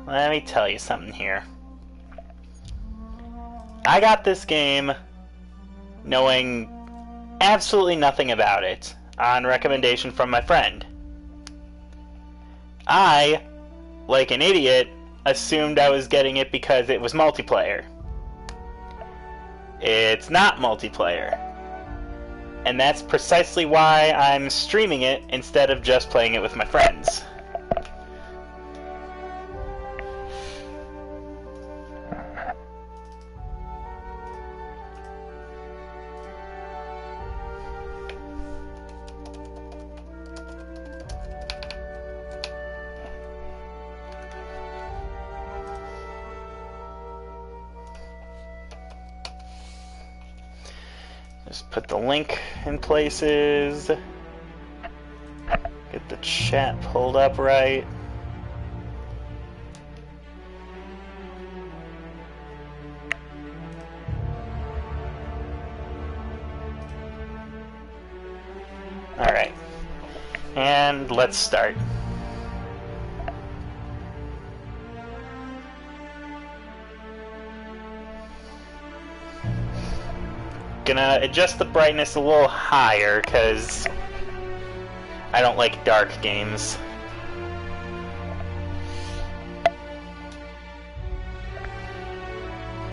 let me tell you something here. I got this game knowing absolutely nothing about it on recommendation from my friend. I, like an idiot, assumed I was getting it because it was multiplayer. It's not multiplayer. And that's precisely why I'm streaming it instead of just playing it with my friends. Just put the link in places. Get the chat pulled up right. Alright. And let's start. Gonna adjust the brightness a little higher because I don't like dark games.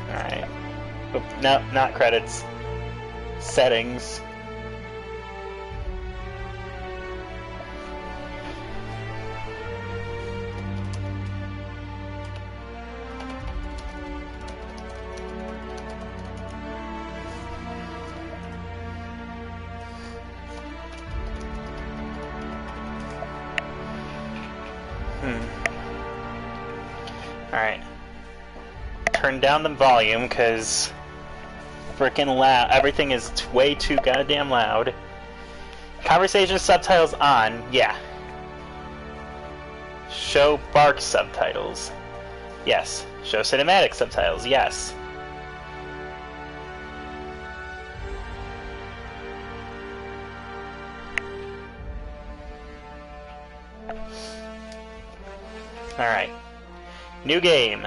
Alright. No, not credits. Settings. Alright. Turn down the volume, because frickin' loud. Everything is way too goddamn loud. Conversation subtitles on, yeah. Show bark subtitles. Yes. Show cinematic subtitles, yes. Alright. New game.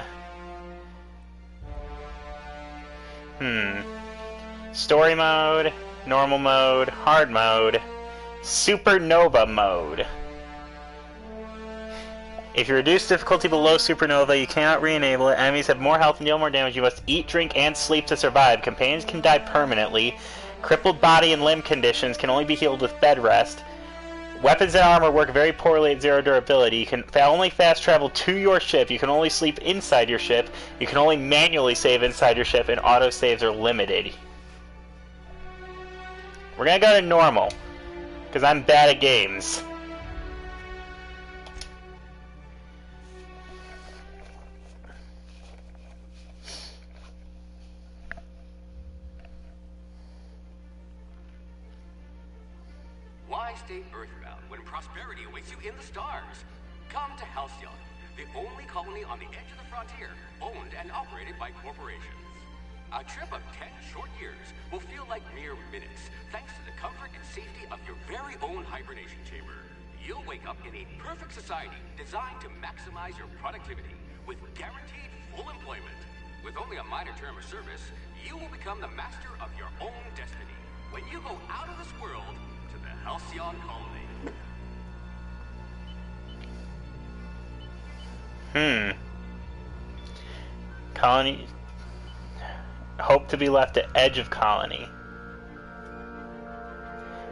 Story mode, normal mode, hard mode, supernova mode. If you reduce difficulty below supernova, you cannot re-enable it. Enemies have more health and deal more damage. You must eat, drink, and sleep to survive. Companions can die permanently. Crippled body and limb conditions can only be healed with bed rest. Weapons and armor work very poorly at zero durability. You can only fast travel to your ship. You can only sleep inside your ship. You can only manually save inside your ship, and auto saves are limited. We're gonna go to normal, because I'm bad at games. Why stay earthbound when prosperity awaits you in the stars? Come to Halcyon, the only colony on the edge of the frontier, owned and operated by corporations. A trip of 10 short years will feel like mere minutes, thanks to the comfort and safety of your very own hibernation chamber. You'll wake up in a perfect society designed to maximize your productivity with guaranteed full employment. With only a minor term of service, you will become the master of your own destiny when you go out of this world to the Halcyon colony. Colony. Hope to be left at edge of colony.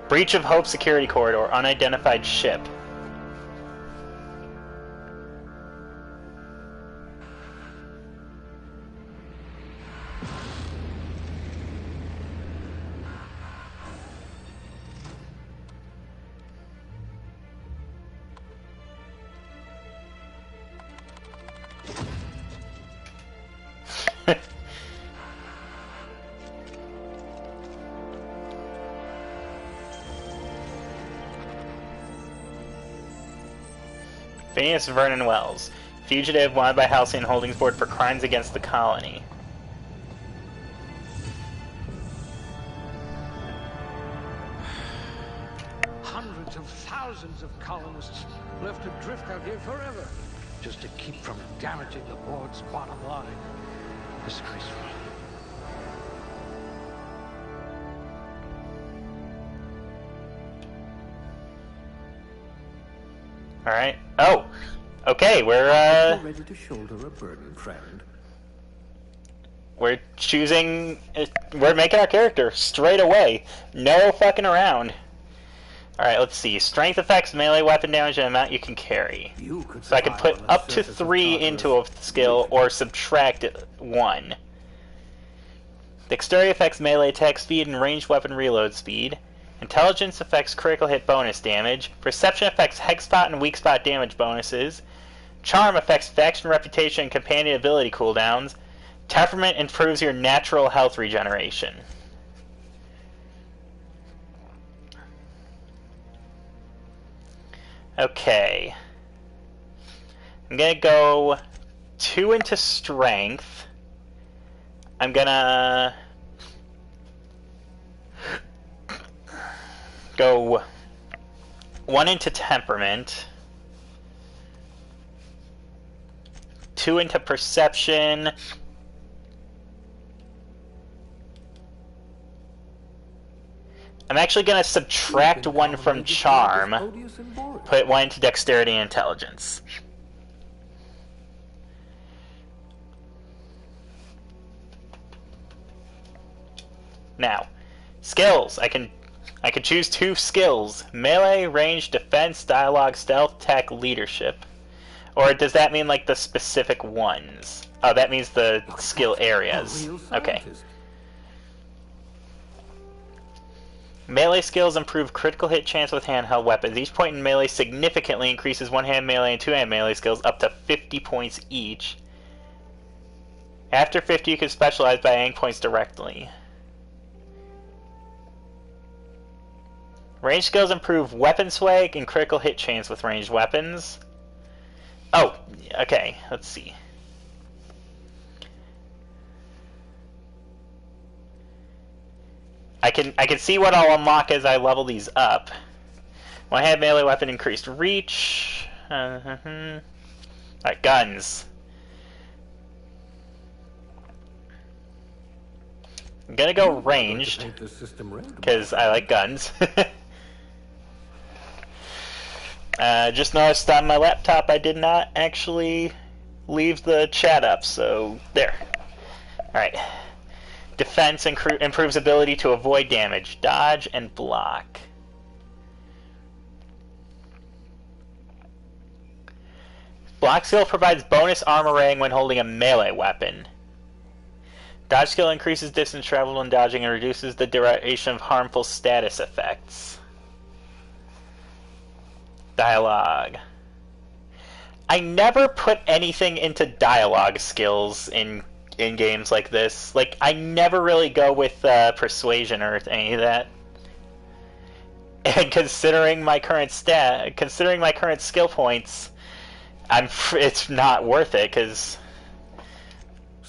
Breach of Hope security corridor. Unidentified ship. Phineas Vernon Wells, fugitive wanted by Halcyon Holdings Board for crimes against the colony. Hundreds of thousands of colonists left adrift out here forever. just to keep from damaging the board's bottom line. Disgraceful. Alright. Oh! Okay, we're ready to shoulder a burden, friend. We're choosing... We're making our character straight away. No fucking around. Alright, let's see. Strength effects, melee weapon damage, and amount you can carry. So I can put up to 3 into a skill, or subtract 1. Dexterity affects melee attack speed and ranged weapon reload speed. Intelligence affects critical hit bonus damage. Perception affects hex spot and weak spot damage bonuses. Charm affects faction reputation and companion ability cooldowns. Temperament improves your natural health regeneration. Okay. I'm gonna go 2 into strength. I'm gonna go 1 into temperament, 2 into perception, I'm actually going to subtract 1 from charm, put 1 into dexterity and intelligence. Now, skills. I can choose 2 skills: melee, range, defense, dialogue, stealth, tech, leadership. Or does that mean like the specific ones? Oh, that means the skill areas. Okay. Melee skills improve critical hit chance with handheld weapons. Each point in melee significantly increases one-hand melee and two-hand melee skills up to 50 points each. After 50, you can specialize by adding points directly. Range skills improve weapon swag and critical hit chance with ranged weapons. Oh, okay, let's see. I can see what I'll unlock as I level these up. One-hand melee weapon, increased reach. Alright, guns. I'm gonna go ranged, because I like guns. Just noticed on my laptop I did not actually leave the chat up, so there. Alright. Defense improves ability to avoid damage, dodge, and block. Block skill provides bonus armor rating when holding a melee weapon. Dodge skill increases distance traveled when dodging and reduces the duration of harmful status effects. Dialogue. I never put anything into dialogue skills in games like this. Like, I never really go with persuasion or any of that. And considering my current skill points, it's not worth it, because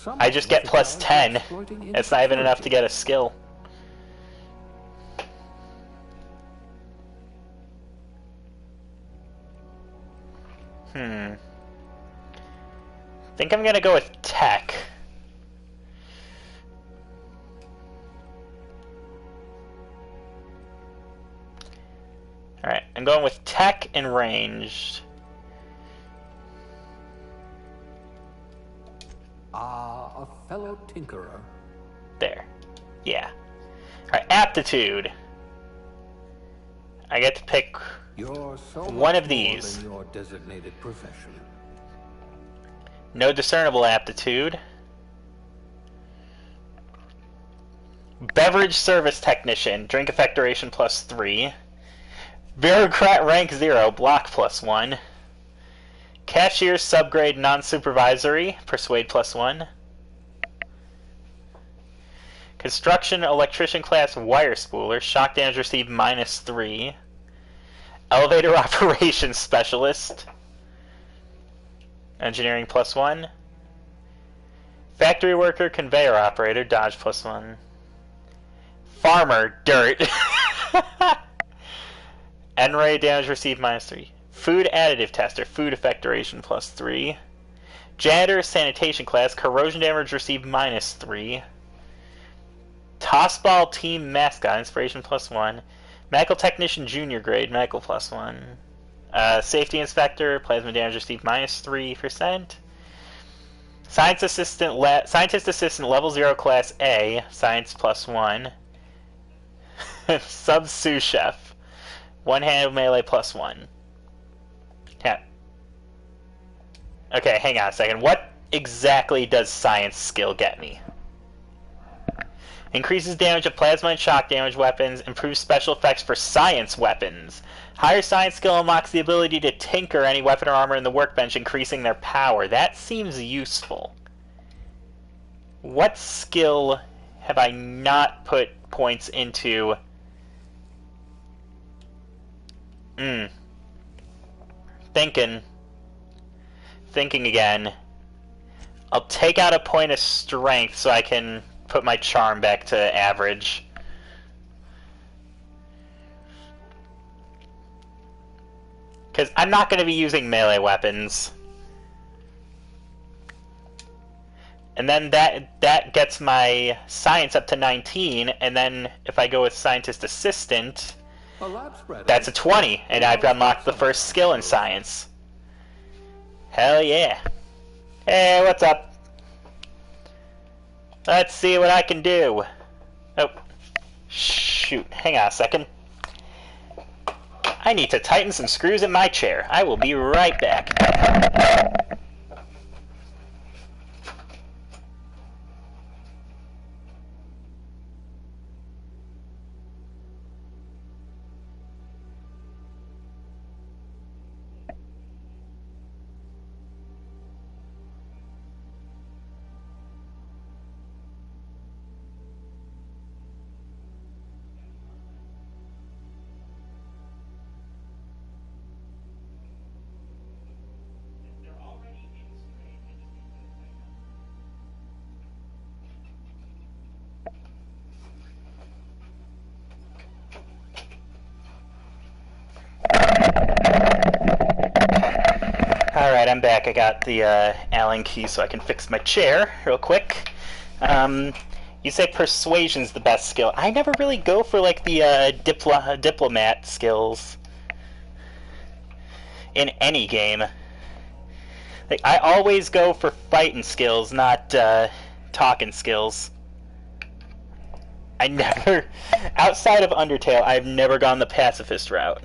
I just get plus 10. It's not even enough to get a skill. I think I'm gonna go with tech. Alright, I'm going with tech and ranged. A fellow tinkerer. There. Yeah. Alright, aptitude. I get to pick one of these. Than your designated profession. No discernible aptitude. Beverage service technician. Drink effect duration +3. Bureaucrat rank 0. Block +1. Cashier subgrade non-supervisory. Persuade +1. Construction electrician class wire spooler. Shock damage received -3. Elevator operations specialist. Engineering +1. Factory worker conveyor operator. Dodge +1. Farmer dirt. N-ray damage received -3. Food additive tester, food effect duration +3. Janitor sanitation class, corrosion damage received -3. Tossball team mascot, inspiration +1. Medical technician junior grade, medical +1. Safety inspector, plasma damage received -3%. Scientist assistant level 0 class A, science +1. Sub sous chef, one-handed melee +1. Yeah. Okay, hang on a second. What exactly does science skill get me? Increases damage of plasma and shock damage weapons. Improves special effects for science weapons. Higher science skill unlocks the ability to tinker any weapon or armor in the workbench, increasing their power. That seems useful. What skill have I not put points into? Thinking again. I'll take out a point of strength so I can put my charm back to average. Because I'm not going to be using melee weapons. And then that gets my science up to 19, and then if I go with scientist assistant, that's a 20, and I've unlocked the first skill in science. Hell yeah. Hey, what's up? Let's see what I can do. Oh, shoot. Hang on a second. I need to tighten some screws in my chair. I will be right back. Alright, I'm back. I got the Allen key so I can fix my chair real quick. You say persuasion's the best skill. I never really go for like the diplomat skills in any game. Like, I always go for fighting skills, not talking skills. I never, outside of Undertale, I've never gone the pacifist route.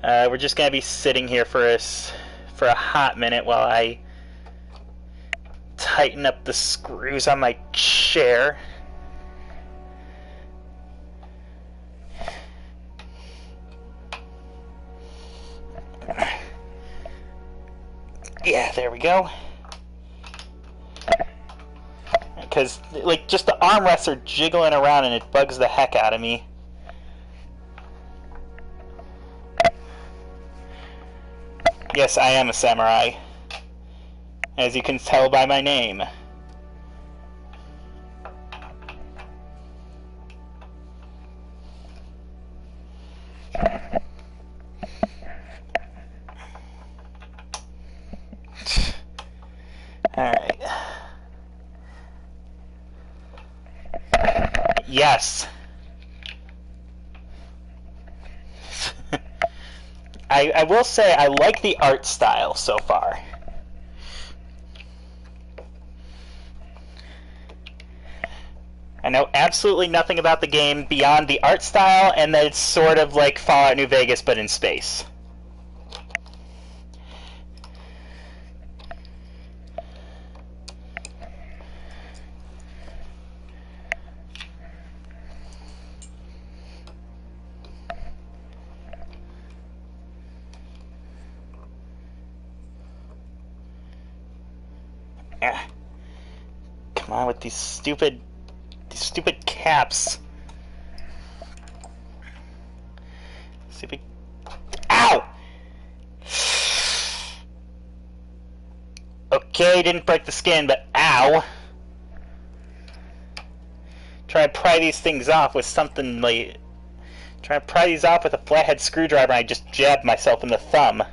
We're just gonna be sitting here for a hot minute while I tighten up the screws on my chair. Yeah, there we go. Because, like, just the armrests are jiggling around and it bugs the heck out of me. Yes, I am a samurai, as you can tell by my name. Alright. Yes. I will say I like the art style so far. I know absolutely nothing about the game beyond the art style and that it's sort of like Fallout New Vegas but in space. Come on with these stupid caps. Stupid. Ow! Okay, didn't break the skin, but ow! Try to pry these things off with something like Trying to pry these off with a flathead screwdriver and I just jabbed myself in the thumb.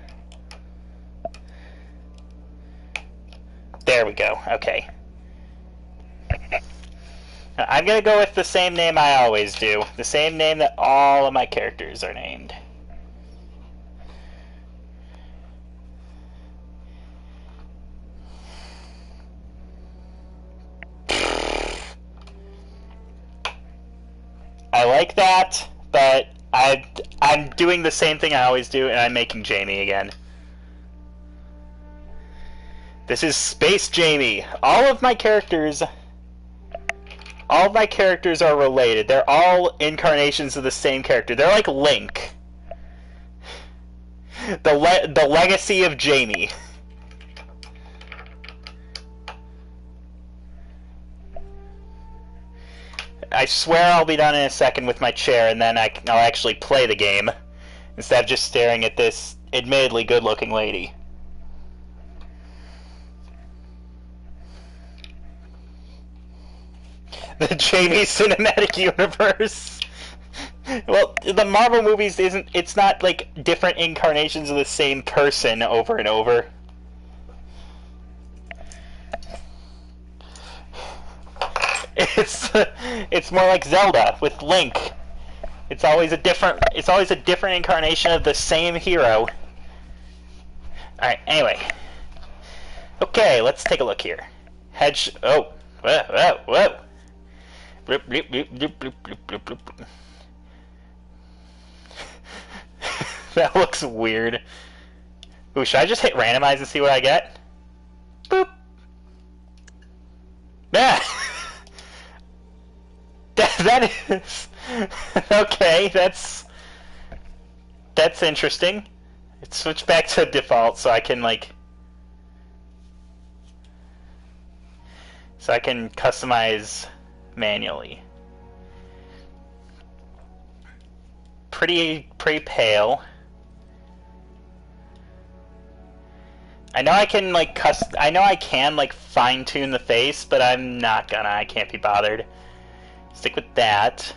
There we go. Okay. I'm gonna go with the same name I always do. The same name that all of my characters are named. I like that, but I'm doing the same thing I always do, and I'm making Jamie again. This is Space Jamie. All of my characters are related. They're all incarnations of the same character. They're like Link. The legacy of Jamie. I swear I'll be done in a second with my chair, and then I'll actually play the game, instead of just staring at this admittedly good-looking lady. The Jamie Cinematic Universe! Well, the Marvel movies it's not like different incarnations of the same person over and over. It's more like Zelda with Link. It's always a different incarnation of the same hero. Alright, anyway. Okay, let's take a look here. Oh. Whoa. Bloop, bloop, bloop, bloop, bloop, bloop, bloop, bloop. That looks weird. Ooh, should I just hit randomize and see what I get? Boop. Ah! That is... Okay, that's interesting. It's switched back to default so I can, like... So I can customize manually. Pretty pale. I know I can, like, fine-tune the face, but I'm not gonna. I can't be bothered. Stick with that.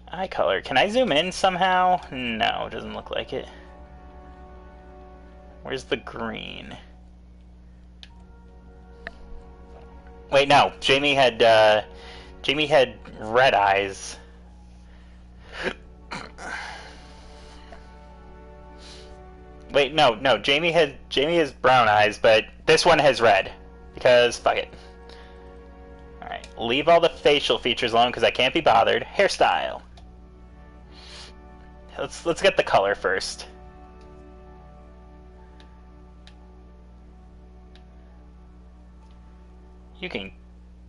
Eye color. Can I zoom in somehow? No, it doesn't look like it. Where's the green? Wait, no. Jamie had red eyes. Wait, no. Jamie has brown eyes, but this one has red. Because fuck it. Alright, leave all the facial features alone because I can't be bothered. Hairstyle. Let's get the color first. You can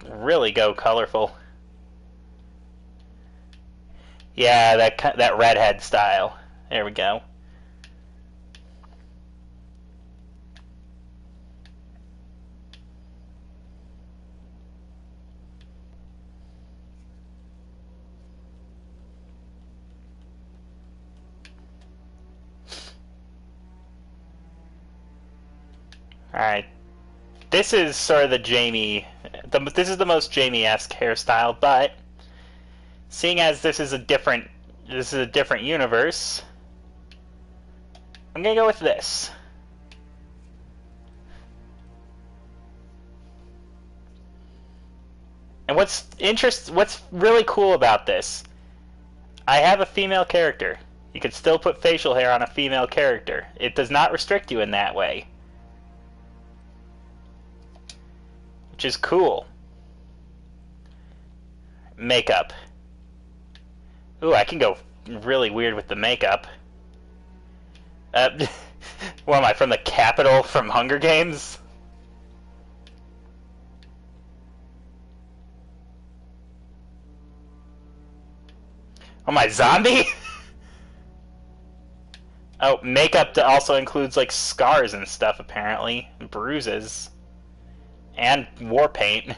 really go colorful. Yeah, that redhead style. There we go. Alright. This is sort of the Jamie... This is the most Jamie-esque hairstyle, but... Seeing as this is a different universe... I'm gonna go with this. And what's really cool about this... I have a female character. You could still put facial hair on a female character. It does not restrict you in that way. Which is cool. Makeup. Ooh, I can go really weird with the makeup. What am I, from the Capitol from Hunger Games? Oh, my zombie? Oh, makeup also includes, like, scars and stuff, apparently. Bruises. And war paint.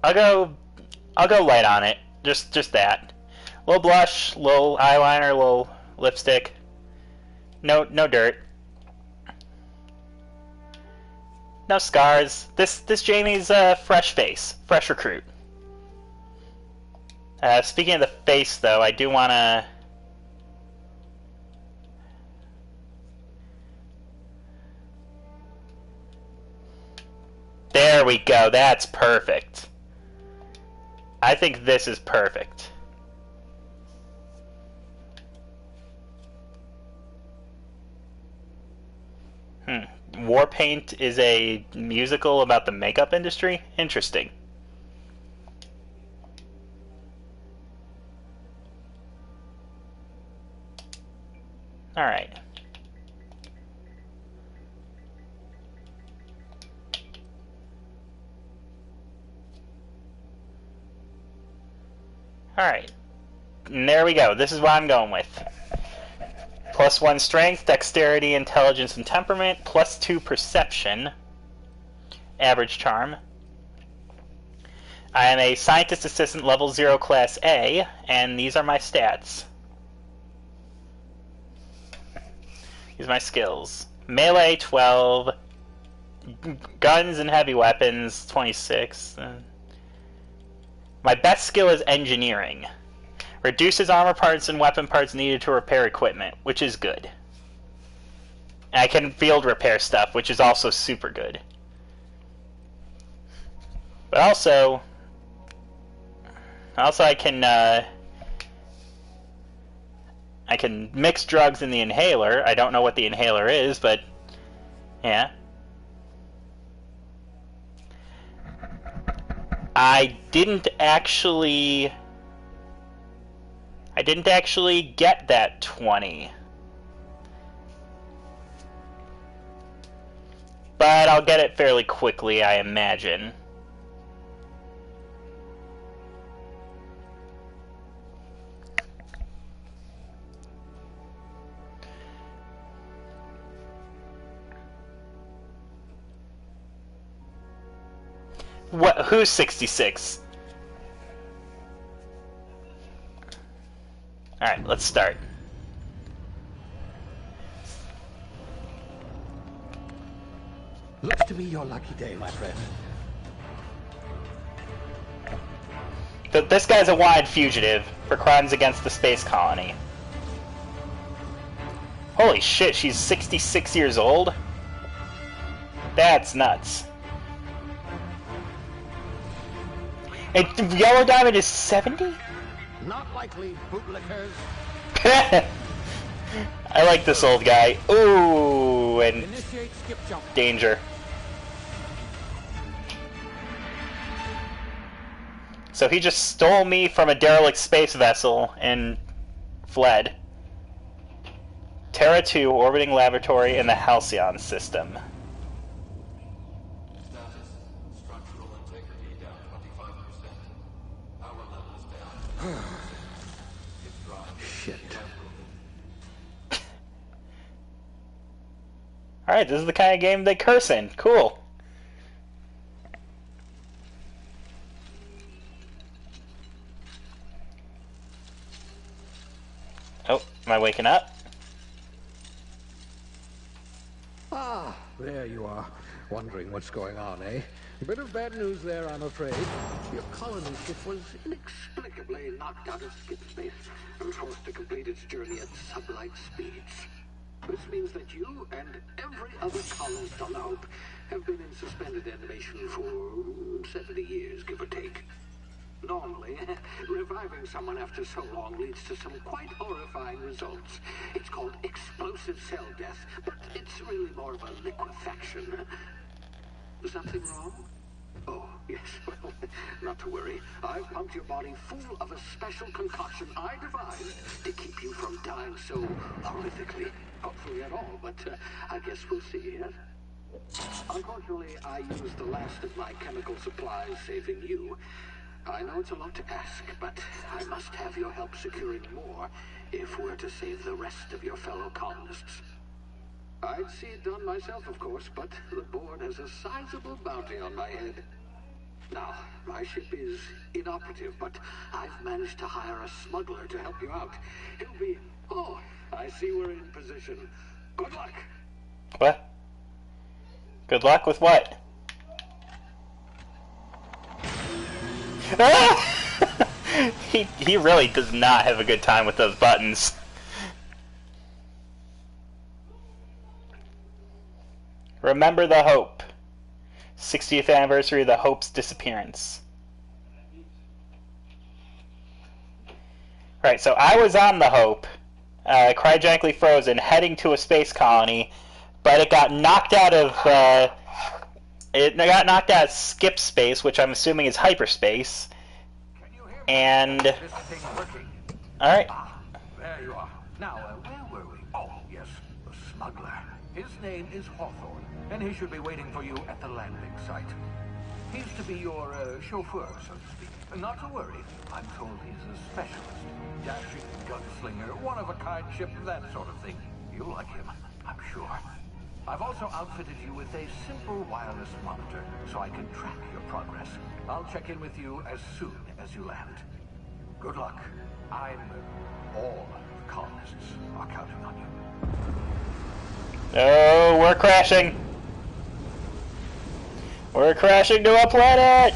I'll go light on it. Just that. Little blush, little eyeliner, little lipstick. No dirt. No scars. This Jamie's a fresh face. Fresh recruit. Speaking of the face, though, I do want to... There we go. That's perfect. I think this is perfect. Warpaint is a musical about the makeup industry? Interesting. Alright. Alright. And there we go. This is what I'm going with. +1 strength, dexterity, intelligence, and temperament. +2 perception. Average charm. I am a scientist assistant level 0 class A, and these are my stats. These are my skills. Melee 12. Guns and heavy weapons 26. My best skill is engineering. Reduces armor parts and weapon parts needed to repair equipment, which is good. And I can field repair stuff, which is also super good. But also I can mix drugs in the inhaler. I don't know what the inhaler is, but yeah. I didn't actually get that 20. But I'll get it fairly quickly, I imagine. What? Who's 66? Alright, let's start. Looks to me your lucky day, my friend. This guy's a wanted fugitive for crimes against the space colony. Holy shit, she's 66 years old? That's nuts. And Yellow Diamond is 70? Not likely, bootlickers. I like this old guy. Ooh, and Initiate skip jump. danger. So he just stole me from a derelict space vessel and fled. Terra 2 orbiting laboratory in the Halcyon system. Shit. Alright, this is the kind of game they curse in. Cool. Oh, am I waking up? Ah, there you are. Wondering what's going on, eh? A bit of bad news there, I'm afraid. Your colony ship was inexplicably knocked out of skip space and forced to complete its journey at sublight speeds. This means that you and every other colonist on the Hope have been in suspended animation for 70 years, give or take. Normally, reviving someone after so long leads to some quite horrifying results. It's called explosive cell death, but it's really more of a liquefaction. Something wrong? Oh, yes, well, not to worry. I've pumped your body full of a special concoction I devised to keep you from dying so horrifically. Hopefully at all, but I guess we'll see, yes? Unfortunately, I used the last of my chemical supplies saving you. I know it's a lot to ask, but I must have your help securing more if we're to save the rest of your fellow colonists. I'd see it done myself, of course, but the board has a sizable bounty on my head. Now, my ship is inoperative, but I've managed to hire a smuggler to help you out. He'll be... Oh, I see we're in position. Good luck. What? Good luck with what? Ah! he really does not have a good time with those buttons. Remember the Hope. 60th anniversary of the Hope's disappearance. Right, so I was on the Hope, cryogenically frozen, heading to a space colony, but it got knocked out of skip space, which I'm assuming is hyperspace. And all right. Ah, there you are. Now, where were we? Oh, yes, the smuggler. His name is Hawthorne, and he should be waiting for you at the landing site. He's to be your chauffeur, so to speak. Not to worry. I'm told he's a specialist. Dashing gunslinger, one-of-a-kind ship, that sort of thing. You'll like him, I'm sure. I've also outfitted you with a simple wireless monitor, so I can track your progress. I'll check in with you as soon as you land. Good luck. All the colonists are counting on you. Oh, we're crashing. We're crashing to a planet!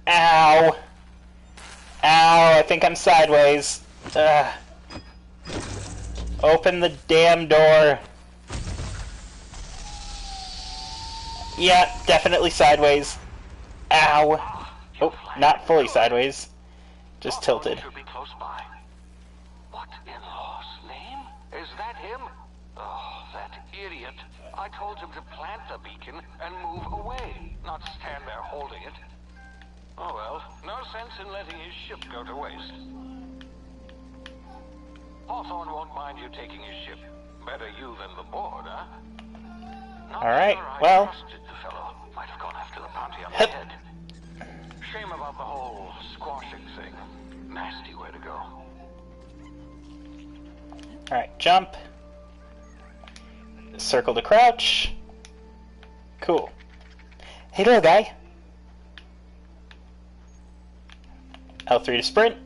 Ow. Ow, I think I'm sideways. Open the damn door. Yeah, definitely sideways. Ow. Oh, not fully sideways. Just tilted. Should be close by. What in law's name? Is that him? Oh, that idiot. I told him to plant the beacon and move away, not stand there holding it. Oh well, no sense in letting his ship go to waste. Hawthorne won't mind you taking his ship. Better you than the board, huh? Alright, well. Trusted the fellow. Might have gone after the bounty on the head. Shame about the whole squashing thing. Nasty way to go. Alright, jump. Circle to crouch. Cool. Hey, little guy. L3 to sprint.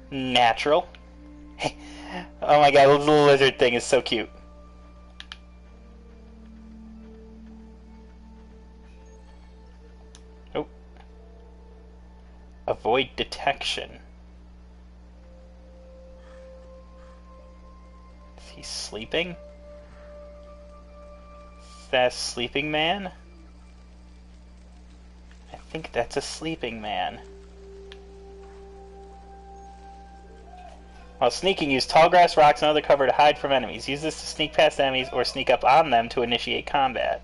Natural. Hey. Oh my god, the little lizard thing is so cute. Oh. Avoid detection. Is he sleeping? Is that a sleeping man? I think that's a sleeping man. While sneaking, use tall grass, rocks, and other cover to hide from enemies. Use this to sneak past enemies or sneak up on them to initiate combat.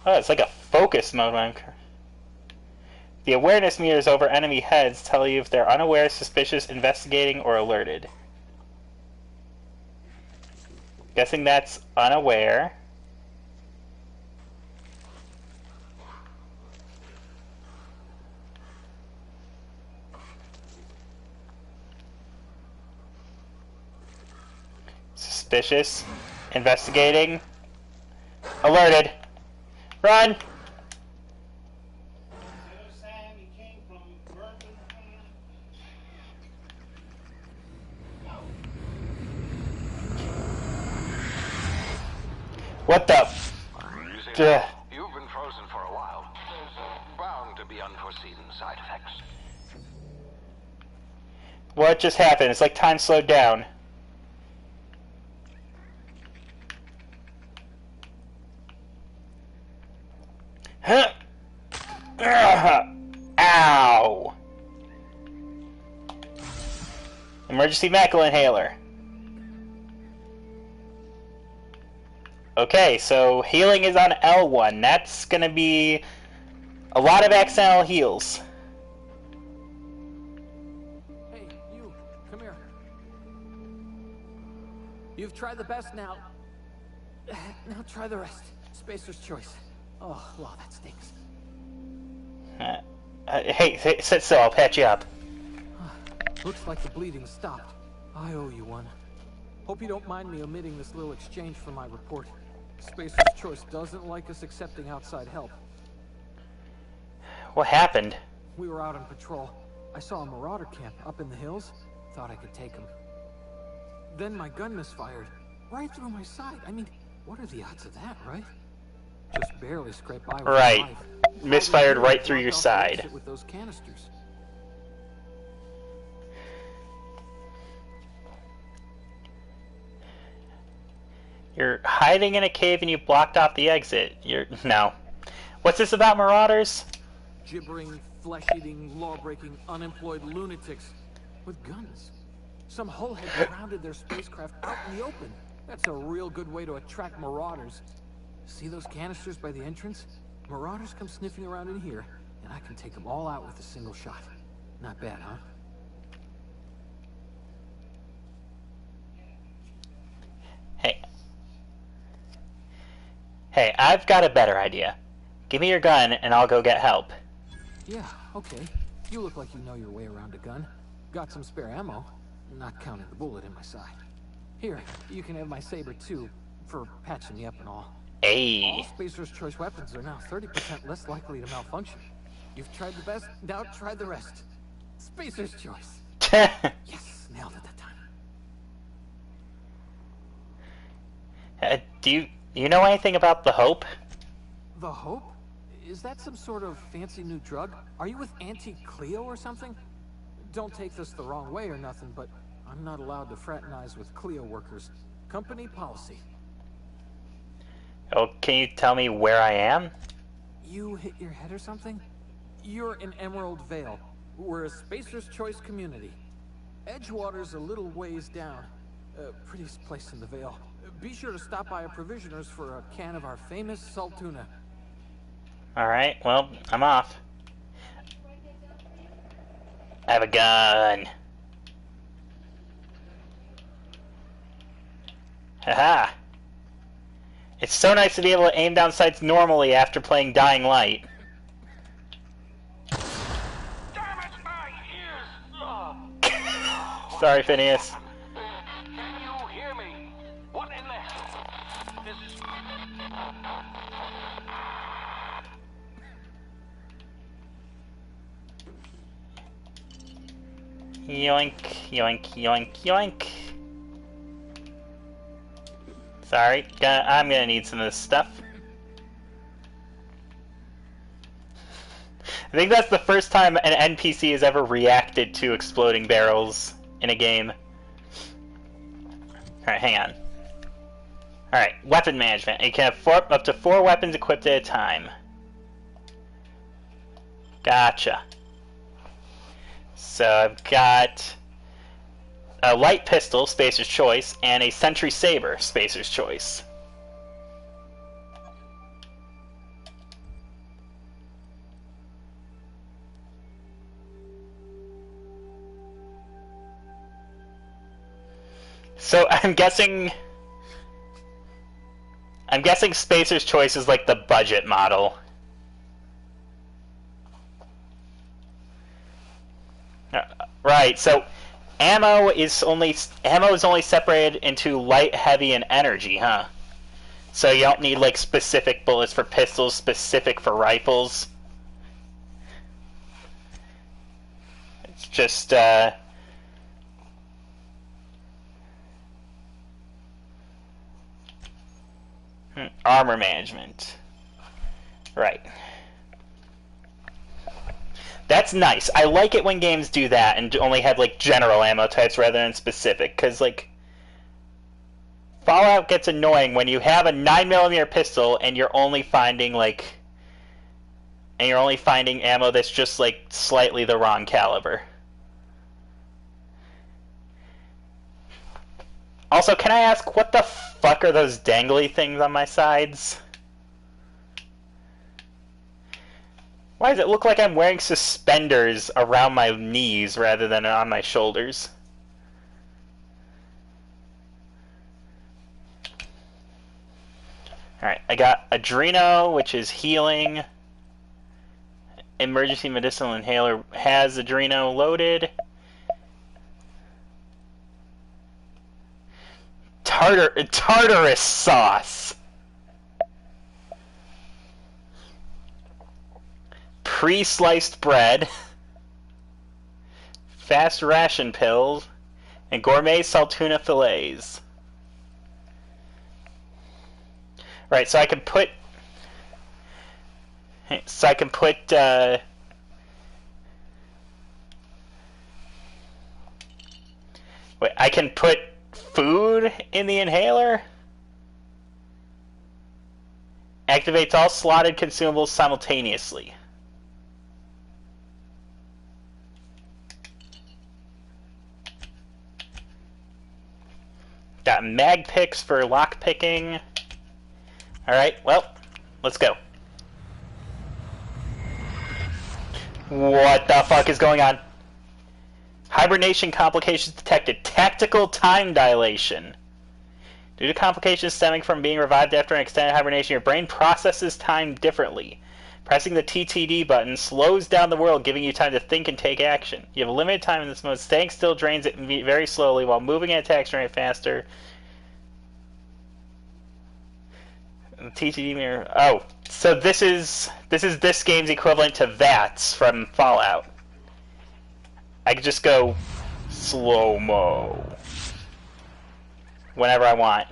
Oh, it's like a focus mode. The awareness meters over enemy heads tell you if they're unaware, suspicious, investigating, or alerted. Guessing that's unaware. Suspicious. Investigating. Alerted. Run! What the? You've been frozen for a while. There's bound to be unforeseen side effects. What just happened? It's like time slowed down. Huh. Ow! Emergency medical inhaler. Okay, so healing is on L1. That's gonna be a lot of accidental heals. Hey, you, come here. You've tried the best now. Now try the rest. Spacer's choice. Oh, wow, that stinks. Hey, sit still, I'll patch you up. Looks like the bleeding stopped. I owe you one. Hope you don't mind me omitting this little exchange for my report. Spacer's choice doesn't like us accepting outside help. What happened? We were out on patrol. I saw a marauder camp up in the hills. Thought I could take him. Then my gun misfired. Right through my side. I mean, what are the odds of that, right? Just barely scraped by with Right. my life. Misfired Probably right through your blocked off the side. exit with those canisters. You're hiding in a cave and you blocked off the exit. No. What's this about marauders? Gibbering, flesh-eating, law-breaking, unemployed lunatics with guns. Some hullhead grounded their spacecraft out in the open. That's a real good way to attract marauders. See those canisters by the entrance? Marauders come sniffing around in here, and I can take them all out with a single shot. Not bad, huh? Hey, I've got a better idea. Give me your gun and I'll go get help. Yeah, okay. You look like you know your way around a gun. Got some spare ammo, not counting the bullet in my side. Here, you can have my saber too, for patching me up and all. Hey. All Spacer's Choice weapons are now 30% less likely to malfunction. You've tried the best, now try the rest. Spacer's Choice. Yes, nailed it that time. Do you know anything about the Hope? The Hope? Is that some sort of fancy new drug? Are you with Auntie Cleo or something? Don't take this the wrong way or nothing, but I'm not allowed to fraternize with Cleo workers. Company policy. Oh, can you tell me where I am? You hit your head or something? You're in Emerald Vale. We're a Spacer's Choice community. Edgewater's a little ways down. Prettiest place in the Vale. Be sure to stop by our provisioners for a can of our famous salt tuna. Alright, well, I'm off. I have a gun. Haha. It's so nice to be able to aim down sights normally after playing Dying Light. Damn it, my ears! Oh. Sorry, Phineas. Can you hear me? What in the hell? This is... Yoink, yoink, yoink, yoink. Sorry, I'm gonna need some of this stuff. I think that's the first time an NPC has ever reacted to exploding barrels in a game. Alright, hang on. Alright, weapon management. You can have up to 4 weapons equipped at a time. Gotcha. So I've got a light pistol, Spacer's Choice, and a sentry saber, Spacer's Choice. So I'm guessing Spacer's Choice is like the budget model. Right, so ammo is only separated into light, heavy, and energy, huh? So you don't need like specific bullets for pistols, specific for rifles. It's just armor management. Right. That's nice. I like it when games do that and only have like general ammo types rather than specific, because like Fallout gets annoying when you have a 9mm pistol and you're only finding ammo that's just like slightly the wrong caliber. Also, can I ask, what the fuck are those dangly things on my sides? Why does it look like I'm wearing suspenders around my knees rather than on my shoulders? Alright, I got Adreno, which is healing. Emergency medicinal inhaler has Adreno loaded. Tartarus sauce. pre-sliced bread, fast ration pills, and gourmet saltuna fillets. Right, so I can put... Wait, I can put food in the inhaler? Activates all slotted consumables simultaneously. Got mag picks for lock picking. Alright, well, let's go. What the fuck is going on? Hibernation complications detected. Tactical time dilation. Due to complications stemming from being revived after an extended hibernation, your brain processes time differently. Pressing the TTD button slows down the world, giving you time to think and take action. You have a limited time in this mode. Staying still drains it very slowly, while moving and attacks drain it faster. TTD mirror. Oh, so this is this game's equivalent to VATS from Fallout. I could just go slow-mo whenever I want.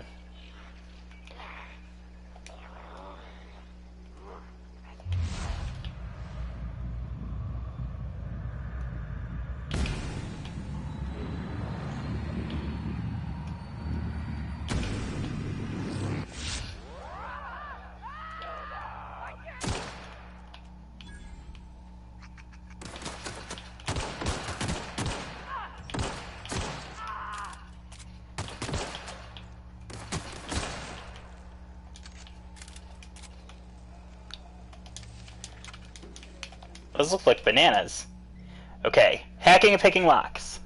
Those look like bananas. Okay, hacking and picking locks.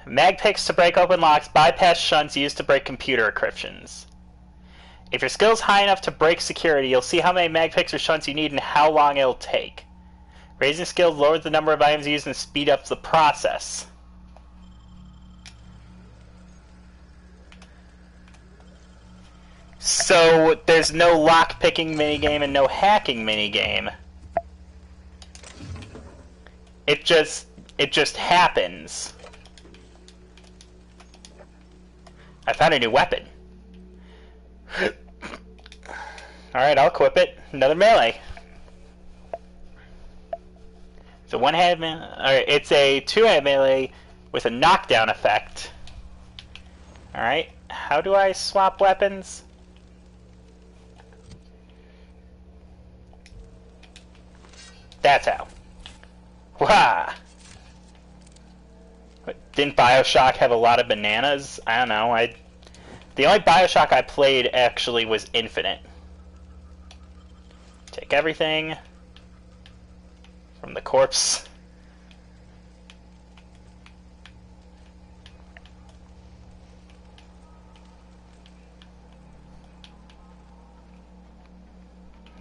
Mag picks to break open locks, bypass shunts used to break computer encryptions. If your skill's high enough to break security, you'll see how many mag picks or shunts you need and how long it'll take. Raising skills lowers the number of items used and speed up the process. So there's no lock-picking minigame and no hacking minigame. It just happens. I found a new weapon. Alright, I'll equip it. Another melee. It's a one-handed melee. Alright, it's a two-handed melee with a knockdown effect. Alright, how do I swap weapons? That's how. Wah! Didn't BioShock have a lot of bananas? I don't know. The only BioShock I played actually was Infinite. Take everything from the corpse.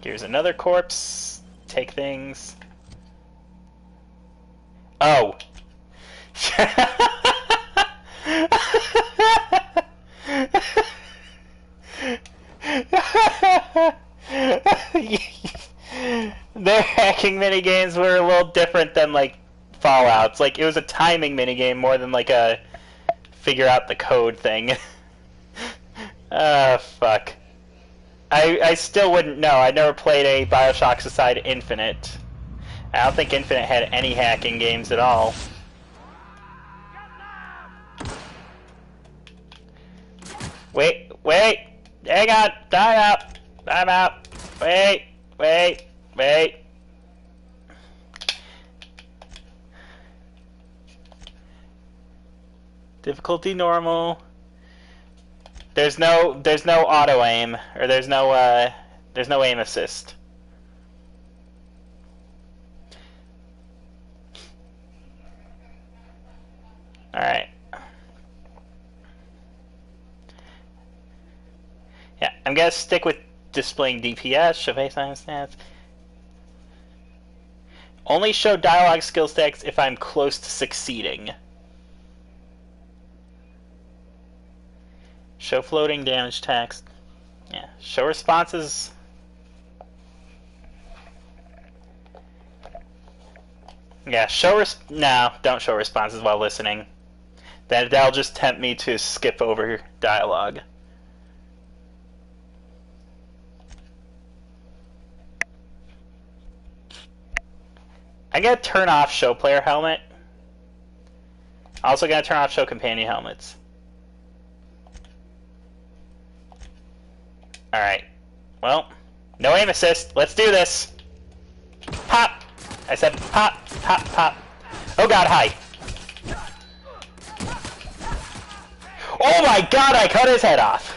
Here's another corpse. Take things. Oh. Their hacking minigames were a little different than, like, Fallout's. Like, it was a timing minigame more than, like, a figure out the code thing. Fuck. I still wouldn't know. I never played a BioShock aside Infinite. I don't think Infinite had any hacking games at all. Wait, hang on, time out, wait. Difficulty normal. There's no auto aim, or there's no aim assist. Alright. Yeah, I'm gonna stick with displaying DPS, show baseline stats. Only show dialogue skill stacks if I'm close to succeeding. Show floating damage text. Yeah, show responses. Yeah, no, don't show responses while listening. That'll just tempt me to skip over dialogue. I gotta turn off show player helmet. Also gotta turn off show companion helmets. Alright. Well, no aim assist. Let's do this. Pop! I said pop, pop, pop. Oh god, hi. Oh my god, I cut his head off.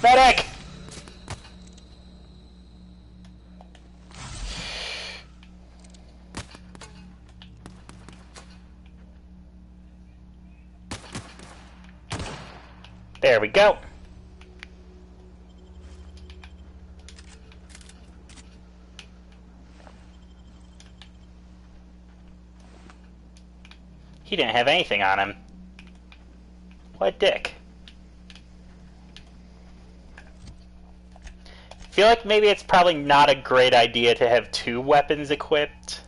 Medic! There we go. He didn't have anything on him. What a dick. I feel like maybe it's probably not a great idea to have two weapons equipped.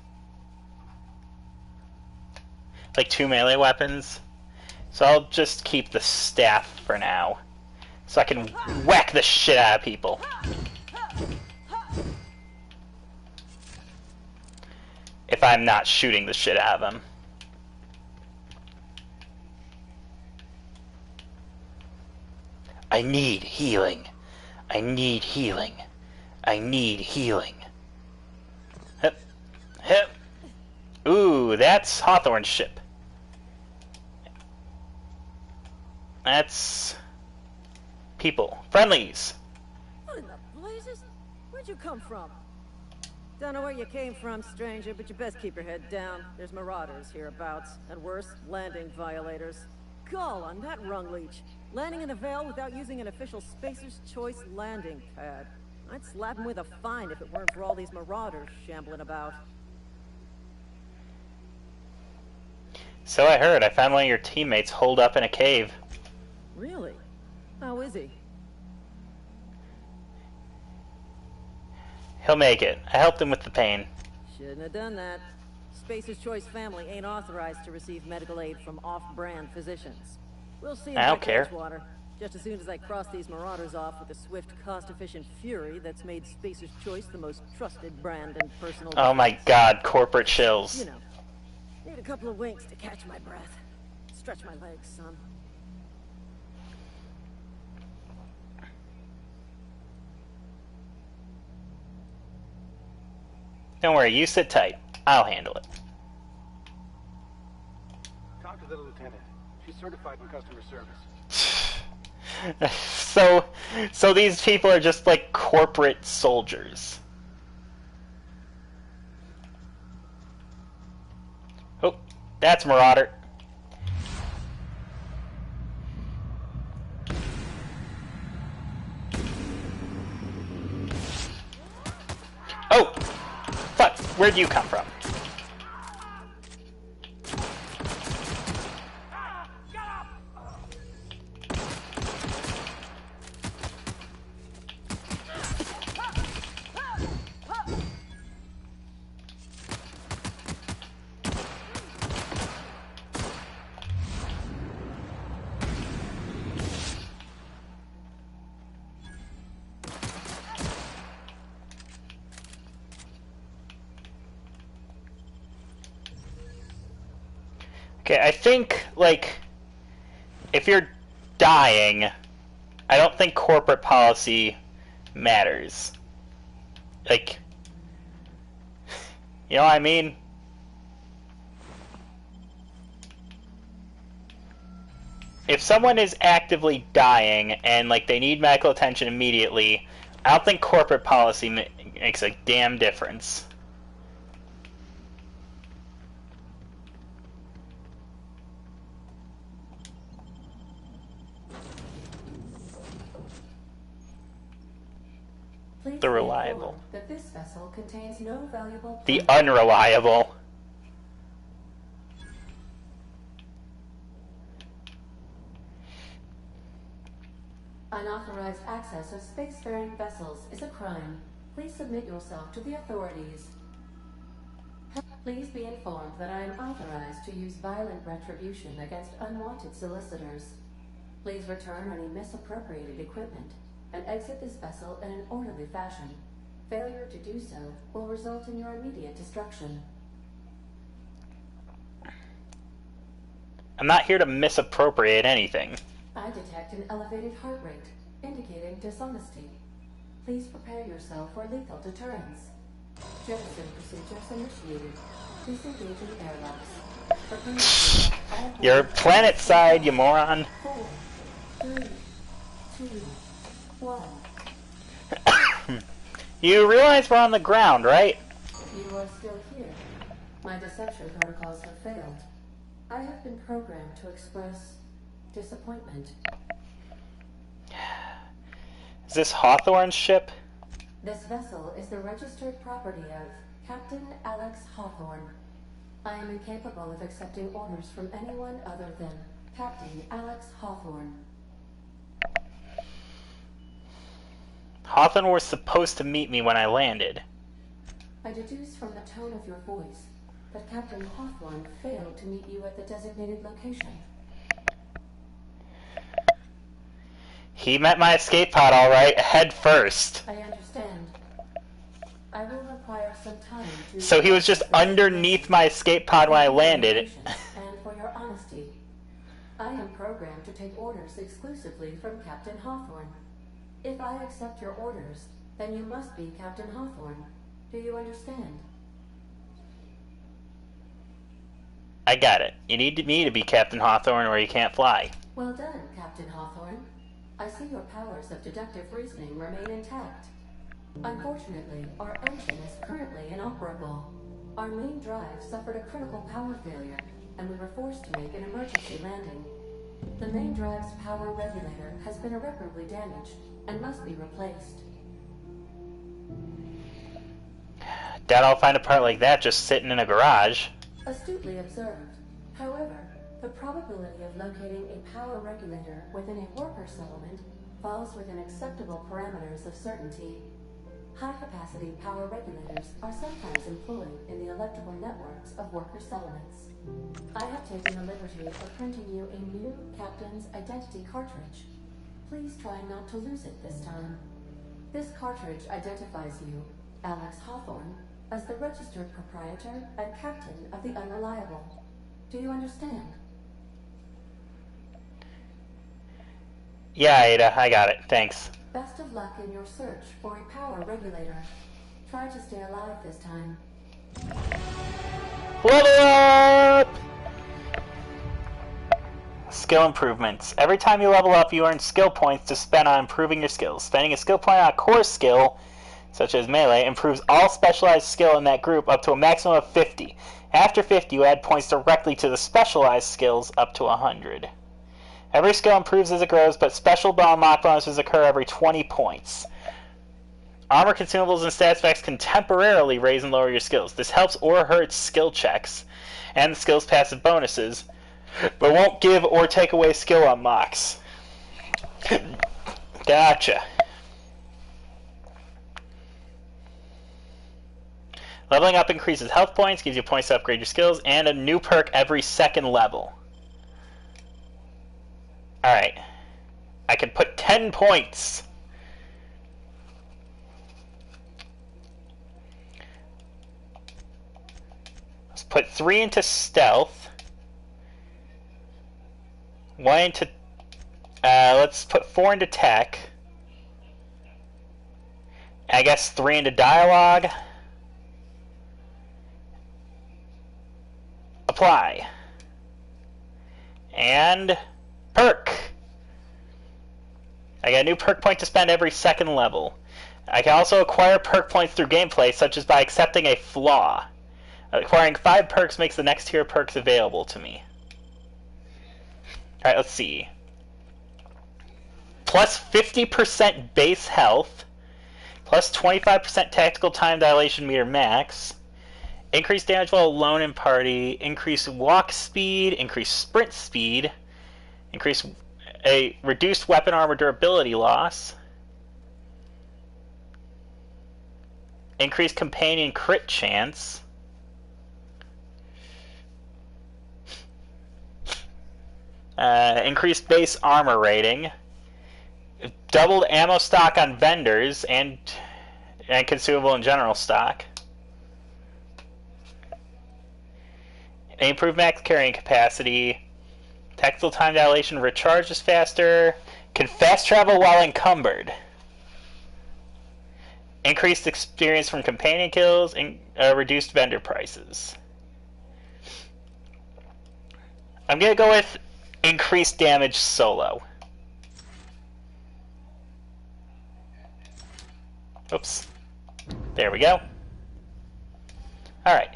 Like two melee weapons. So I'll just keep the staff for now. So I can whack the shit out of people. If I'm not shooting the shit out of them. I need healing. I need healing. I need healing. Hip. Hip. Ooh, that's Hawthorne's ship. That's people. Friendlies. What in the blazes? Where'd you come from? Don't know where you came from, stranger, but you best keep your head down. There's marauders hereabouts, and worse, landing violators. Gall on that rung leech. Landing in the Vale without using an official Spacer's Choice landing pad. I'd slap him with a fine if it weren't for all these marauders shambling about. So I heard. I found one of your teammates holed up in a cave. Really? How is he? He'll make it. I helped him with the pain. Shouldn't have done that. Spacer's Choice family ain't authorized to receive medical aid from off-brand physicians. We'll see I don't care. Edgewater. Just as soon as I cross these marauders off with the swift, cost-efficient fury that's made Spacer's Choice the most trusted brand in personal Oh my defense. god, corporate chills. You know, need a couple of winks to catch my breath. Stretch my legs, son. Don't worry, you sit tight. I'll handle it. Talk to the lieutenant. She's certified in customer service. So these people are just like corporate soldiers. Oh, that's Marauder. Oh! Fuck, where'd you come from? Okay, I think, like, if you're dying, I don't think corporate policy matters. Like, you know what I mean? If someone is actively dying and, like, they need medical attention immediately, I don't think corporate policy makes a damn difference. The reliable. That this vessel contains no valuable. The unreliable. Unauthorized access of spacefaring vessels is a crime. Please submit yourself to the authorities. Please be informed that I am authorized to use violent retribution against unwanted solicitors. Please return any misappropriated equipment and exit this vessel in an orderly fashion. Failure to do so will result in your immediate destruction. I'm not here to misappropriate anything. I detect an elevated heart rate, indicating dishonesty. Please prepare yourself for lethal deterrence. Jettison procedures initiated. Please engage in airlocks. Prepare all You're planet side, you moron. 4, 3, 2, 1. You realize we're on the ground, right? You are still here. My deception protocols have failed. I have been programmed to express disappointment. Is this Hawthorne's ship? This vessel is the registered property of Captain Alex Hawthorne. I am incapable of accepting orders from anyone other than Captain Alex Hawthorne. Hawthorne was supposed to meet me when I landed. I deduce from the tone of your voice that Captain Hawthorne failed to meet you at the designated location. He met my escape pod all right, head first. I understand. I will require some time to... So he was just underneath my escape pod when I landed. And for your honesty, I am programmed to take orders exclusively from Captain Hawthorne. If I accept your orders, then you must be Captain Hawthorne. Do you understand? I got it. You need me to be Captain Hawthorne or you can't fly. Well done, Captain Hawthorne. I see your powers of deductive reasoning remain intact. Unfortunately, our engine is currently inoperable. Our main drive suffered a critical power failure, and we were forced to make an emergency landing. The main drive's power regulator has been irreparably damaged and must be replaced. Doubt I'll find a part like that just sitting in a garage. Astutely observed. However, the probability of locating a power regulator within a worker settlement falls within acceptable parameters of certainty. High-capacity power regulators are sometimes employed in the electrical networks of worker settlements. I have taken the liberty of printing you a new Captain's Identity cartridge. Please try not to lose it this time. This cartridge identifies you, Alex Hawthorne, as the registered proprietor and captain of the Unreliable. Do you understand? Yeah, Ada, I got it. Thanks. Best of luck in your search for a power regulator. Try to stay alive this time. Level up! Skill improvements. Every time you level up, you earn skill points to spend on improving your skills. Spending a skill point on a core skill, such as melee, improves all specialized skill in that group up to a maximum of 50. After 50, you add points directly to the specialized skills up to 100. Every skill improves as it grows, but special unlock bonuses occur every 20 points. Armor, consumables, and stats effects can temporarily raise and lower your skills. This helps or hurts skill checks and the skill's passive bonuses, but won't give or take away skill unlocks. Gotcha. Leveling up increases health points, gives you points to upgrade your skills, and a new perk every second level. Alright. I can put 10 points. Let's put 3 into stealth. 1 into... let's put 4 into tech. I guess 3 into dialogue. Apply. And... perk! I get a new perk point to spend every second level. I can also acquire perk points through gameplay, such as by accepting a flaw. Acquiring 5 perks makes the next tier of perks available to me. Alright, let's see. Plus 50% base health. Plus 25% tactical time dilation meter max. Increased damage while alone in party. Increased walk speed. Increased sprint speed. Increase a reduced weapon armor durability loss, increased companion crit chance, increased base armor rating, doubled ammo stock on vendors and consumable and general stock, improved max carrying capacity, tactical time dilation recharges faster, can fast travel while encumbered, increased experience from companion kills, and reduced vendor prices. I'm going to go with increased damage solo. Oops. There we go. Alright.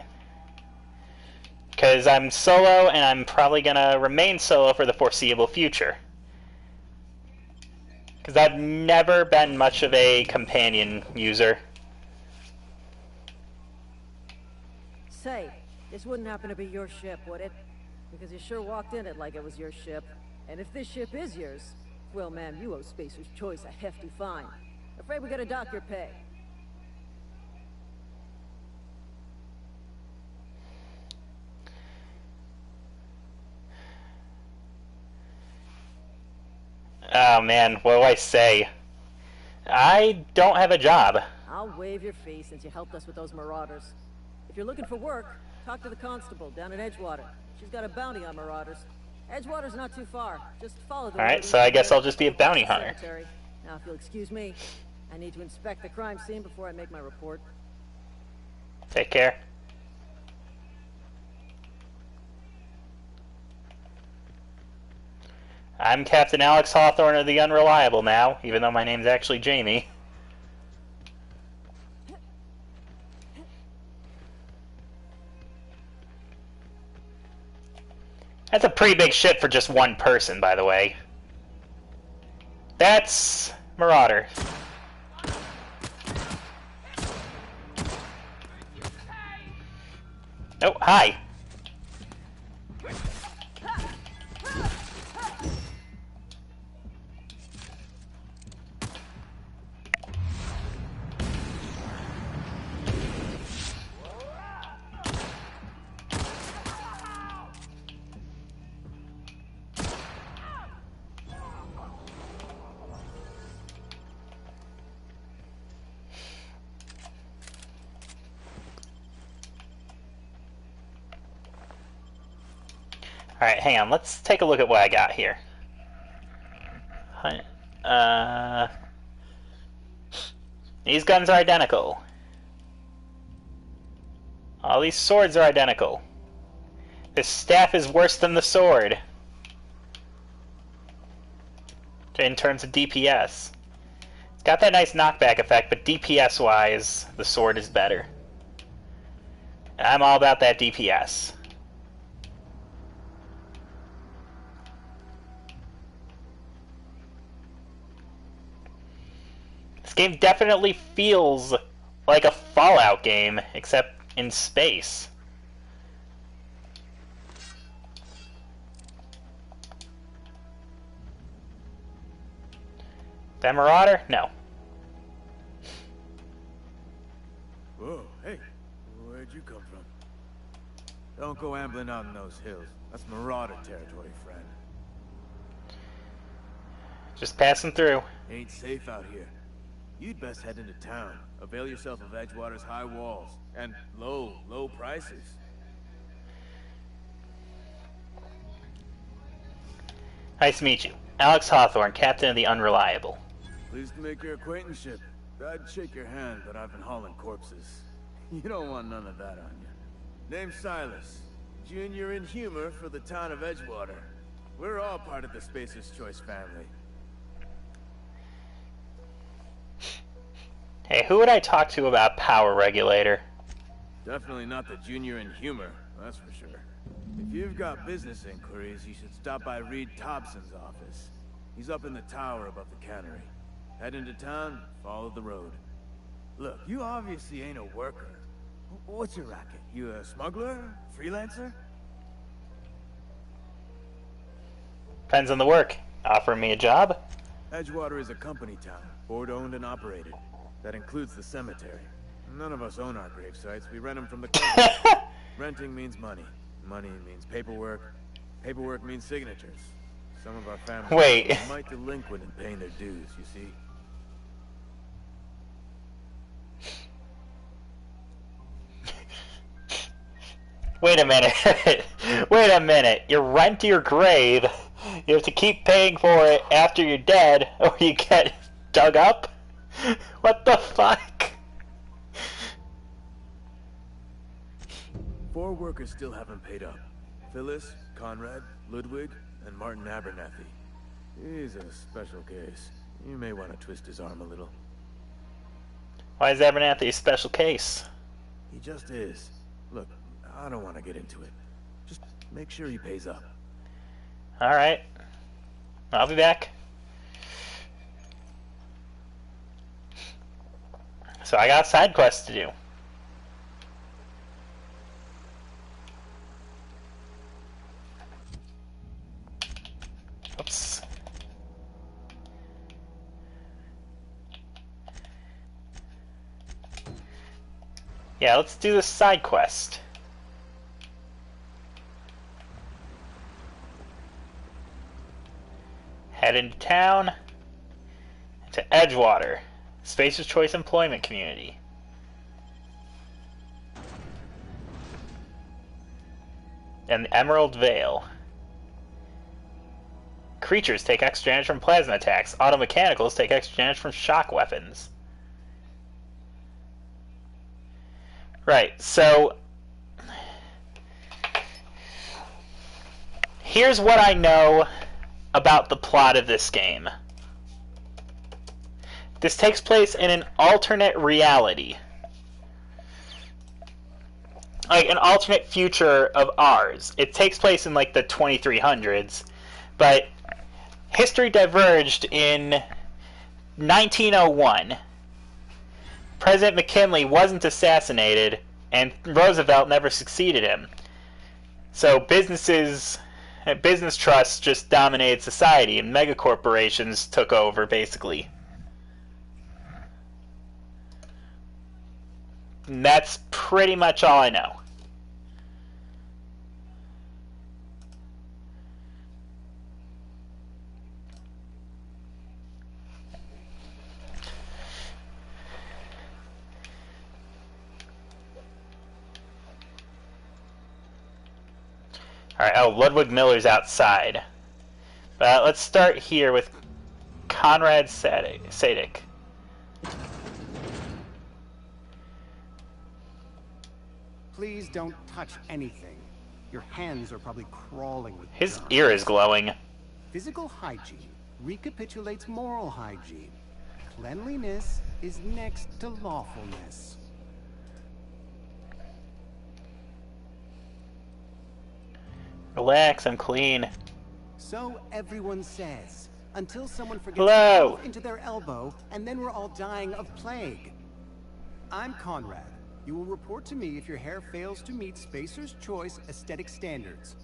Because I'm solo, and I'm probably going to remain solo for the foreseeable future. Because I've never been much of a companion user. Say, this wouldn't happen to be your ship, would it? Because you sure walked in it like it was your ship. And if this ship is yours, well, ma'am, you owe Spacer's Choice a hefty fine. Afraid we gotta dock your pay. Oh man, what do I say? I don't have a job. I'll waive your fee since you helped us with those marauders. If you're looking for work, talk to the constable down at Edgewater. She's got a bounty on marauders. Edgewater's not too far. Just follow the Alright, so I guess I'll just be a bounty hunter. Now, if you'll excuse me, I need to inspect the crime scene before I make my report. Take care. I'm Captain Alex Hawthorne of the Unreliable now, even though my name's actually Jamie. That's a pretty big ship for just one person, by the way. That's Marauder. Oh, hi. Alright, hang on. Let's take a look at what I got here. These guns are identical. All these swords are identical. This staff is worse than the sword in terms of DPS. It's got that nice knockback effect, but DPS-wise, the sword is better. I'm all about that DPS. This game definitely feels like a Fallout game, except in space. That Marauder? No. Whoa, hey, where'd you come from? Don't go ambling out in those hills. That's Marauder territory, friend. Just passing through. Ain't safe out here. You'd best head into town. Avail yourself of Edgewater's high walls and low prices. Nice to meet you. Alex Hawthorne, Captain of the Unreliable. Pleased to make your acquaintanceship. I'd shake your hand, but I've been hauling corpses. You don't want none of that on you. Name's Silas. Junior in humor for the town of Edgewater. We're all part of the Spacer's Choice family. Hey, who would I talk to about Power Regulator? Definitely not the Junior in humor, that's for sure. If you've got business inquiries, you should stop by Reed Thompson's office. He's up in the tower above the cannery. Head into town, follow the road. Look, you obviously ain't a worker. What's your racket? You a smuggler? Freelancer? Depends on the work. Offer me a job? Edgewater is a company town, board-owned and operated. That includes the cemetery. None of us own our grave sites. We rent them from the company. Renting means money. Money means paperwork. Paperwork means signatures. Some of our families might delinquent in paying their dues, you see. Wait a minute. Wait a minute. You rent your grave. You have to keep paying for it after you're dead, or you get dug up? What the fuck? 4 workers still haven't paid up. Phyllis, Conrad, Ludwig, and Martin Abernathy. He's a special case. You may want to twist his arm a little. Why is Abernathy a special case? He just is. Look, I don't want to get into it. Just make sure he pays up. Alright. I'll be back. So I got side quests to do. Oops. Yeah, let's do this side quest. Head into town, to Edgewater, Spacer's Choice Employment Community. And the Emerald Vale. Creatures take extra damage from plasma attacks. Automechanicals take extra damage from shock weapons. Right, so here's what I know about the plot of this game. This takes place in an alternate reality. Like an alternate future of ours. It takes place in like the 2300s, but history diverged in 1901. President McKinley wasn't assassinated, and Roosevelt never succeeded him. So business trusts just dominated society, and megacorporations took over, basically. And that's pretty much all I know. Alright, oh, Ludwig Miller's outside. But let's start here with Conrad Sadek. Please don't touch anything. Your hands are probably crawling with His germs. ear is glowing. Physical hygiene recapitulates moral hygiene. Cleanliness is next to lawfulness. Relax, I'm clean. So everyone says, until someone forgets Hello. into their elbow, and then we're all dying of plague. I'm Conrad. You will report to me if your hair fails to meet Spacer's Choice aesthetic standards.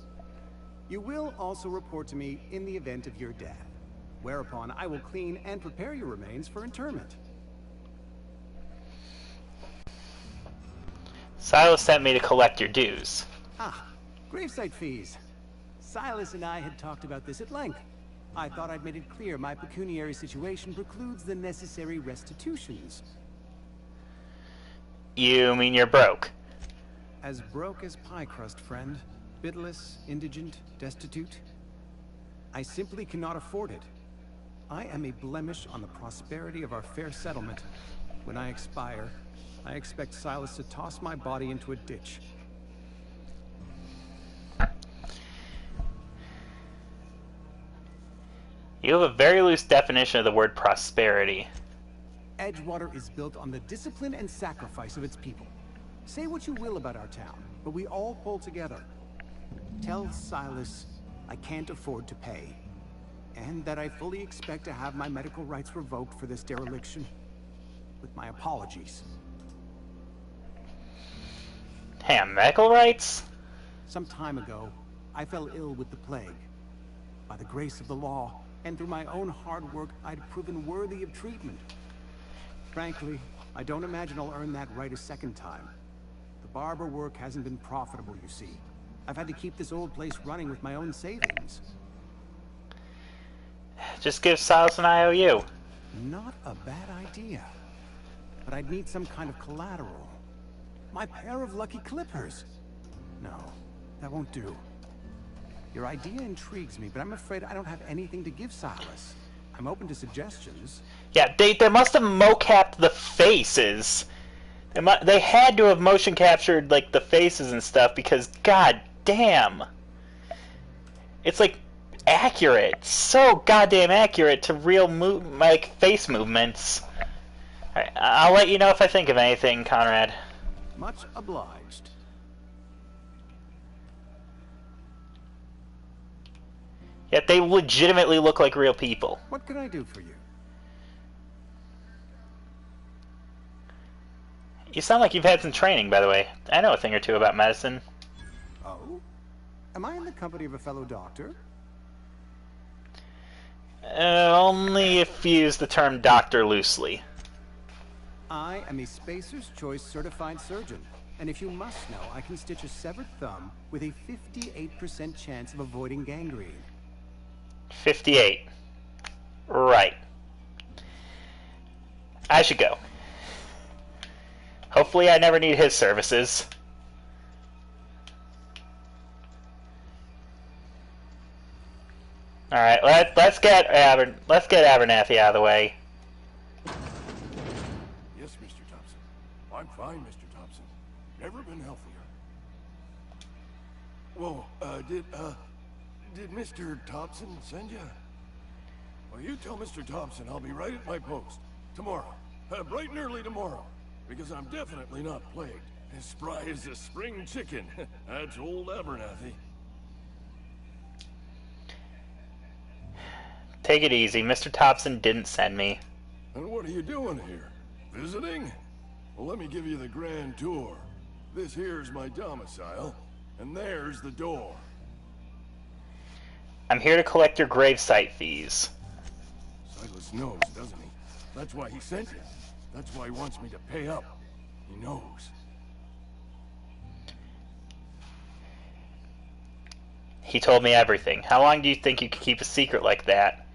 You will also report to me in the event of your death, whereupon I will clean and prepare your remains for interment. Silas sent me to collect your dues. Ah, gravesite fees. Silas and I had talked about this at length. I thought I'd made it clear my pecuniary situation precludes the necessary restitutions. You mean you're broke? As broke as pie crust, friend. Bitless, indigent, destitute. I simply cannot afford it. I am a blemish on the prosperity of our fair settlement. When I expire, I expect Silas to toss my body into a ditch. You have a very loose definition of the word prosperity. Edgewater is built on the discipline and sacrifice of its people. Say what you will about our town, but we all pull together. Tell Silas I can't afford to pay, and that I fully expect to have my medical rights revoked for this dereliction. With my apologies. Hey, medical rights? Some time ago, I fell ill with the plague. By the grace of the law, and through my own hard work, I'd proven worthy of treatment. Frankly, I don't imagine I'll earn that right a second time. The barber work hasn't been profitable, you see. I've had to keep this old place running with my own savings. Just give Silas an IOU. Not a bad idea. But I'd need some kind of collateral. My pair of lucky clippers. No, that won't do. Your idea intrigues me, but I'm afraid I don't have anything to give Silas. I'm open to suggestions. Yeah, they must have mocapped the faces. They had to have motion captured like the faces and stuff because god damn, it's like accurate, so goddamn accurate to real like face movements. All right, I'll let you know if I think of anything, Conrad. Much obliged. Yet they legitimately look like real people. What can I do for you? You sound like you've had some training, by the way. I know a thing or two about medicine. Oh? Am I in the company of a fellow doctor? Only if you use the term doctor loosely. I am a Spacer's Choice certified surgeon. And if you must know, I can stitch a severed thumb with a 58% chance of avoiding gangrene. 58. Right. I should go. Hopefully I never need his services. Alright, let's get Abernathy out of the way. Yes, Mr. Thompson. I'm fine, Mr. Thompson. Never been healthier. Whoa, did Mr. Thompson send you? Well, you tell Mr. Thompson I'll be right at my post. Tomorrow. Bright and early tomorrow. Because I'm definitely not plagued. As spry as a spring chicken. That's old Abernathy. Take it easy. Mr. Thompson didn't send me. And what are you doing here? Visiting? Well, let me give you the grand tour. This here's my domicile, and there's the door. I'm here to collect your gravesite fees. Silas knows, doesn't he? That's why he sent you. That's why he wants me to pay up. He knows. He told me everything. How long do you think you could keep a secret like that?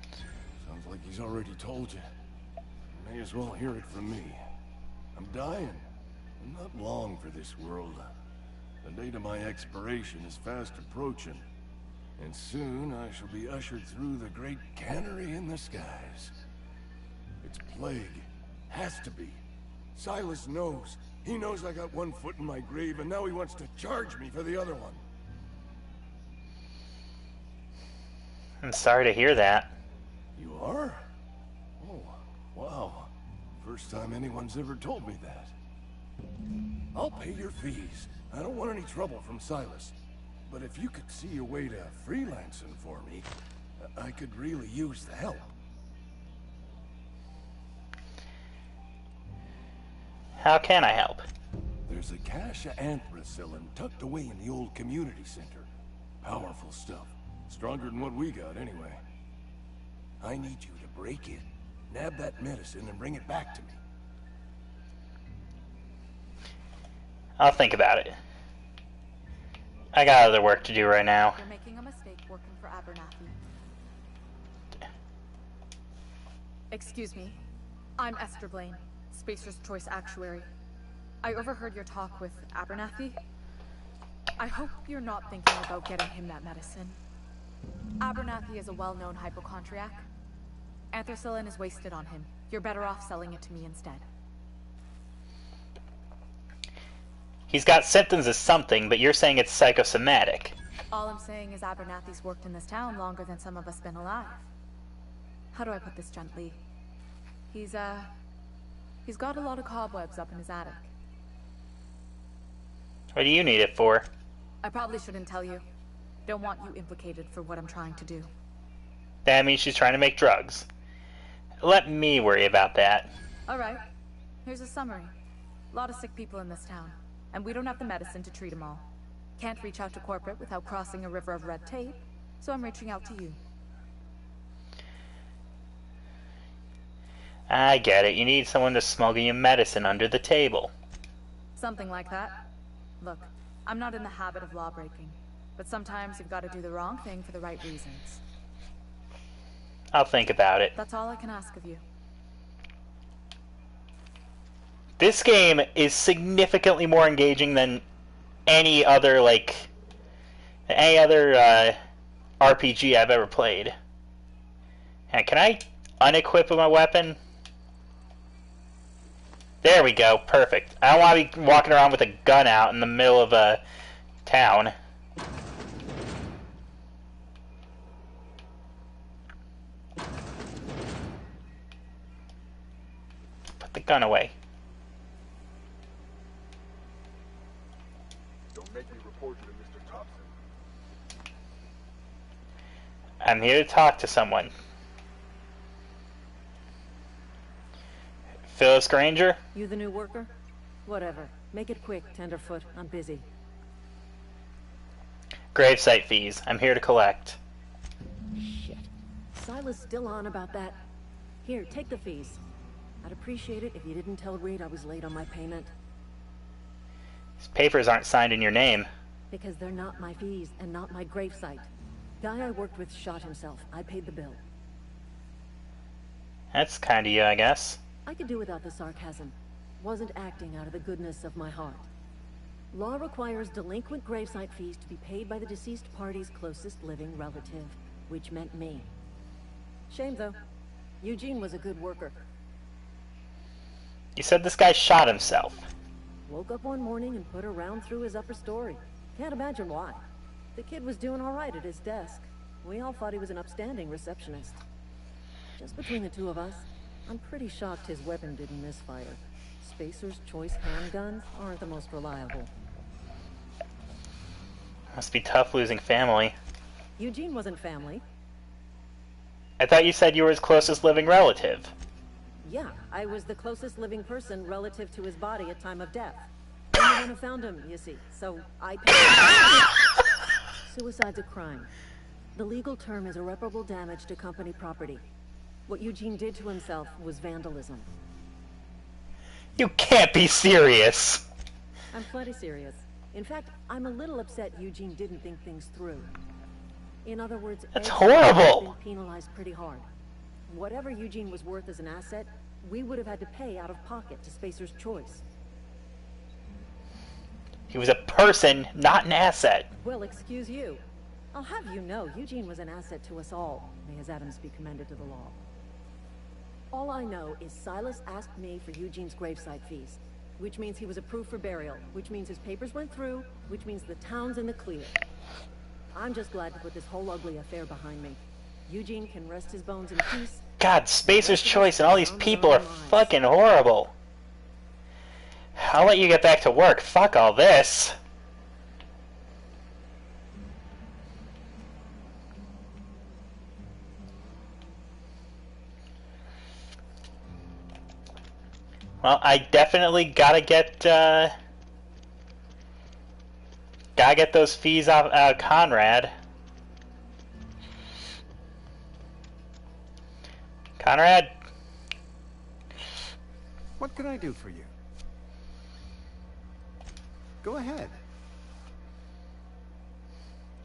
Sounds like he's already told you. You may as well hear it from me. I'm dying. I'm not long for this world. The date of my expiration is fast approaching. And soon I shall be ushered through the great cannery in the skies. It's plague. Has to be. Silas knows. He knows I got one foot in my grave, and now he wants to charge me for the other one. I'm sorry to hear that. You are? Oh, wow. First time anyone's ever told me that. I'll pay your fees. I don't want any trouble from Silas. But if you could see a way to freelancing for me, I could really use the help. How can I help? There's a cache of anthracillin tucked away in the old community center. Powerful stuff. Stronger than what we got, anyway. I need you to break in, nab that medicine, and bring it back to me. I'll think about it. I got other work to do right now. You're making a mistake working for Abernathy. Excuse me. I'm Esther Blaine, Spacer's Choice Actuary. I overheard your talk with Abernathy. I hope you're not thinking about getting him that medicine. Abernathy is a well-known hypochondriac. Anthracillin is wasted on him. You're better off selling it to me instead. He's got symptoms of something, but you're saying it's psychosomatic. All I'm saying is Abernathy's worked in this town longer than some of us been alive. How do I put this gently? He's got a lot of cobwebs up in his attic. What do you need it for? I probably shouldn't tell you. Don't want you implicated for what I'm trying to do. That means she's trying to make drugs. Let me worry about that. Alright. Here's a summary. A lot of sick people in this town. And we don't have the medicine to treat them all. Can't reach out to corporate without crossing a river of red tape, so I'm reaching out to you. I get it. You need someone to smuggle you medicine under the table. Something like that. Look, I'm not in the habit of law breaking, but sometimes you've got to do the wrong thing for the right reasons. I'll think about it. That's all I can ask of you. This game is significantly more engaging than any other, RPG I've ever played. And can I unequip my weapon? There we go. Perfect. I don't want to be walking around with a gun out in the middle of a town. Put the gun away. Don't make me report you to Mr. Thompson. I'm here to talk to someone. Phyllis Granger? You the new worker? Whatever. Make it quick, Tenderfoot. I'm busy. Gravesite fees. I'm here to collect. Shit. Silas still on about that. Here, take the fees. I'd appreciate it if you didn't tell Reed I was late on my payment. These papers aren't signed in your name. Because they're not my fees and not my gravesite. Guy I worked with shot himself. I paid the bill. That's kind of you, I guess. I could do without the sarcasm. Wasn't acting out of the goodness of my heart. Law requires delinquent gravesite fees to be paid by the deceased party's closest living relative, which meant me. Shame, though. Eugene was a good worker. You said this guy shot himself. Woke up one morning and put a round through his upper story. Can't imagine why. The kid was doing all right at his desk. We all thought he was an upstanding receptionist. Just between the two of us, I'm pretty shocked his weapon didn't misfire. Spacer's choice handguns aren't the most reliable. Must be tough losing family. Eugene wasn't family. I thought you said you were his closest living relative. Yeah, I was the closest living person relative to his body at time of death. I'm the one who found him, you see, so I paid. Suicide's a crime. The legal term is irreparable damage to company property. What Eugene did to himself was vandalism. You can't be serious! I'm plenty serious. In fact, I'm a little upset Eugene didn't think things through. In other words, that's horrible! Been penalized pretty hard. Whatever Eugene was worth as an asset, we would have had to pay out of pocket to Spacer's choice. He was a person, not an asset. Well, excuse you. I'll have you know, Eugene was an asset to us all. May his atoms be commended to the law. All I know is Silas asked me for Eugene's gravesite fees, which means he was approved for burial, which means his papers went through, which means the town's in the clear. I'm just glad to put this whole ugly affair behind me. Eugene can rest his bones in peace. God, Spacer's Choice and all these people are fucking horrible. I'll let you get back to work. Fuck all this. Well, I definitely gotta get those fees out of Conrad. Conrad? What can I do for you? Go ahead.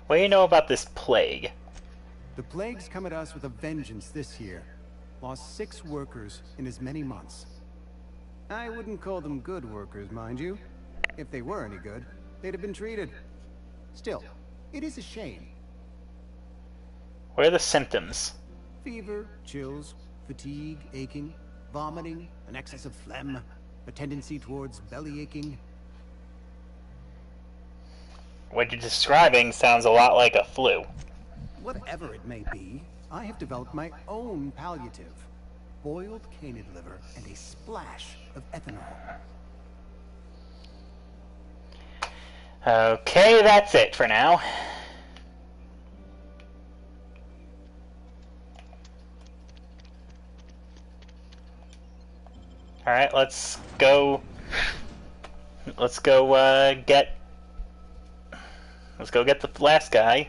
What do you know about this plague? The plague's come at us with a vengeance this year. Lost 6 workers in as many months. I wouldn't call them good workers, mind you. If they were any good, they'd have been treated. Still, it is a shame. What are the symptoms? Fever, chills, fatigue, aching, vomiting, an excess of phlegm, a tendency towards belly aching. What you're describing sounds a lot like a flu. Whatever it may be, I have developed my own palliative. Boiled canid liver and a splash of ethanol. Okay, that's it for now. Alright, let's go get the last guy.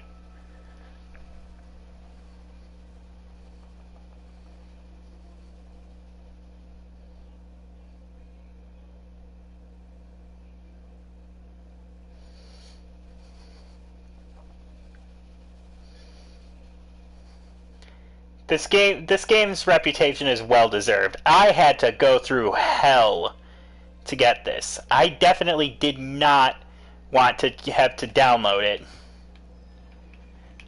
This game's reputation is well deserved. I had to go through hell to get this. I definitely did not want to have to download it.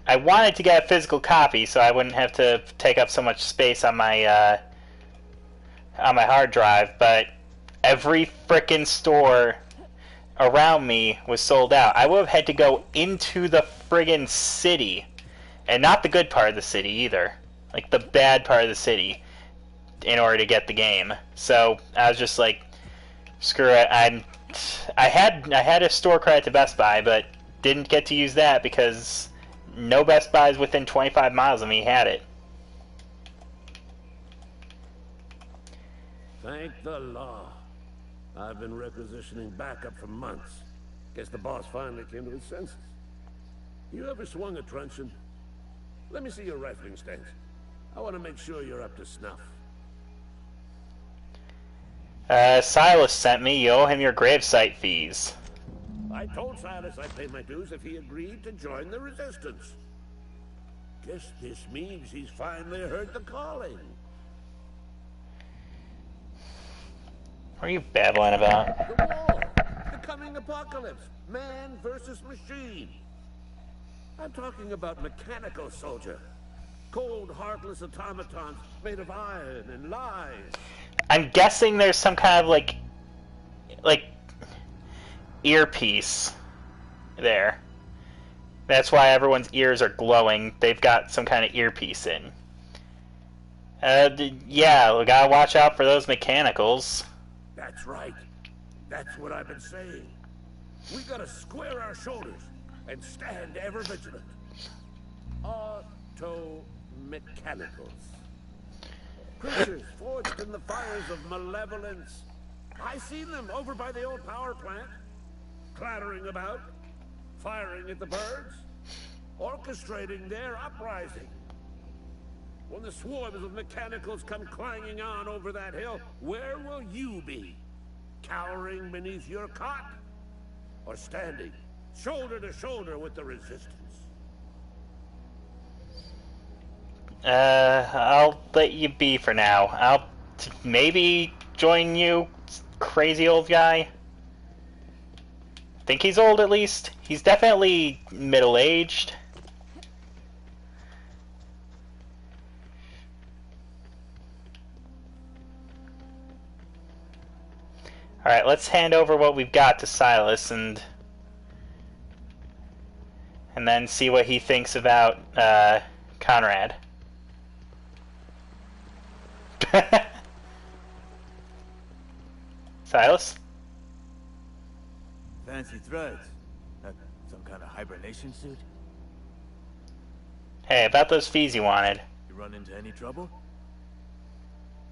I wanted to get a physical copy so I wouldn't have to take up so much space on my hard drive, but every frickin' store around me was sold out. I would have had to go into the friggin' city, and not the good part of the city either, like the bad part of the city, in order to get the game. So I was just like, screw it. I had a store credit to Best Buy, but didn't get to use that because no Best Buys within 25 miles of me had it. Thank the law. I've been requisitioning backup for months. Guess the boss finally came to his senses. You ever swung a truncheon? Let me see your rifling stance. I want to make sure you're up to snuff. Silas sent me. You owe him your gravesite fees. I told Silas I'd pay my dues if he agreed to join the resistance. Guess this means he's finally heard the calling. What are you babbling about? The war. The coming apocalypse. Man versus machine. I'm talking about mechanical soldier. Cold, heartless automatons made of iron and lies. I'm guessing there's some kind of like earpiece there. That's why everyone's ears are glowing. They've got some kind of earpiece in. Yeah, we gotta watch out for those mechanicals. That's right. That's what I've been saying. We gotta square our shoulders and stand ever vigilant. Auto-mechanicals. Creatures forged in the fires of malevolence. I seen them over by the old power plant, clattering about, firing at the birds, orchestrating their uprising. When the swarms of mechanicals come clanging on over that hill, where will you be? Cowering beneath your cot? Or standing, shoulder to shoulder with the resistance? I'll let you be for now. I'll maybe join you, crazy old guy. Think he's old at least? He's definitely middle-aged. Alright, let's hand over what we've got to Silas and then see what he thinks about Conrad. Silas? Fancy threads. That some kind of hibernation suit? Hey, about those fees you wanted. You run into any trouble?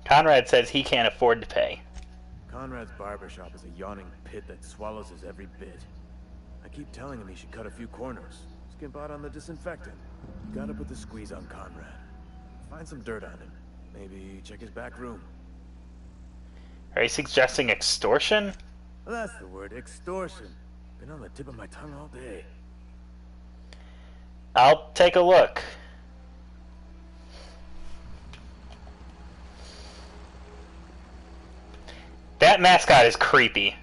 Conrad says he can't afford to pay. Conrad's barbershop is a yawning pit that swallows his every bit. I keep telling him he should cut a few corners. Skimp out on the disinfectant. You gotta put the squeeze on Conrad. Find some dirt on him. Maybe check his back room. Are you suggesting extortion? Well, that's the word, extortion. Been on the tip of my tongue all day. I'll take a look. That mascot is creepy.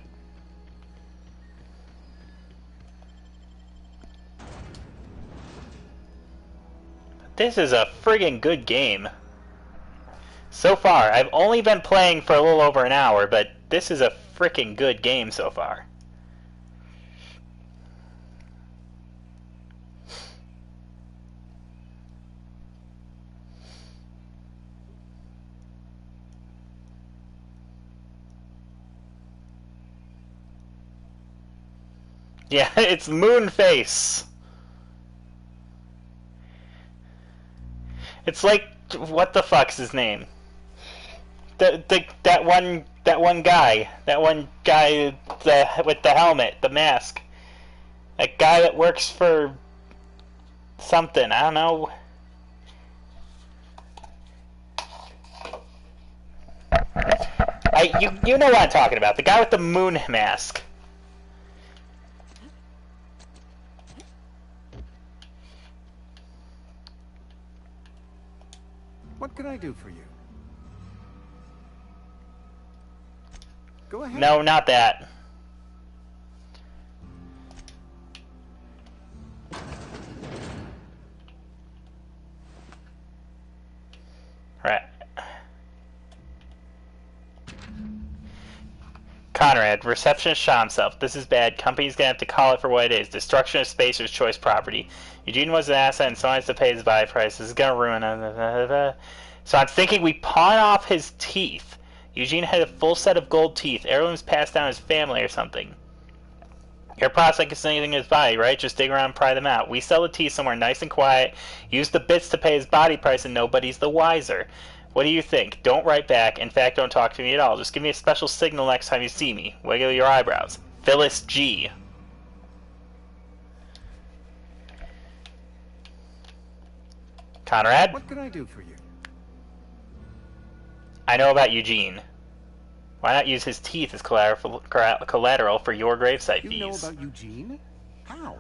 This is a friggin' good game. So far, I've only been playing for a little over an hour, but this is a frickin' good game so far. Yeah, it's Moonface. It's like, what the fuck's his name? That one guy with the helmet, the mask. That guy that works for something, I don't know. You know what I'm talking about. The guy with the moon mask. I do for you? Go ahead. No, not that. Right. Conrad, receptionist shot himself. This is bad. Company's gonna have to call it for what it is. Destruction of Spacer's choice property. Eugene was an asset and someone has to pay his buy price. This is gonna ruin it. So I'm thinking we pawn off his teeth. Eugene had a full set of gold teeth. Heirlooms passed down his family or something. Your prospect is anything in his body, right? Just dig around and pry them out. We sell the teeth somewhere nice and quiet, use the bits to pay his body price, and nobody's the wiser. What do you think? Don't write back. In fact, don't talk to me at all. Just give me a special signal next time you see me. Wiggle your eyebrows. Phyllis G. Conrad? What can I do for you? I know about Eugene. Why not use his teeth as collateral for your gravesite fees? You know about Eugene? How?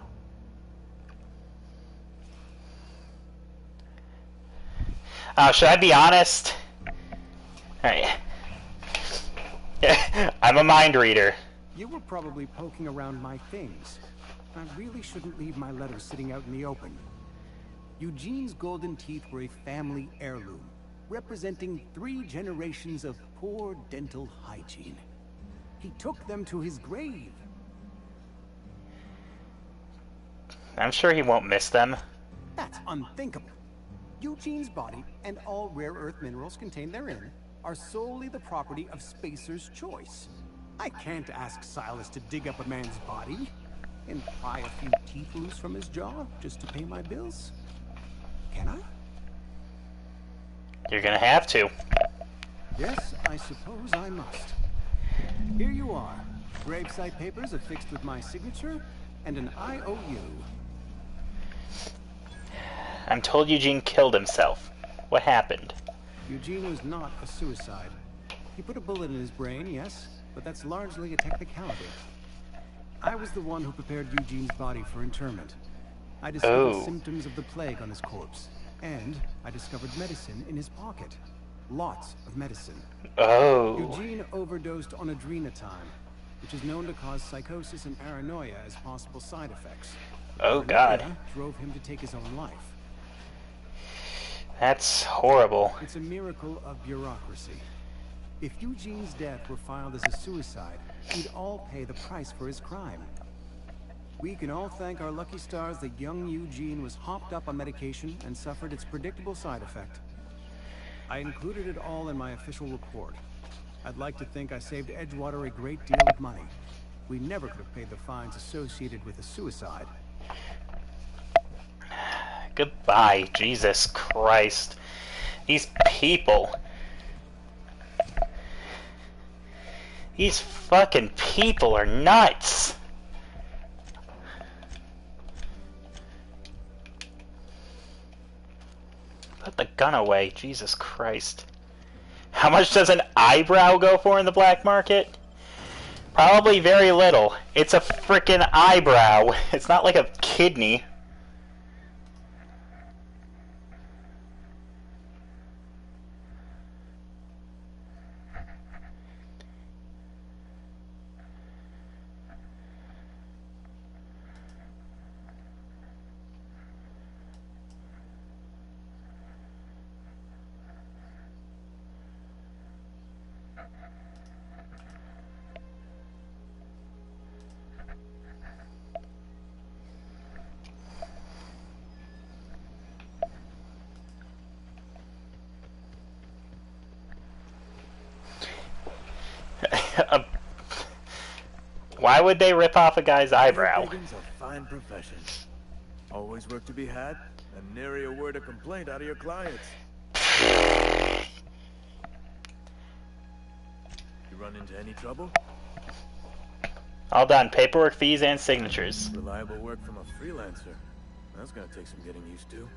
Should I be honest? Alright. I'm a mind reader. You were probably poking around my things. I really shouldn't leave my letters sitting out in the open. Eugene's golden teeth were a family heirloom, representing 3 generations of poor dental hygiene. He took them to his grave. I'm sure he won't miss them. That's unthinkable. Eugene's body and all rare earth minerals contained therein are solely the property of Spacer's choice. I can't ask Silas to dig up a man's body and pry a few teeth loose from his jaw just to pay my bills. Can I? You're gonna have to. Yes, I suppose I must. Here you are. Gravesite papers affixed with my signature and an IOU. I'm told Eugene killed himself. What happened? Eugene was not a suicide. He put a bullet in his brain, yes, but that's largely a technicality. I was the one who prepared Eugene's body for interment. I discovered symptoms of the plague on his corpse, and I discovered medicine in his pocket. Lots of medicine. Eugene overdosed on adrenatime, which is known to cause psychosis and paranoia as possible side effects. Oh, God. Drove him to take his own life. That's horrible. It's a miracle of bureaucracy. If Eugene's death were filed as a suicide, we'd all pay the price for his crime. We can all thank our lucky stars that young Eugene was hopped up on medication and suffered its predictable side effect. I included it all in my official report. I'd like to think I saved Edgewater a great deal of money. We never could have paid the fines associated with a suicide. Goodbye, Jesus Christ. These people. These fucking people are nuts. Put the gun away, Jesus Christ. How much does an eyebrow go for in the black market? Probably very little. It's a frickin' eyebrow. It's not like a kidney. Why would they rip off a guy's eyebrow? It's a fine profession. Always work to be had, and nary a word of complaint out of your clients. You run into any trouble? All done. Paperwork, fees, and signatures. Reliable work from a freelancer. That's gonna take some getting used to.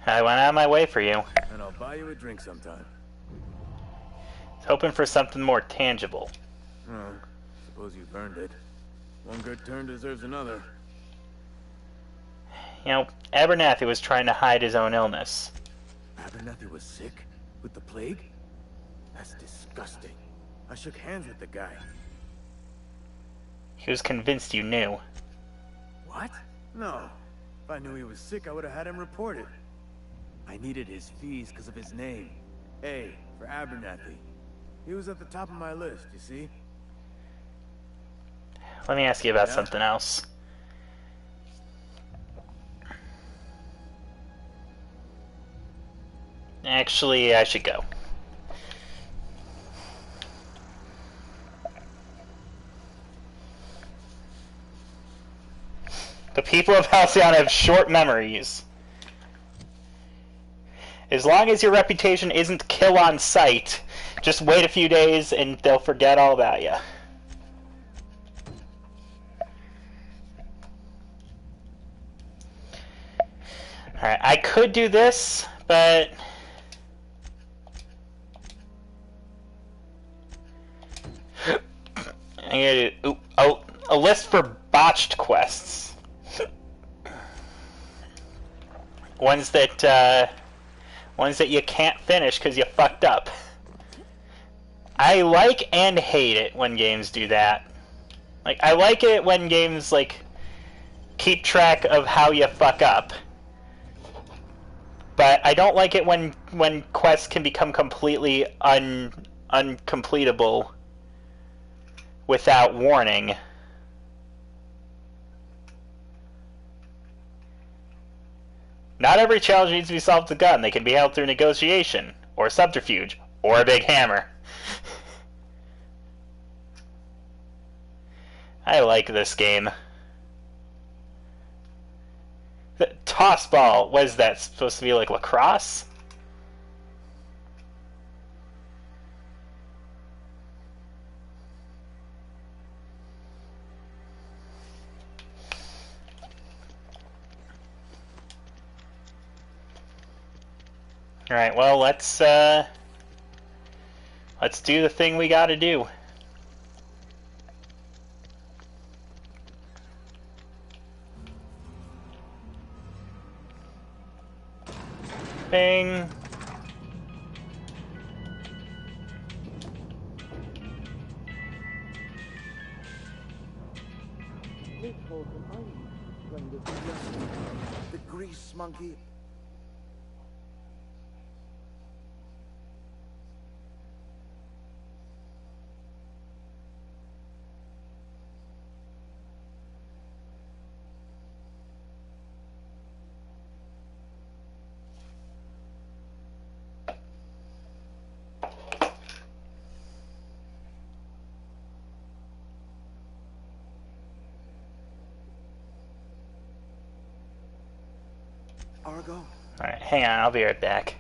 I went out of my way for you. And I'll buy you a drink sometime. Hoping for something more tangible. Well, suppose you've earned it. One good turn deserves another. You know, Abernathy was trying to hide his own illness. Abernathy was sick? With the plague? That's disgusting. I shook hands with the guy. He was convinced you knew. What? No. If I knew he was sick, I would have had him reported. I needed his fees because of his name. A, for Abernathy. He was at the top of my list, you see? Let me ask you about something else. Actually, I should go. The people of Halcyon have short memories. As long as your reputation isn't kill on sight, just wait a few days and they'll forget all about you. Alright, I could do this, but... I'm gonna do... a list for botched quests. Ones that you can't finish because you fucked up. I like and hate it when games do that. Like, I like it when games, like, keep track of how you fuck up. But I don't like it when quests can become completely uncompletable without warning. Not every challenge needs to be solved with a gun. They can be held through negotiation, or subterfuge, or a big hammer. I like this game. The toss ball, what is that? Supposed to be like lacrosse? Alright, well, let's do the thing we gotta do. Bing. The grease monkey. Argo? Alright, hang on, I'll be right back.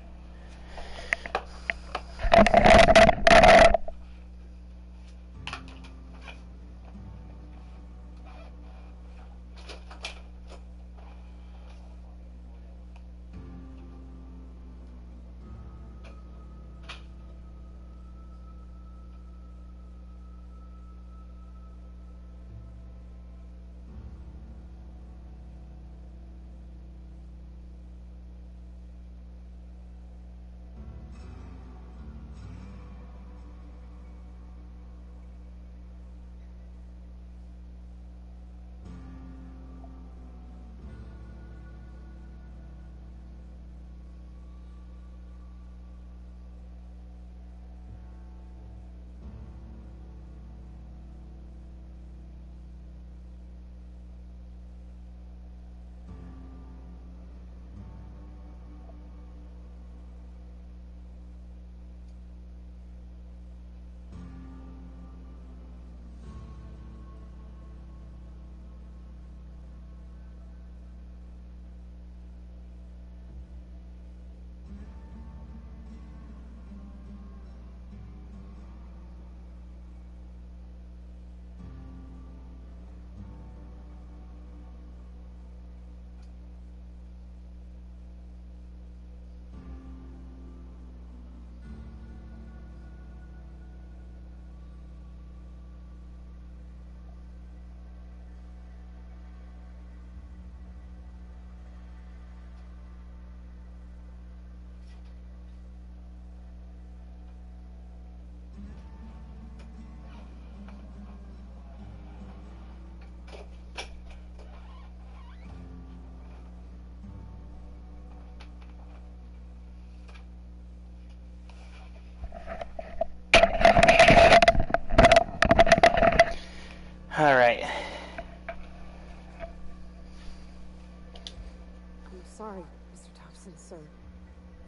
Thompson, sir.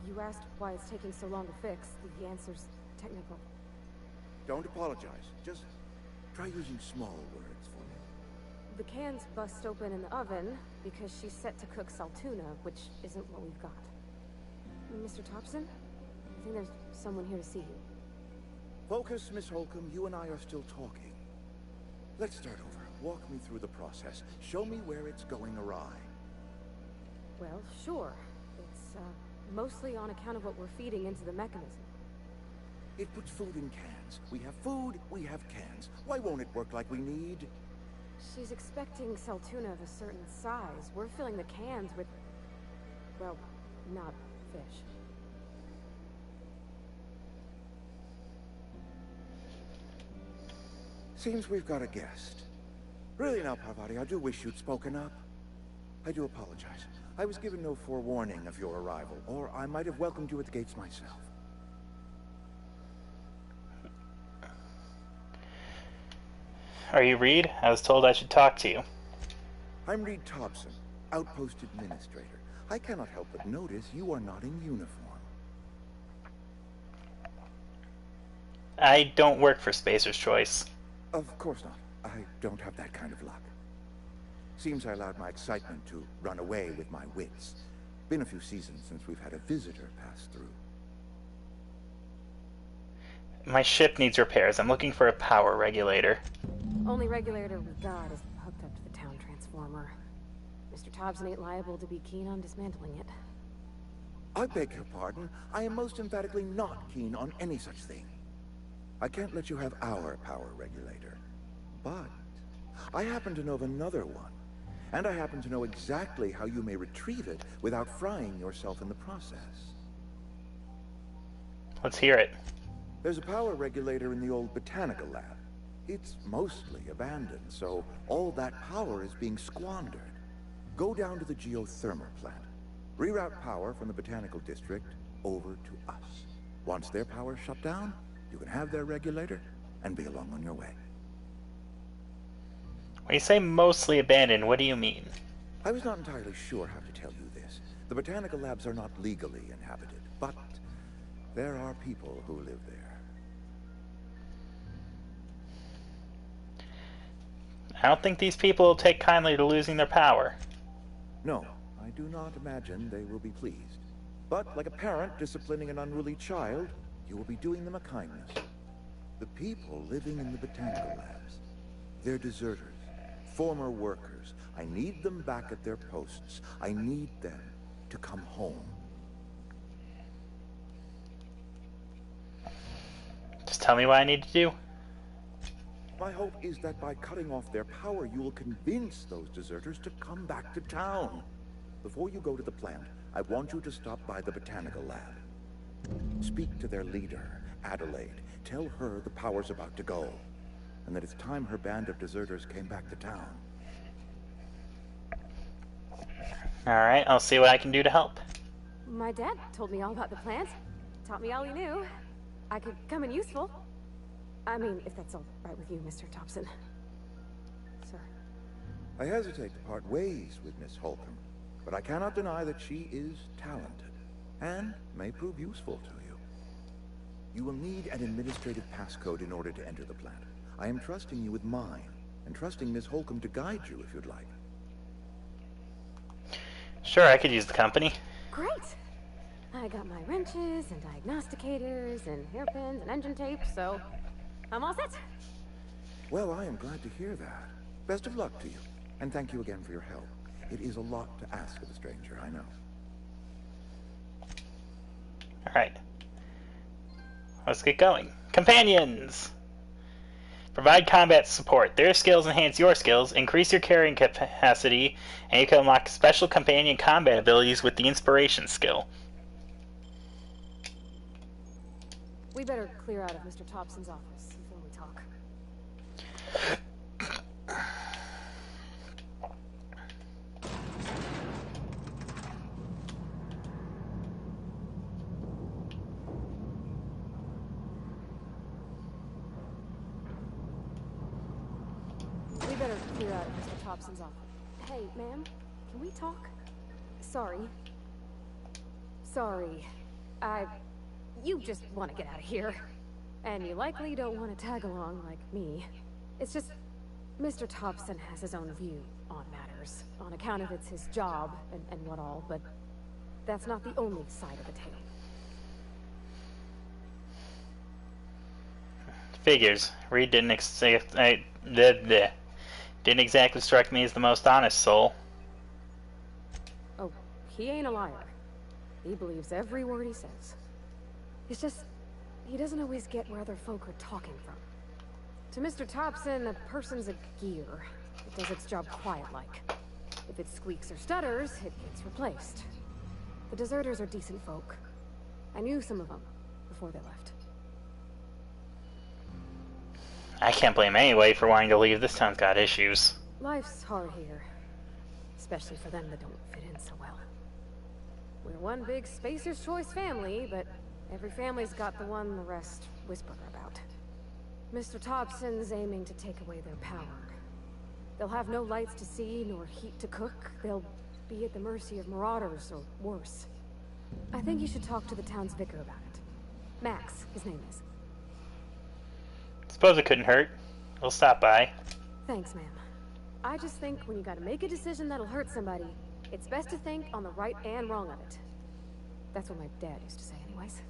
You asked why it's taking so long to fix. The answer's technical. Don't apologize. Just try using small words for me. The cans bust open in the oven because she's set to cook saltuna, which isn't what we've got. Mr. Thompson? I think there's someone here to see you. Focus, Miss Holcomb. You and I are still talking. Let's start over. Walk me through the process. Show me where it's going awry. Well, sure. It's, mostly on account of what we're feeding into the mechanism. It puts food in cans. We have food, we have cans. Why won't it work like we need? She's expecting saltuna of a certain size. We're filling the cans with, well, not fish. Seems we've got a guest. Really now, Parvati, I do wish you'd spoken up. I do apologize. I was given no forewarning of your arrival, or I might have welcomed you at the gates myself. Are you Reed? I was told I should talk to you. I'm Reed Thompson, Outpost Administrator. I cannot help but notice you are not in uniform. I don't work for Spacer's Choice. Of course not. I don't have that kind of luck. Seems I allowed my excitement to run away with my wits. Been a few seasons since we've had a visitor pass through. My ship needs repairs. I'm looking for a power regulator. Only regulator we got is hooked up to the town transformer. Mr. Thompson ain't liable to be keen on dismantling it. I beg your pardon. I am most emphatically not keen on any such thing. I can't let you have our power regulator. But I happen to know of another one. And I happen to know exactly how you may retrieve it without frying yourself in the process. Let's hear it. There's a power regulator in the old botanical lab. It's mostly abandoned, so all that power is being squandered. Go down to the geothermal plant. Reroute power from the botanical district over to us. Once their power's shut down, you can have their regulator and be along on your way. When you say mostly abandoned, what do you mean? I was not entirely sure how to tell you this. The botanical labs are not legally inhabited, but there are people who live there. I don't think these people will take kindly to losing their power. No, I do not imagine they will be pleased. But like a parent disciplining an unruly child, you will be doing them a kindness. The people living in the botanical labs, they're deserters, former workers. I need them back at their posts. I need them to come home. Just tell me what I need to do. My hope is that by cutting off their power, you will convince those deserters to come back to town. Before you go to the plant, I want you to stop by the botanical lab. Speak to their leader, Adelaide. Tell her the power's about to go, and that it's time her band of deserters came back to town. Alright, I'll see what I can do to help. My dad told me all about the plant. Taught me all he knew. I could come in useful. I mean, if that's all right with you, Mr. Thompson. Sir. I hesitate to part ways with Miss Holcomb, but I cannot deny that she is talented, and may prove useful to you. You will need an administrative passcode in order to enter the plant. I am trusting you with mine, and trusting Miss Holcomb to guide you if you'd like. Sure, I could use the company. Great! I got my wrenches, and diagnosticators, and hairpins, and engine tape, so I'm all set. Well, I am glad to hear that. Best of luck to you, and thank you again for your help. It is a lot to ask of a stranger, I know. Alright. Let's get going. Companions! Provide combat support. Their skills enhance your skills, increase your carrying capacity, and you can unlock special companion combat abilities with the Inspiration skill. We better clear out of Mr. Thompson's office before we talk. We better clear out of Mr. Thompson's office. Hey, ma'am, can we talk? Sorry. sorry. You just want to get out of here. And you likely don't want to tag along like me. It's just, Mr. Thompson has his own view on matters, on account of it's his job and what all, but that's not the only side of the tale. Figures. Reed didn't exactly strike me as the most honest soul. Oh, he ain't a liar. He believes every word he says. It's just, he doesn't always get where other folk are talking from. To Mr. Thompson, a person's a gear. It does its job quiet-like. If it squeaks or stutters, it gets replaced. The deserters are decent folk. I knew some of them before they left. I can't blame anybody for wanting to leave. This town's got issues. Life's hard here. Especially for them that don't fit in so well. We're one big Spacer's Choice family, but every family's got the one the rest whisper about. Mr. Thompson's aiming to take away their power. They'll have no lights to see, nor heat to cook. They'll be at the mercy of marauders, or worse. I think you should talk to the town's vicar about it. Max, his name is. Suppose it couldn't hurt. We'll stop by. Thanks, ma'am. I just think when you gotta make a decision that'll hurt somebody, it's best to think on the right and wrong of it. That's what my dad used to say anyways.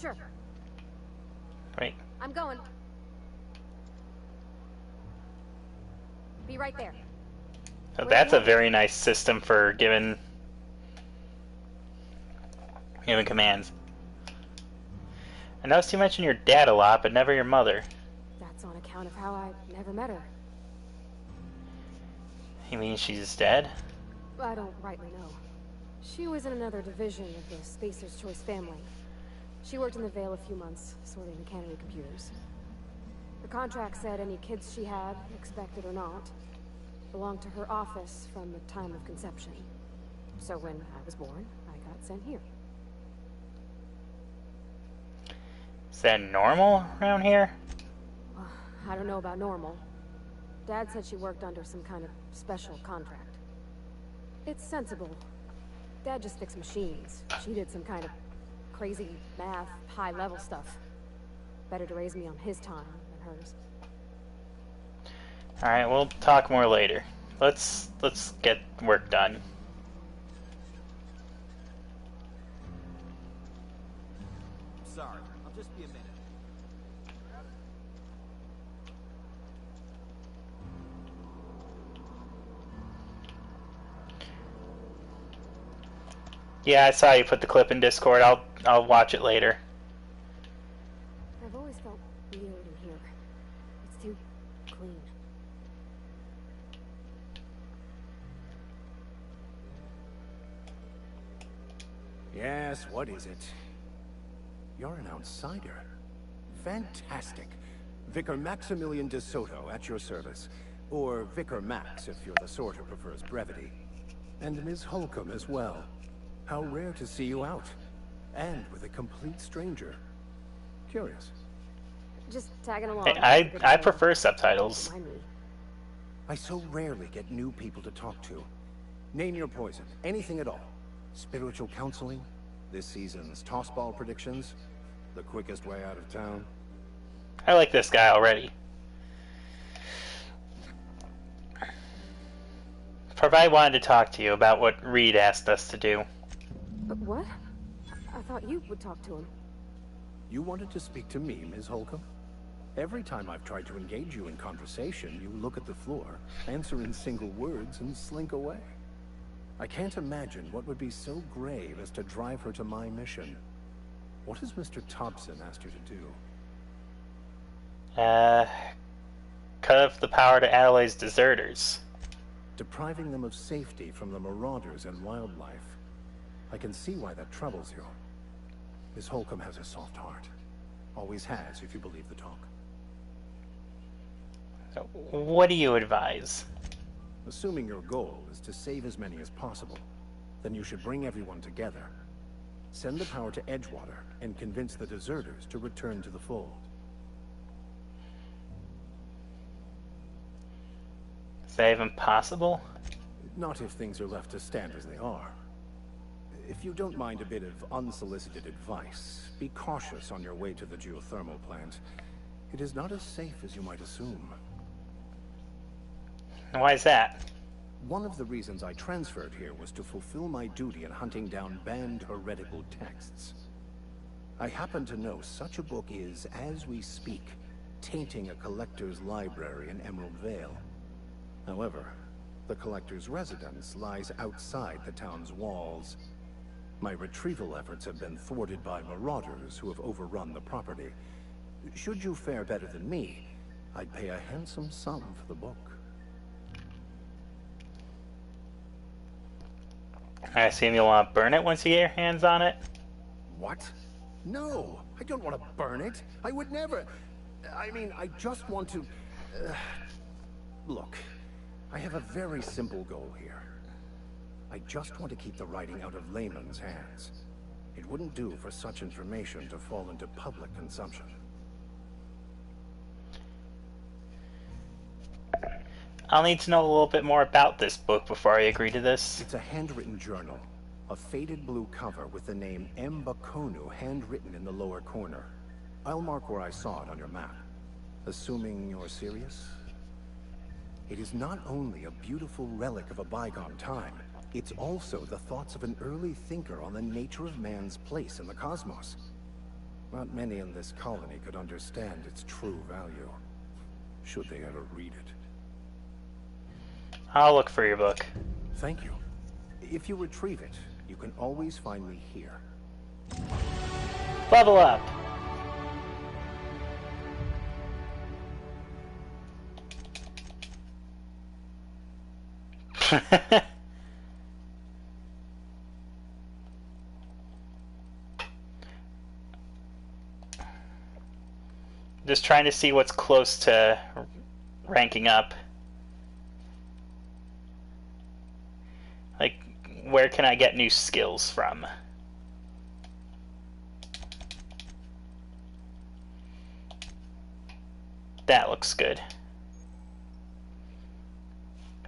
Sure. Right. I'm going. Be right there. So that's a very nice system for giving commands. I noticed you mentioned your dad a lot, but never your mother. That's on account of how I never met her. You mean she's dead? I don't rightly know. She was in another division of the Spacer's Choice family. She worked in the Vale a few months, sorting the cannery computers. Her contract said any kids she had, expected or not, belonged to her office from the time of conception. So when I was born, I got sent here. Is that normal around here? I don't know about normal. Dad said she worked under some kind of special contract. It's sensible. Dad just fixed machines. She did some kind of crazy math, high-level stuff. Better to raise me on his time than hers. Alright, we'll talk more later. Let's get work done. Sorry, I'll just be a minute. Yeah, I saw you put the clip in Discord. I'll watch it later. I've always felt weird in here. It's too clean. Yes, what is it? You're an outsider. Fantastic. Vicar Maximilian de Soto at your service. Or Vicar Max, if you're the sort who prefers brevity. And Ms. Holcomb as well. How rare to see you out. And with a complete stranger. Curious. Just tagging along. Hey, I prefer subtitles. I so rarely get new people to talk to. Name your poison. Anything at all. Spiritual counseling? This season's tossball predictions? The quickest way out of town? I like this guy already. I wanted to talk to you about what Reed asked us to do. But what? I thought you would talk to him. You wanted to speak to me, Ms. Holcomb? Every time I've tried to engage you in conversation, you look at the floor, answer in single words, and slink away. I can't imagine what would be so grave as to drive her to my mission. What has Mr. Thompson asked you to do? Cut off the power to Adelaide's deserters. Depriving them of safety from the marauders and wildlife. I can see why that troubles you. Miss Holcomb has a soft heart. Always has, if you believe the talk. What do you advise? Assuming your goal is to save as many as possible, then you should bring everyone together. Send the power to Edgewater and convince the deserters to return to the fold. Is that even possible? Not if things are left to stand as they are. If you don't mind a bit of unsolicited advice, be cautious on your way to the geothermal plant. It is not as safe as you might assume. Why is that? One of the reasons I transferred here was to fulfill my duty in hunting down banned heretical texts. I happen to know such a book is, as we speak, tainting a collector's library in Emerald Vale. However, the collector's residence lies outside the town's walls. My retrieval efforts have been thwarted by marauders who have overrun the property. Should you fare better than me, I'd pay a handsome sum for the book. I assume you'll want to burn it once you get your hands on it? What? No, I don't want to burn it. I would never. I mean, I just want to... Look, I have a very simple goal here. I just want to keep the writing out of layman's hands. It wouldn't do for such information to fall into public consumption. I'll need to know a little bit more about this book before I agree to this. It's a handwritten journal. A faded blue cover with the name Mbakonu handwritten in the lower corner. I'll mark where I saw it on your map. Assuming you're serious? It is not only a beautiful relic of a bygone time, it's also the thoughts of an early thinker on the nature of man's place in the cosmos. Not many in this colony could understand its true value, should they ever read it. I'll look for your book. Thank you. If you retrieve it, you can always find me here. Level up! Just trying to see what's close to ranking up. Like, where can I get new skills from? That looks good.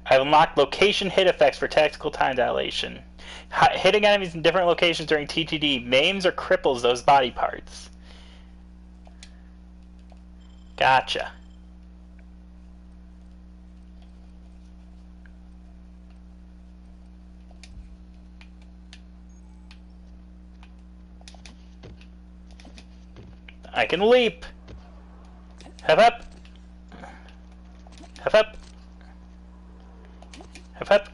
I've unlocked location hit effects for tactical time dilation. Hitting enemies in different locations during TTD maims or cripples those body parts. Gotcha. I can leap. Hop up. Hop up. Hop up.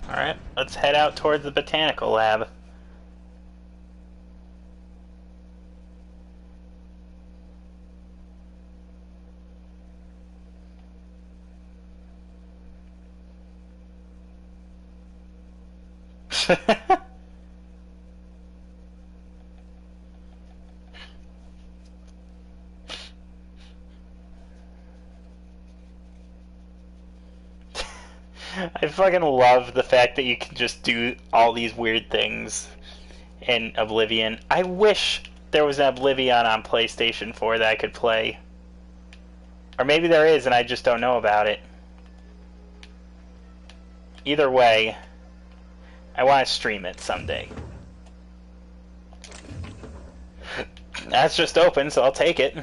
Alright, let's head out towards the botanical lab. I fucking love the fact that you can just do all these weird things in Oblivion. I wish there was an Oblivion on PlayStation 4 that I could play. Or maybe there is and I just don't know about it. Either way, I want to stream it someday. That's just open, so I'll take it.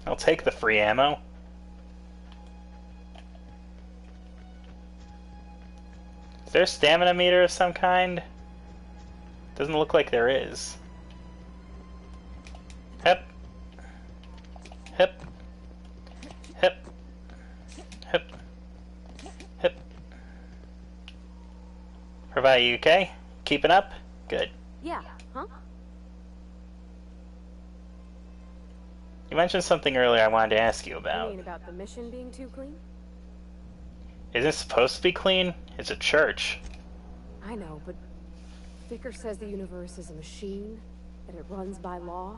I'll take the free ammo. Is there a stamina meter of some kind? Doesn't look like there is. Hip. Hip. Hip. Hip. Hip. Provide you okay? Keeping up? Good. Yeah, huh? You mentioned something earlier I wanted to ask you You about. mean about the mission being too clean? Is it supposed to be clean? It's a church. I know, but Vicker says the universe is a machine, that it runs by law.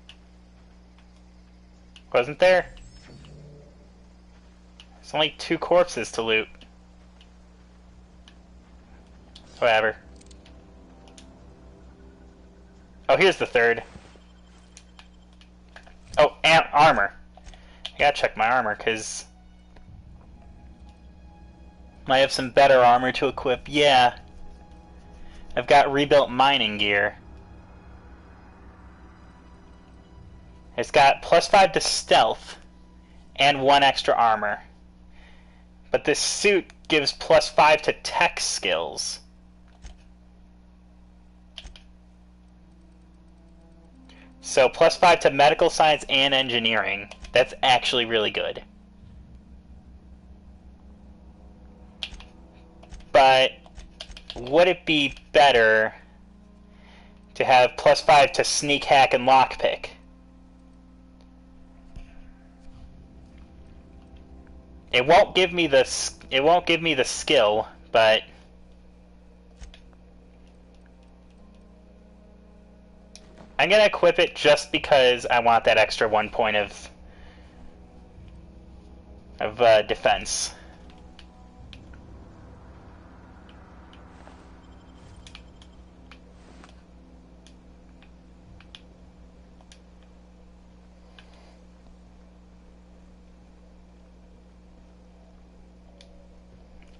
Wasn't there? There's only 2 corpses to loot. Whatever. Oh, here's the 3rd. Oh, and armor. I gotta check my armor, because I have some better armor to equip. Yeah. I've got rebuilt mining gear. It's got +5 to stealth and 1 extra armor. But this suit gives +5 to tech skills. So +5 to medical science and engineering. That's actually really good. But would it be better to have +5 to sneak, hack, and lockpick? It won't give me the skill, but I'm gonna equip it just because I want that extra 1 point of defense.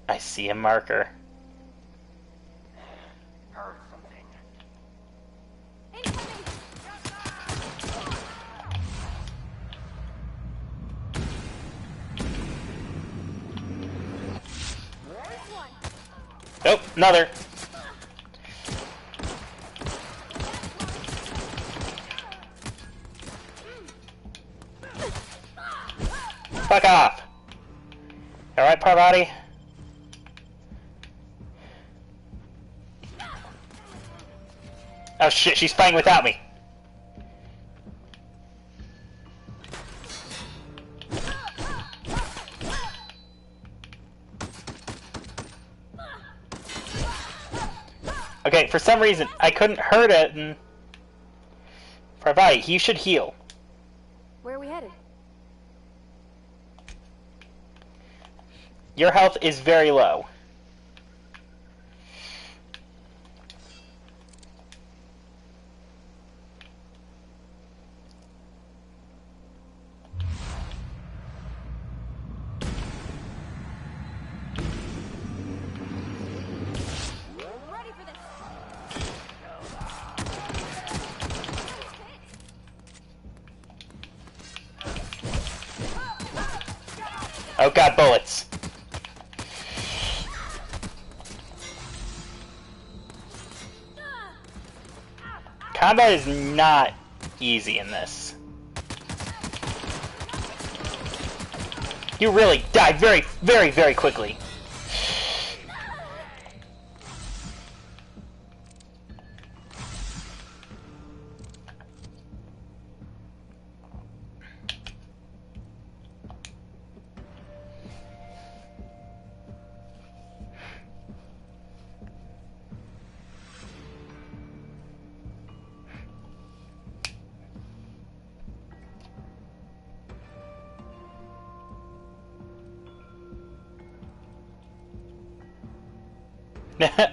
I see a marker. Heard something. Nope, another. Fuck off. Alright, Parvati? Oh shit, she's fighting without me. Okay, for some reason, I couldn't hurt it, and Parvati, you should heal. Where are we headed? Your health is very low. Oh god, bullets. Combat is not easy in this. You really die very, very, very quickly.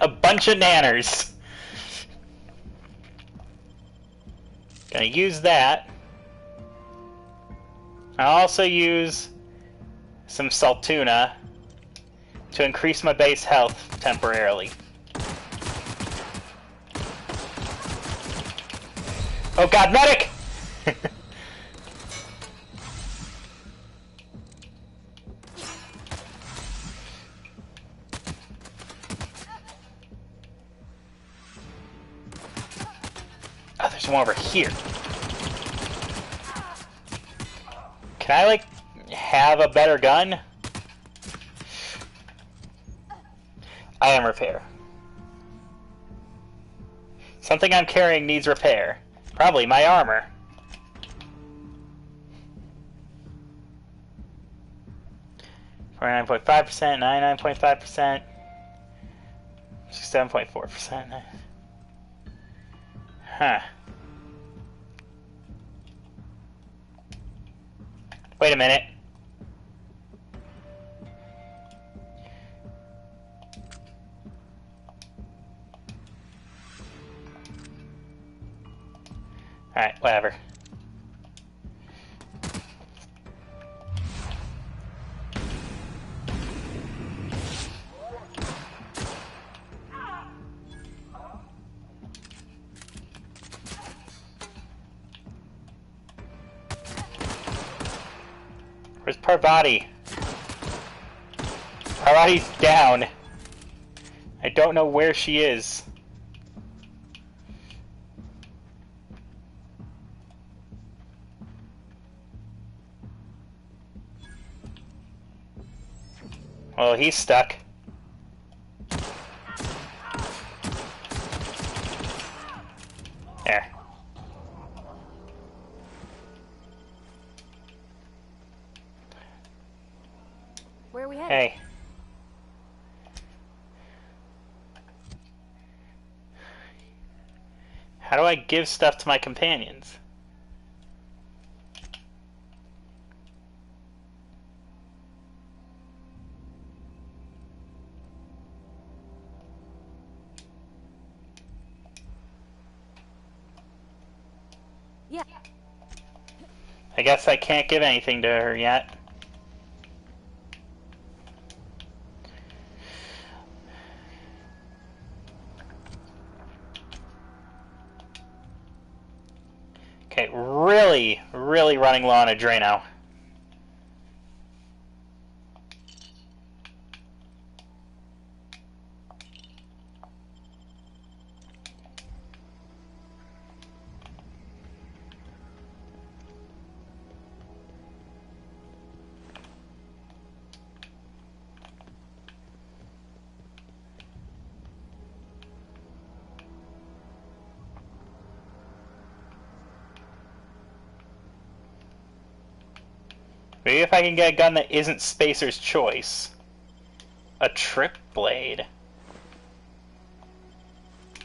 A bunch of nanners. Gonna use that. I'll also use some Saltuna to increase my base health temporarily. Oh god, medic! Oh, there's one over here. Can I, like, have a better gun? I am repair. Something I'm carrying needs repair. Probably my armor. 49.5%, 99.5%, 67.4%. Huh. Wait a minute. Alright, whatever. Where's Parvati? Parvati's down. I don't know where she is. Well, he's stuck. There. Where are we headed? Hey. How do I give stuff to my companions? Yeah. I guess I can't give anything to her yet. Okay, really running low on Adreno. Maybe if I can get a gun that isn't Spacer's choice. A trip blade.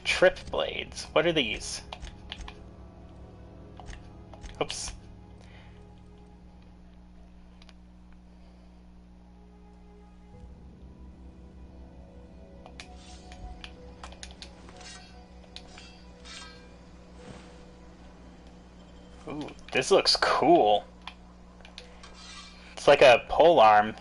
Trip blades. What are these? Oops. Ooh, this looks cool. It's like a pole arm.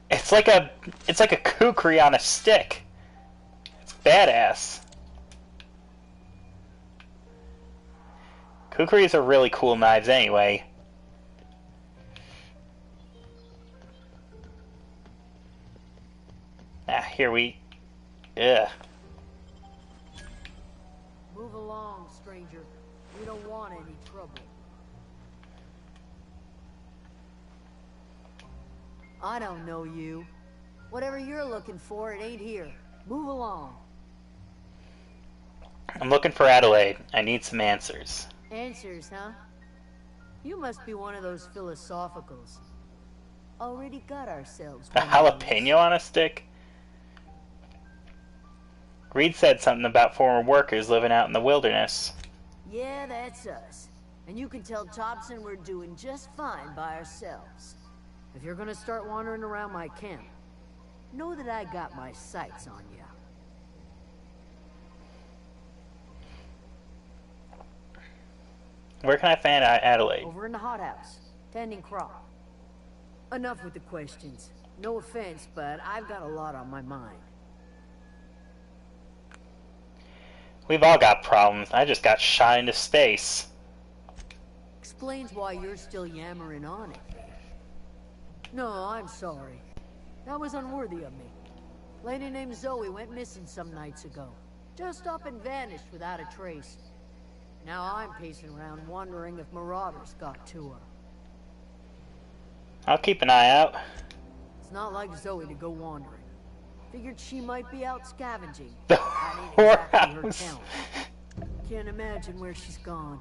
It's like a kukri on a stick. It's badass. Kukris are really cool knives anyway. Here we... Ugh. Move along, stranger. We don't want any trouble. I don't know you. Whatever you're looking for, it ain't here. Move along. I'm looking for Adelaide. I need some answers. Answers, huh? You must be one of those philosophicals. Already got ourselves A one. jalapeno on a stick? Reed said something about former workers living out in the wilderness. Yeah, that's us. And you can tell Thompson we're doing just fine by ourselves. If you're gonna start wandering around my camp, know that I got my sights on you. Where can I find Adelaide? Over in the hothouse, tending crop. Enough with the questions. No offense, but I've got a lot on my mind. We've all got problems. I just got shot into space. Explains why you're still yammering on it. No, I'm sorry. That was unworthy of me. Lady named Zoe went missing some nights ago. Just up and vanished without a trace. Now I'm pacing around wondering if marauders got to her. I'll keep an eye out. It's not like Zoe to go wandering. Figured she might be out scavenging. The That ain't exactly her whorehouse. talent. Can't imagine where she's gone.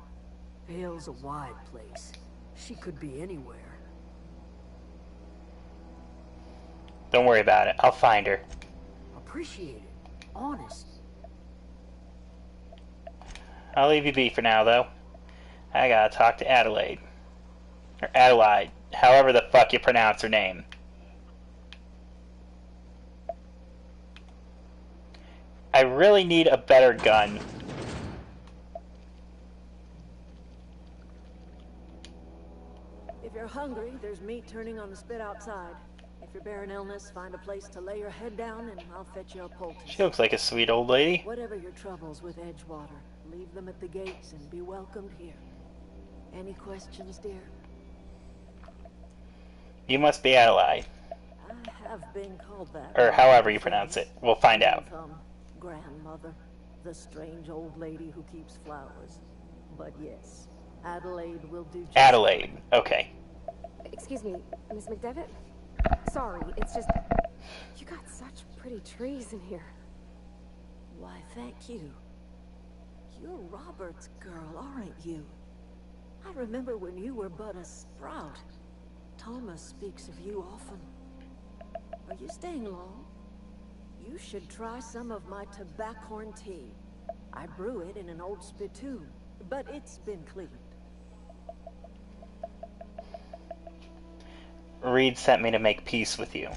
Vale's a wide place. She could be anywhere. Don't worry about it. I'll find her. Appreciate it. Honest. I'll leave you be for now, though. I gotta talk to Adelaide. Or Adelaide, however the fuck you pronounce her name. I really need a better gun. If you're hungry, there's meat turning on the spit outside. If you're bearing illness, find a place to lay your head down and I'll fetch you a poultice. She looks like a sweet old lady. Whatever your troubles with Edgewater, leave them at the gates and be welcomed here. Any questions, dear? You must be Adelaide. I have been called that. Or however you pronounce it. We'll find out. Grandmother, the strange old lady who keeps flowers. But yes, Adelaide will do just Adelaide, okay. Excuse me, Miss McDevitt? Sorry, it's just... You got such pretty trees in here. Why, thank you. You're Robert's girl, aren't you? I remember when you were but a sprout. Thomas speaks of you often. Are you staying long? You should try some of my tobaccorn tea. I brew it in an old spittoon, but it's been cleaned. Reed sent me to make peace with you.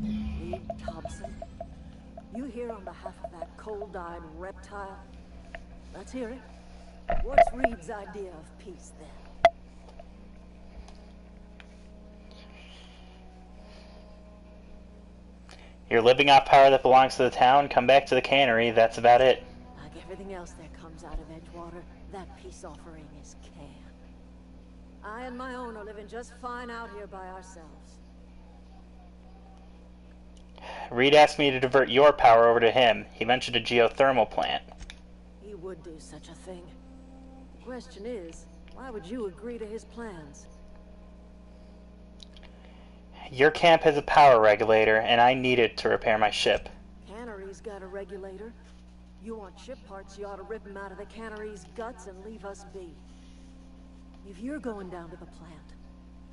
Reed Thompson? You here on behalf of that cold-eyed reptile? Let's hear it. What's Reed's idea of peace, then? You're living off power that belongs to the town, come back to the cannery, that's about it. Like everything else that comes out of Edgewater, that peace offering is canned. I and my own are living just fine out here by ourselves. Reed asked me to divert your power over to him. He mentioned a geothermal plant. He would do such a thing. The question is, why would you agree to his plans? Your camp has a power regulator, and I need it to repair my ship. Cannery's got a regulator. You want ship parts, you ought to rip them out of the cannery's guts and leave us be. If you're going down to the plant,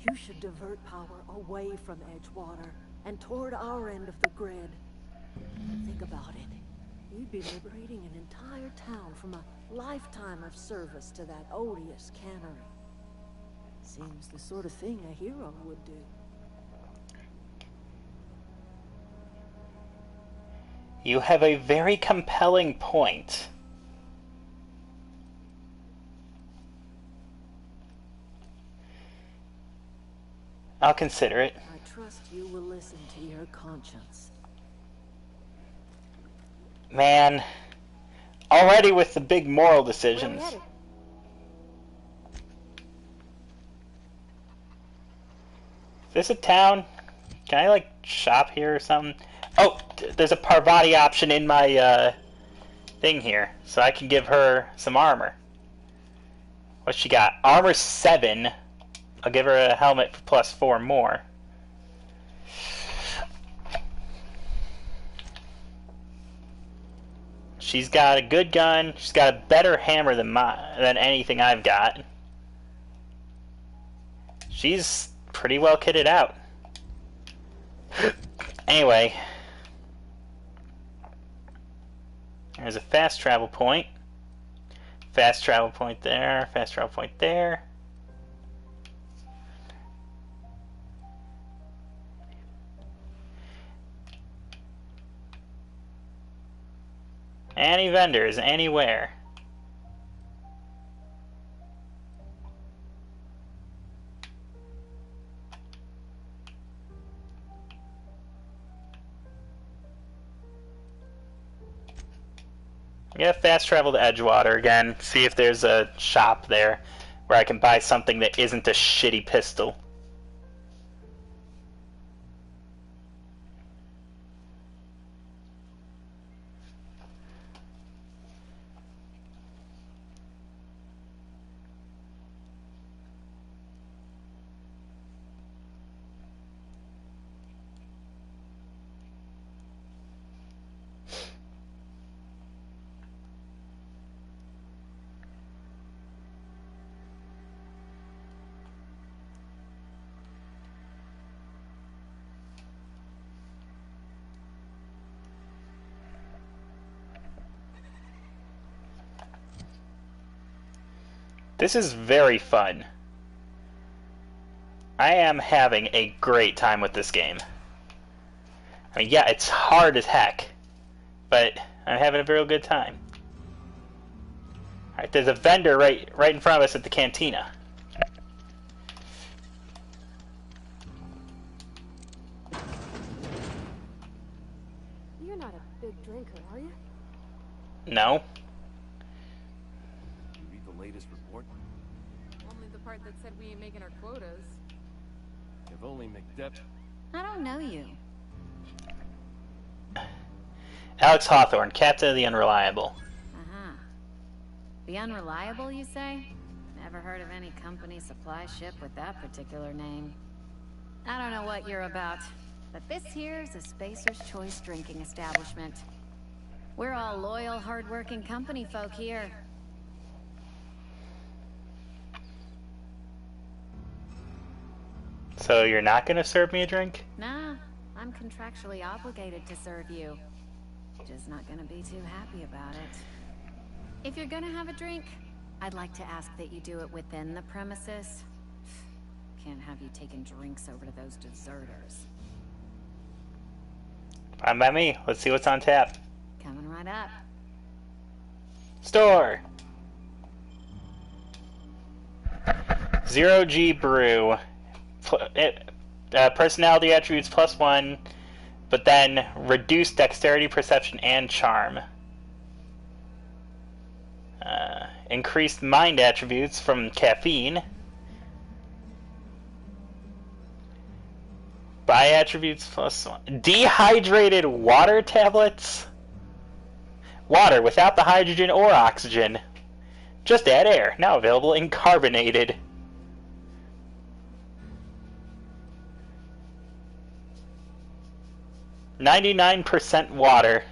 you should divert power away from Edgewater and toward our end of the grid. Think about it. You'd be liberating an entire town from a lifetime of service to that odious cannery. Seems the sort of thing a hero would do. You have a very compelling point. I'll consider it. I trust you will listen to your conscience. Man, already with the big moral decisions. Is this a town? Can I, like, shop here or something? Oh, there's a Parvati option in my, thing here. So I can give her some armor. What's she got? Armor 7. I'll give her a helmet for +4 more. She's got a good gun. She's got a better hammer than anything I've got. She's pretty well kitted out. Anyway. There's a fast travel point. Fast travel point there. Fast travel point there. Any vendors, anywhere. Yeah, fast travel to Edgewater again. See if there's a shop there where I can buy something that isn't a shitty pistol. This is very fun. I am having a great time with this game. I mean, yeah, it's hard as heck, but I'm having a real good time. Alright, there's a vendor right in front of us at the cantina. You're not a big drinker, are you? No. You read the latest report? Only the part that said we ain't making our quotas. If only McDepp... I don't know you. Alex Hawthorne, Captain of the Unreliable. Uh-huh. The Unreliable, you say? Never heard of any company supply ship with that particular name. I don't know what you're about, but this here's a Spacer's Choice drinking establishment. We're all loyal, hard-working company folk here. So you're not gonna serve me a drink? Nah, I'm contractually obligated to serve you. Just not gonna be too happy about it. If you're gonna have a drink, I'd like to ask that you do it within the premises. Can't have you taking drinks over to those deserters. Fine by me. Let's see what's on tap. Coming right up. Store! 0G Brew. Personality attributes +1, but then reduced dexterity, perception, and charm. Increased mind attributes from caffeine. Buy attributes +1. Dehydrated water tablets. Water without the hydrogen or oxygen. Just add air. Now available in carbonated. %99 water.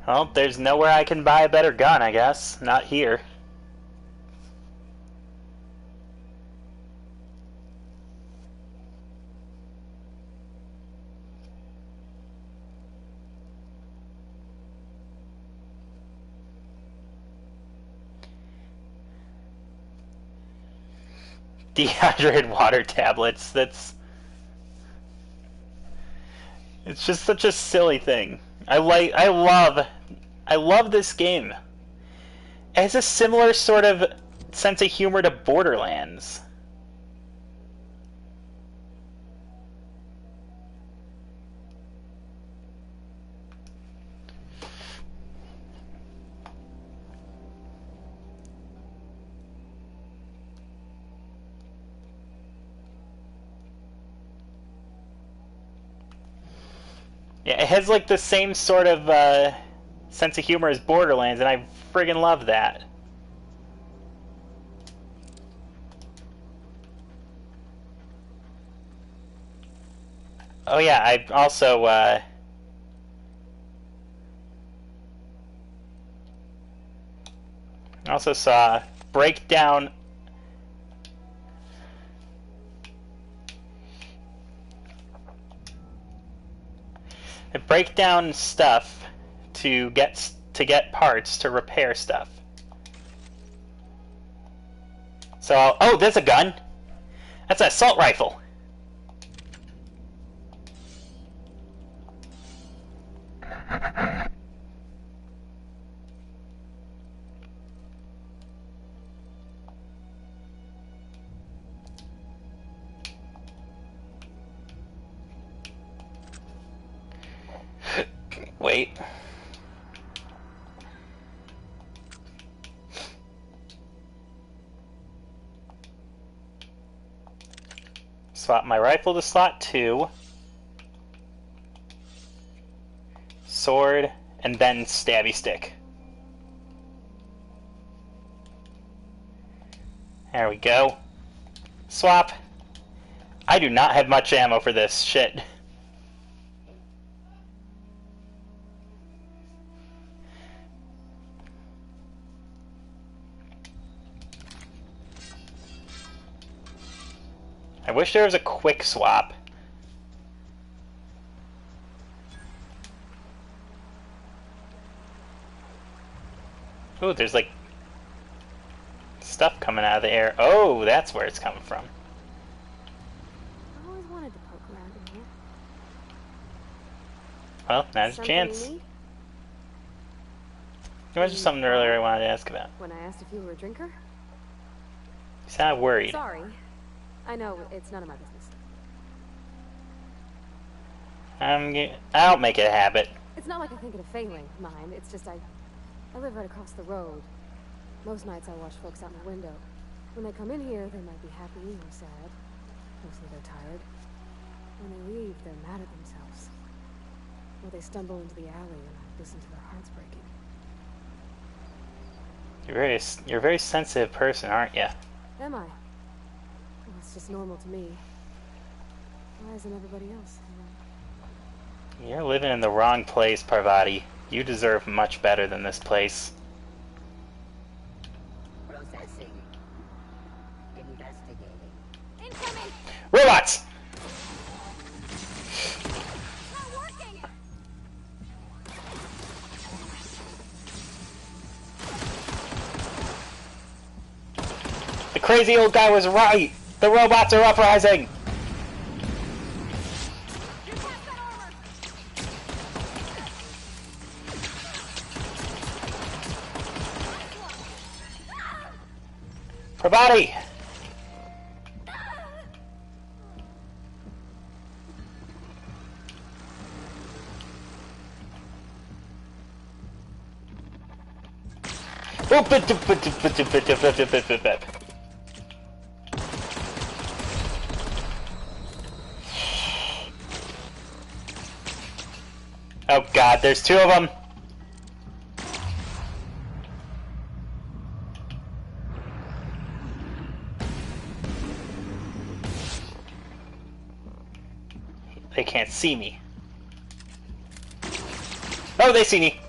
Well, there's nowhere I can buy a better gun, I guess. Not here. Dehydrated water tablets. It's just such a silly thing. I love this game. It has a similar sort of sense of humor to Borderlands. Yeah, it has like the same sort of sense of humor as Borderlands, and I friggin' love that. Oh yeah, I also saw breakdown. Break down stuff to get parts to repair stuff. So, oh, there's a gun. That's an assault rifle. Wait. Swap my rifle to slot 2. Sword, and then stabby stick. There we go. Swap. I do not have much ammo for this shit. I wish there was a quick swap. Ooh, there's like stuff coming out of the air. Oh, that's where it's coming from. I always wanted to poke around in here. Well, now's a chance. There was just something earlier I wanted to ask about. When I asked if you were a drinker? You sound worried. Sorry. I know, it's none of my business. I'll make it a habit. It's not like I think it a failing of mine. It's just I live right across the road. Most nights I watch folks out my window. When they come in here, they might be happy or sad. Mostly they're tired. When they leave, they're mad at themselves. Or they stumble into the alley and I listen to their hearts breaking. You're a very sensitive person, aren't you? Am I? Well, it's just normal to me. Why isn't everybody else? You're living in the wrong place, Parvati. You deserve much better than this place. Processing. Investigating. Incoming! Robots! Not working! The crazy old guy was right! The robots are uprising! Parvati! Oh god, there's two of them! They can't see me. Oh, they see me!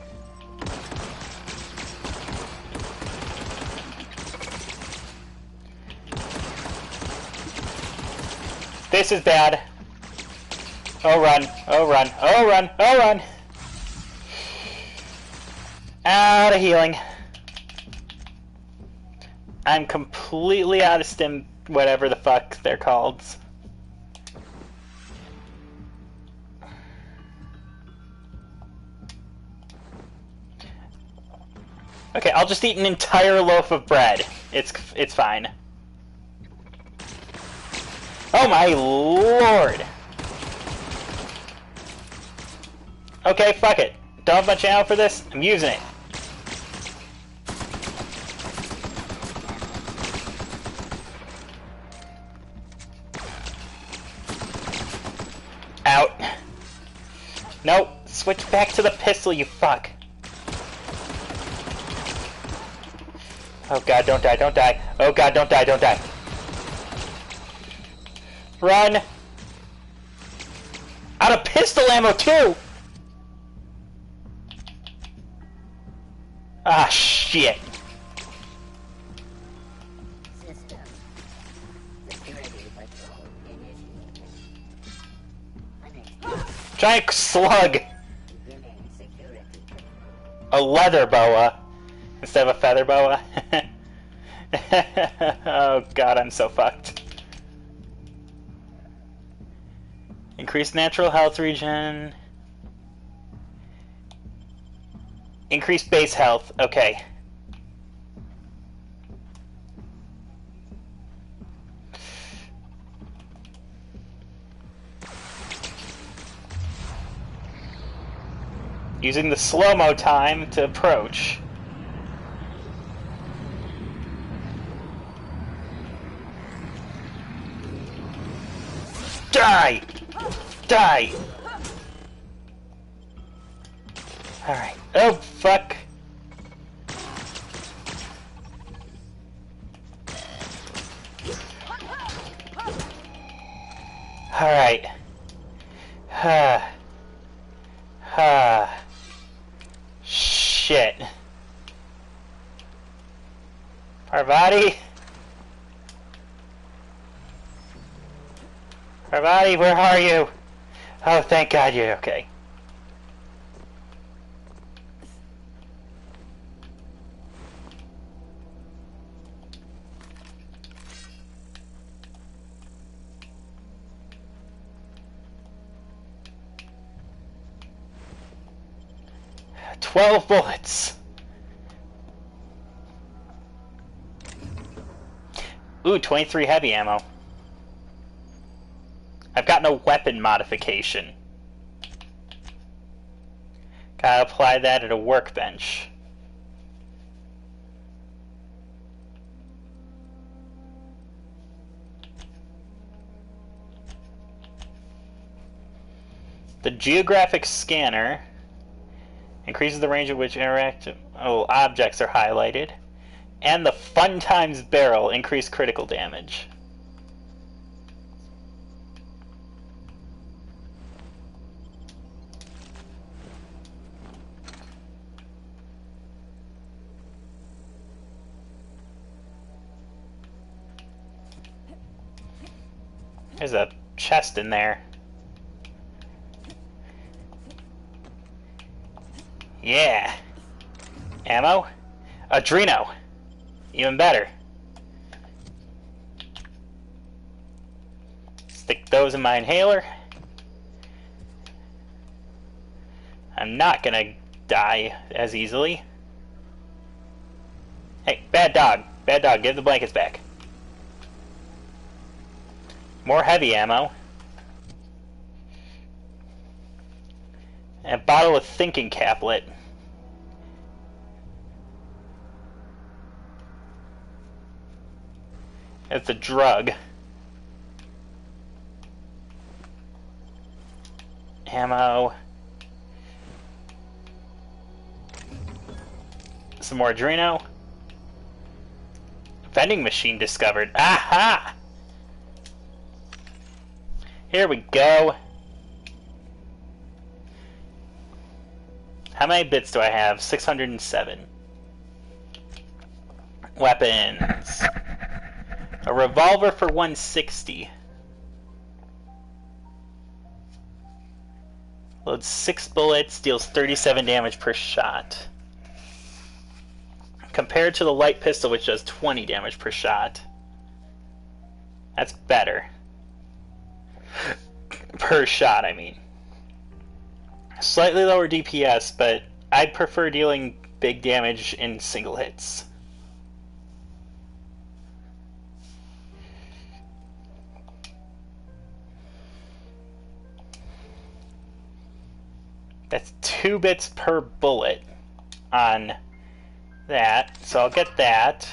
This is bad. Oh run, oh run, oh run, oh run! Out of healing. I'm completely out of stim, whatever the fuck they're called. Okay, I'll just eat an entire loaf of bread. It's fine. Oh my lord! Okay, fuck it. Don't have much ammo for this. I'm using it. Out. Nope. Switch back to the pistol, you fuck. Oh god, don't die, don't die. Oh god, don't die, don't die. Run! Out of pistol ammo too! Ah, shit. System. Security patrol initiated. Giant slug! Beginning security. A leather boa instead of a feather boa. Oh god, I'm so fucked. Increase natural health regen. Increase base health. Okay. Using the slow-mo time to approach. Die! Die! Alright. Oh, fuck. Alright. Shit. Parvati? Parvati, where are you? Oh, thank God you're okay. "12 bullets. Ooh, 23 heavy ammo. I've got no weapon modification. Gotta apply that at a workbench. The geographic scanner increases the range at which interactive objects are highlighted. And the Fun Times barrel increase critical damage. There's a chest in there. Yeah. Ammo? Adreno. Even better. Stick those in my inhaler. I'm not gonna die as easily. Hey, bad dog. Bad dog, give the blankets back. More heavy ammo. And a bottle of thinking caplet. It's a drug. Ammo. Some more Adreno. Vending machine discovered. Aha! Here we go. How many bits do I have? 607. Weapons. A revolver for 160. Loads 6 bullets, deals 37 damage per shot. Compared to the light pistol, which does 20 damage per shot. That's better. Per shot, I mean. Slightly lower DPS, but I'd prefer dealing big damage in single hits. That's 2 bits per bullet on that, so I'll get that.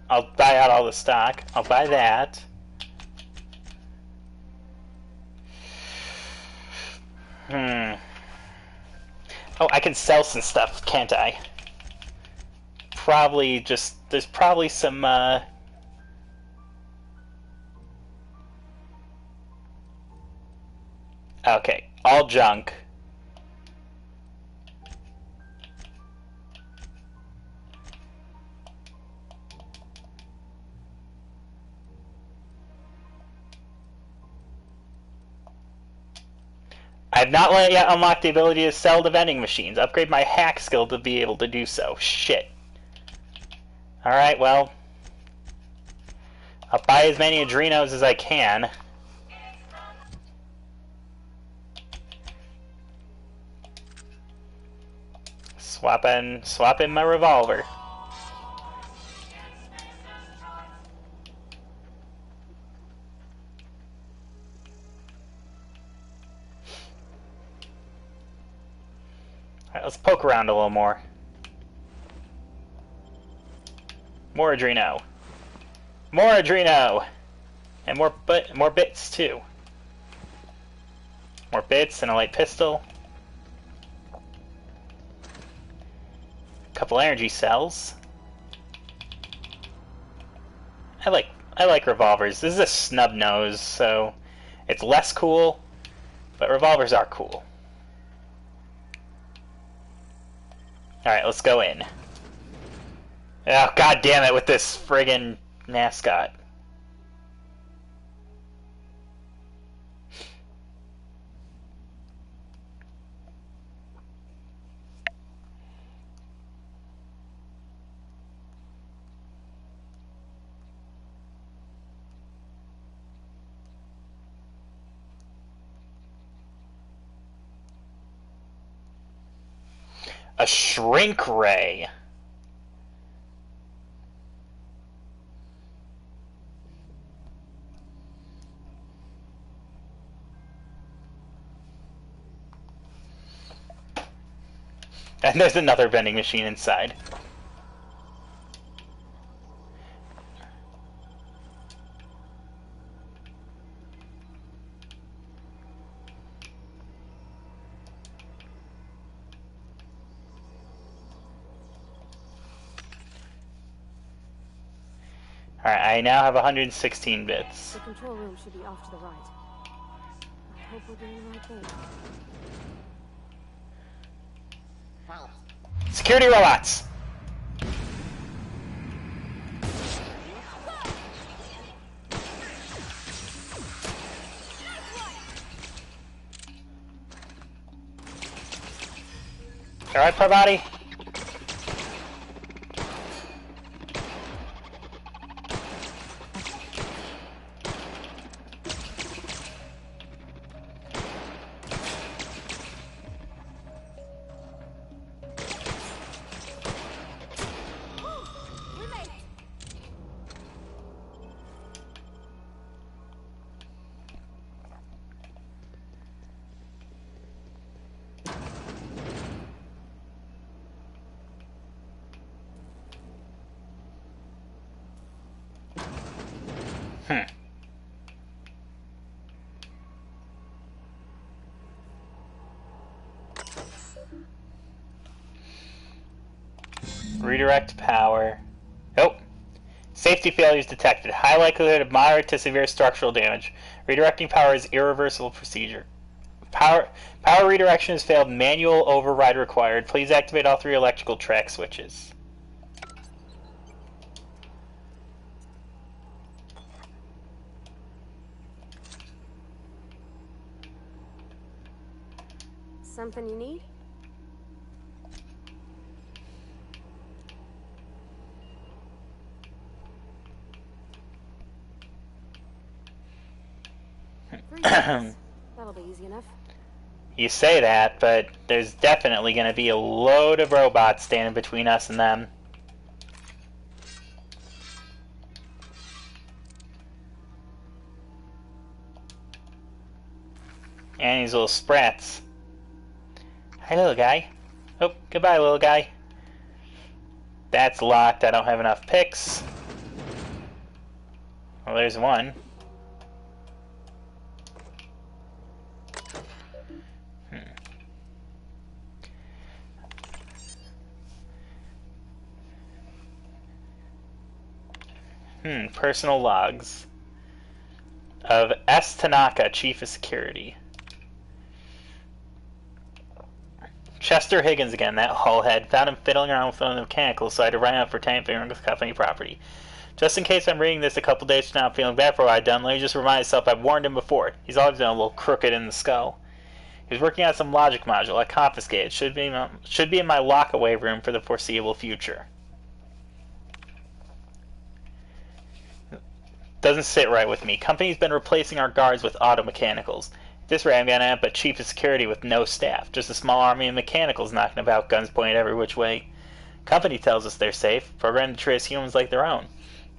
I'll buy out all the stock. I'll buy that. Oh, I can sell some stuff, can't I? Probably just... There's probably some, Okay, all junk. I've not yet unlocked the ability to sell the vending machines. Upgrade my hack skill to be able to do so. Shit. Alright, well. I'll buy as many Adrenos as I can. Swap in my revolver. Alright, let's poke around a little more. More Adreno. More Adreno! And more bits, too. More bits and a light pistol. Couple energy cells. I like revolvers. This is a snub nose, so It's less cool, but revolvers are cool. Alright, let's go in. Oh, god damn it with this friggin' mascot. A shrink ray. And there's another vending machine inside. Alright, I now have 116 bits. The control room should be off to the right. I hope we're doing the right thing. Security robots! Alright, poor body. Redirect power. Nope. Safety failures detected. High likelihood of moderate to severe structural damage. Redirecting power is irreversible procedure. Power redirection has failed. Manual override required. Please activate all 3 electrical track switches. Something you need? That'll be easy enough. You say that, but there's definitely going to be a load of robots standing between us and them. And these little sprats. Hi, little guy. Oh, goodbye, little guy. That's locked. I don't have enough picks. Well, there's one. Personal logs of S. Tanaka, Chief of Security. Chester Higgins again, that hullhead. Found him fiddling around with the mechanicals, so I had to write out for tampering with company property. Just in case I'm reading this a couple days from now feeling bad for what I've done, let me just remind myself I've warned him before. He's always been a little crooked in the skull. He was working on some logic module I confiscated. Should be in my lock-away room for the foreseeable future. Doesn't sit right with me. Company's been replacing our guards with auto mechanicals. At this rate, I'm gonna end up a chief of security with no staff. Just a small army of mechanicals knocking about, guns pointed every which way. Company tells us they're safe, programmed to treat us humans like their own.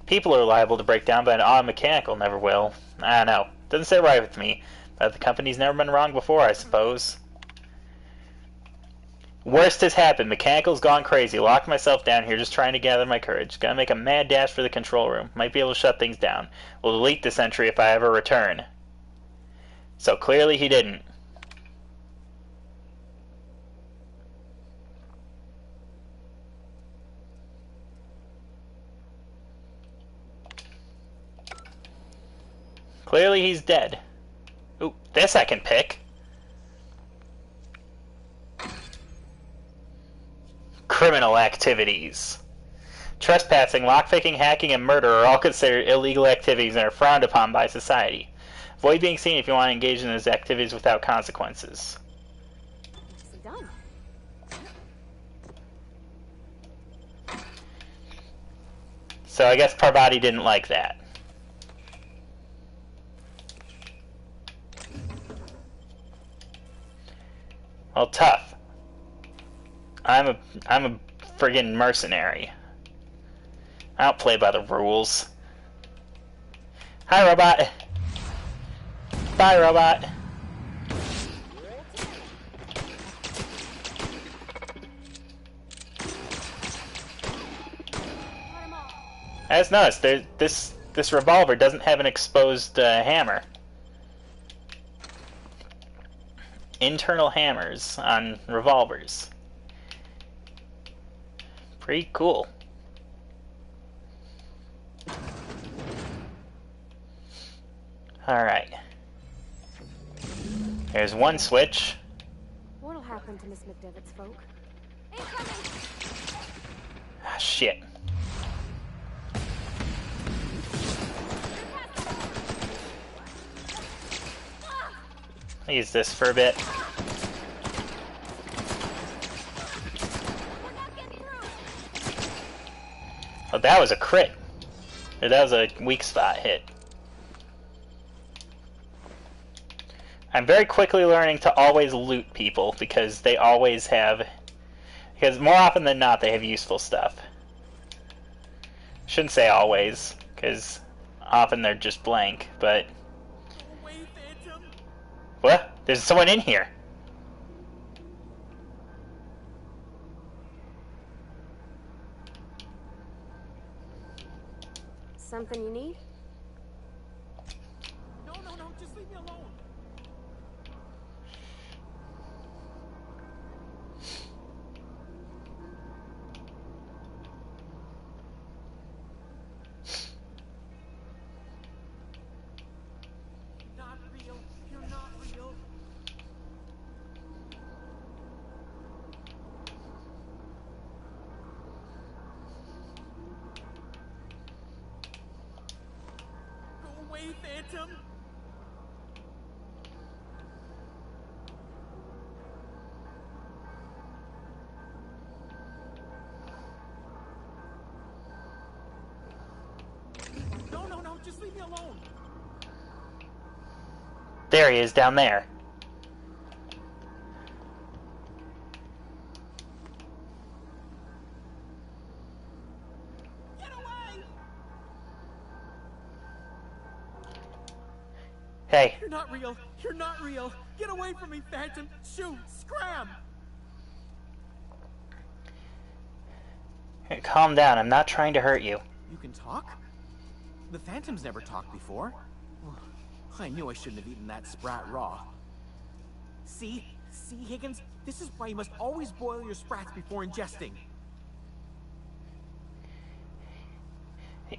People are liable to break down, but an auto mechanical never will. I don't know. Doesn't sit right with me. But the company's never been wrong before, I suppose. Worst has happened. Mechanical's gone crazy. Locked myself down here just trying to gather my courage. Gotta make a mad dash for the control room. Might be able to shut things down. Will delete this entry if I ever return. So clearly he didn't. Clearly he's dead. Ooh, this I can pick. Criminal activities. Trespassing, lockpicking, hacking, and murder are all considered illegal activities and are frowned upon by society. Avoid being seen if you want to engage in those activities without consequences. Nicely done. So I guess Parvati didn't like that. Well, tough. I'm a friggin' mercenary. I don't play by the rules. Hi, robot. Bye, robot. I just noticed this revolver doesn't have an exposed hammer. Internal hammers on revolvers. Pretty cool. Alright. There's one switch. What'll happen to Miss McDevitt's folk? Ah, shit. I'll use this for a bit. Oh, that was a crit. Or that was a weak spot hit. I'm very quickly learning to always loot people because they always have... Because more often than not, they have useful stuff. Shouldn't say always, because often they're just blank, but... What? There's someone in here. Something you need? No, just leave me alone. Not real. You're not real. Go away, Phantom. No, just leave me alone. There he is, down there. Get away! Hey. You're not real. You're not real. Get away from me, Phantom. Shoot! Scram! Hey, calm down, I'm not trying to hurt you. You can talk? The Phantom's never talked before. I knew I shouldn't have eaten that sprat raw. See, Higgins? This is why you must always boil your sprats before ingesting.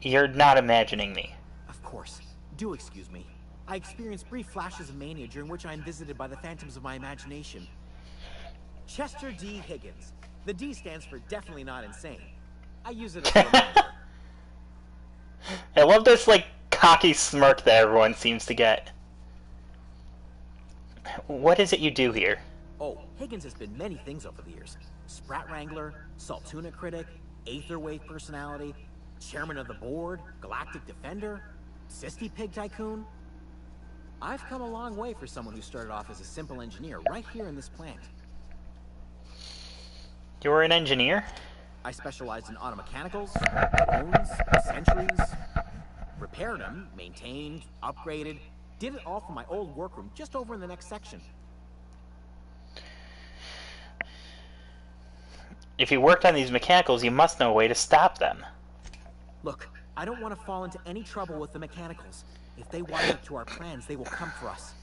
You're not imagining me. Of course. Do excuse me. I experience brief flashes of mania during which I am visited by the phantoms of my imagination. Chester D. Higgins. The D stands for definitely not insane. I use it as a reminder. I love this, like, cocky smirk that everyone seems to get. What is it you do here? Oh, Higgins has been many things over the years. Sprat Wrangler, Saltuna Critic, Aetherwave Personality, Chairman of the Board, Galactic Defender, Sisty Pig Tycoon. I've come a long way for someone who started off as a simple engineer right here in this plant. You were an engineer? I specialized in automechanicals, drones, sentries, repaired them, maintained, upgraded, did it all from my old workroom just over in the next section. If you worked on these mechanicals, you must know a way to stop them. Look, I don't want to fall into any trouble with the mechanicals. If they wise up to our plans, they will come for us.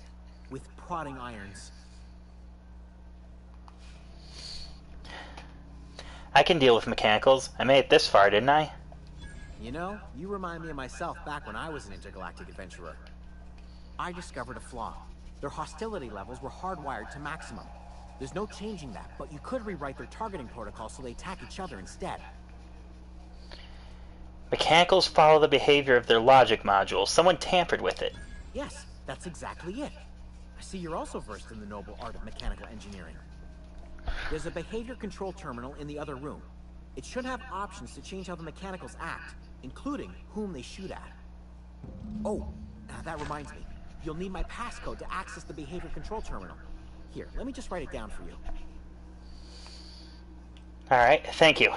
With prodding irons. I can deal with mechanicals. I made it this far, didn't I? You know, you remind me of myself back when I was an intergalactic adventurer. I discovered a flaw. Their hostility levels were hardwired to maximum. There's no changing that, but you could rewrite their targeting protocol so they attack each other instead. Mechanicals follow the behavior of their logic module. Someone tampered with it. Yes, that's exactly it. I see you're also versed in the noble art of mechanical engineering. There's a behavior control terminal in the other room. It should have options to change how the mechanicals act, including whom they shoot at. Oh, that reminds me. You'll need my passcode to access the behavior control terminal. Here, let me just write it down for you. Alright, thank you.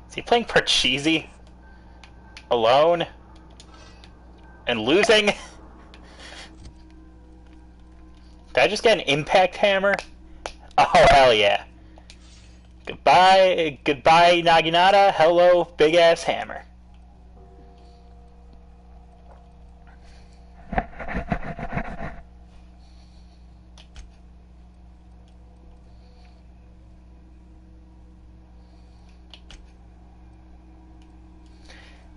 Is he playing Parcheesi? Alone? And losing? Did I just get an impact hammer? Oh, hell yeah. Goodbye, Naginata. Hello, big-ass hammer.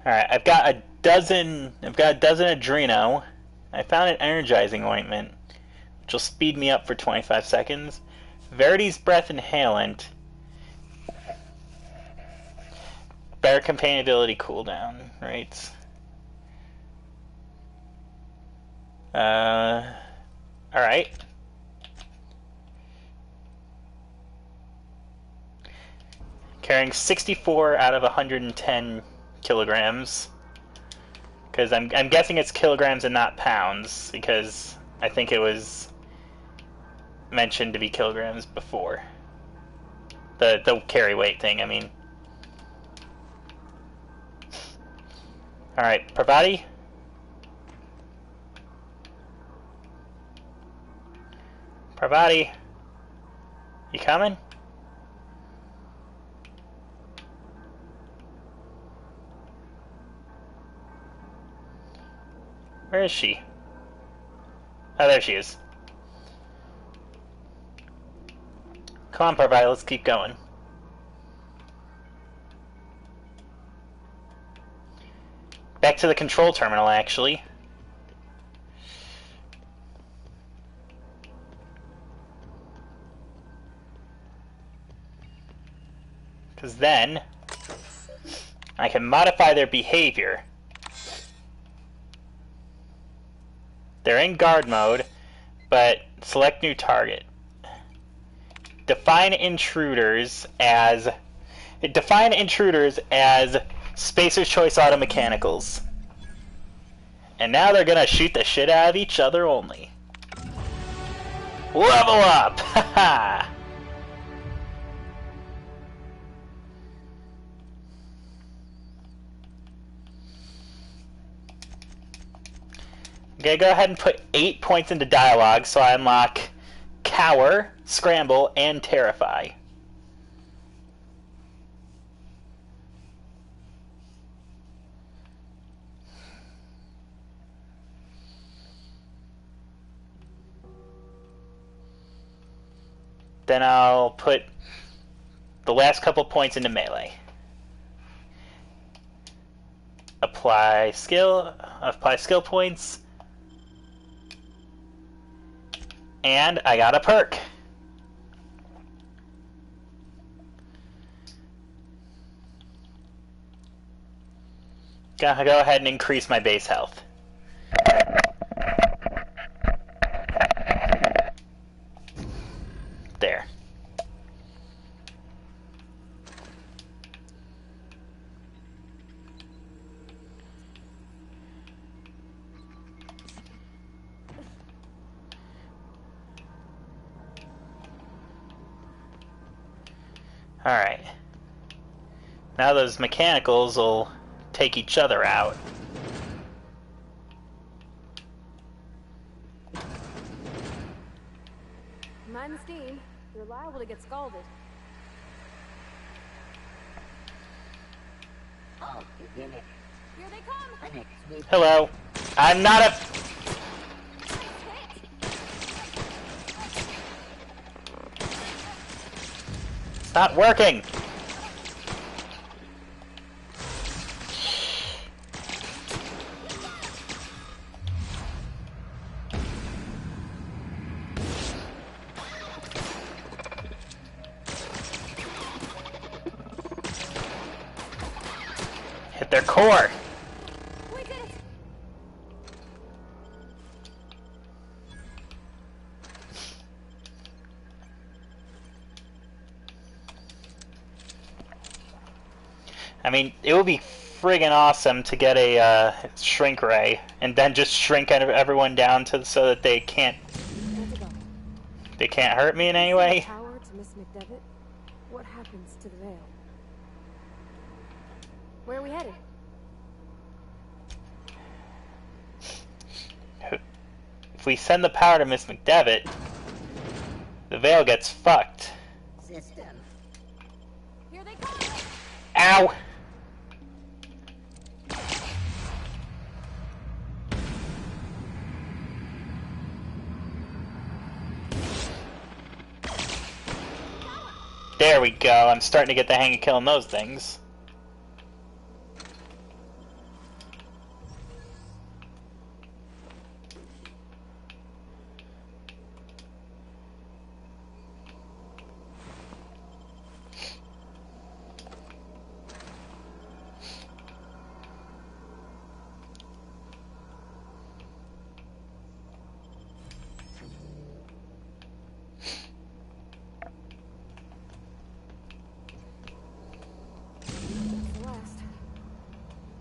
Alright, I've got a dozen Adreno. I found an energizing ointment, which will speed me up for 25 seconds. Verity's Breath Inhalant. Better companion ability cooldown rates. Alright. Carrying 64 out of 110 kilograms. Because I'm guessing it's kilograms and not pounds, because I think it was mentioned to be kilograms before. The carry weight thing, I mean. Alright, Parvati? Parvati? You coming? Where is she? Oh, there she is. Come on, Parvati, let's keep going. Back to the control terminal, actually. Because then I can modify their behavior. They're in guard mode, but select new target. Define intruders as Spacer's Choice Auto Mechanicals. And now they're gonna shoot the shit out of each other only. Level up! Haha! Okay, go ahead and put 8 points into dialogue so I unlock Cower, Scramble, and Terrify. Then I'll put the last couple points into melee. Apply skill points. And I got a perk. Gonna go ahead and increase my base health. There. Alright. Now those mechanicals will take each other out. Mind the steam. You're liable to get scalded. Oh, you did it. Here they come! Hello. I'm not a... It's not working! Hit their core! We did it! I mean, it would be friggin' awesome to get a shrink ray, and then just shrink everyone down to so that they can't hurt me in any way. Power to Miss McDevitt. What happens to the veil? Where are we headed? If we send the power to Miss McDevitt, the veil gets fucked. System. Here they come. Ow! There we go. I'm starting to get the hang of killing those things.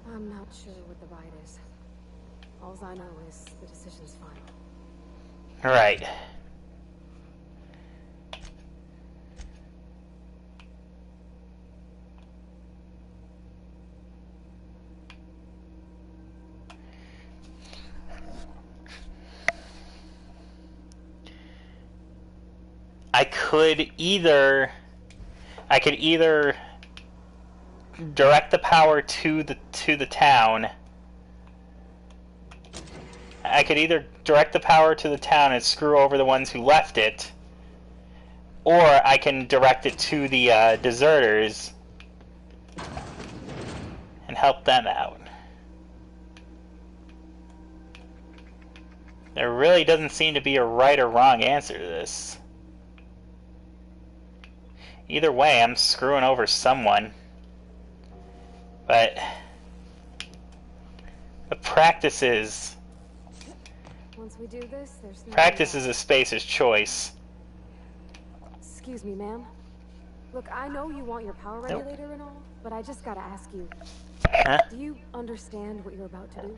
I'm not sure what the bite is. All I know is the decision's final. Right. I could either direct the power to the town. I could either direct the power to the town and screw over the ones who left it, or I can direct it to the deserters and help them out. There really doesn't seem to be a right or wrong answer to this. Either way, I'm screwing over someone. But the practice is... Once we do this, there's no practice is a spacer's choice. Excuse me, ma'am. Look, I know you want your power regulator and all, but I just gotta ask you. Huh? Do you understand what you're about to do?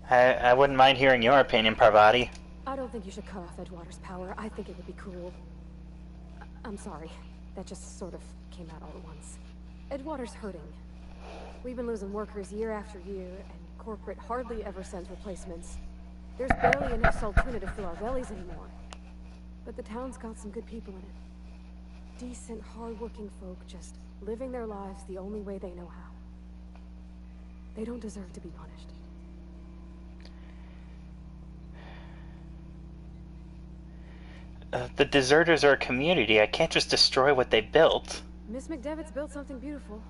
I wouldn't mind hearing your opinion, Parvati. I don't think you should cut off Edgewater's power. I think it would be cruel. I'm sorry. That just sort of came out all at once. Edgewater's hurting. We've been losing workers year after year, and corporate hardly ever sends replacements. There's barely enough saltuna to fill our bellies anymore. But the town's got some good people in it. Decent, hard-working folk just living their lives the only way they know how. They don't deserve to be punished. The deserters are a community. I can't just destroy what they built. Miss McDevitt's built something beautiful.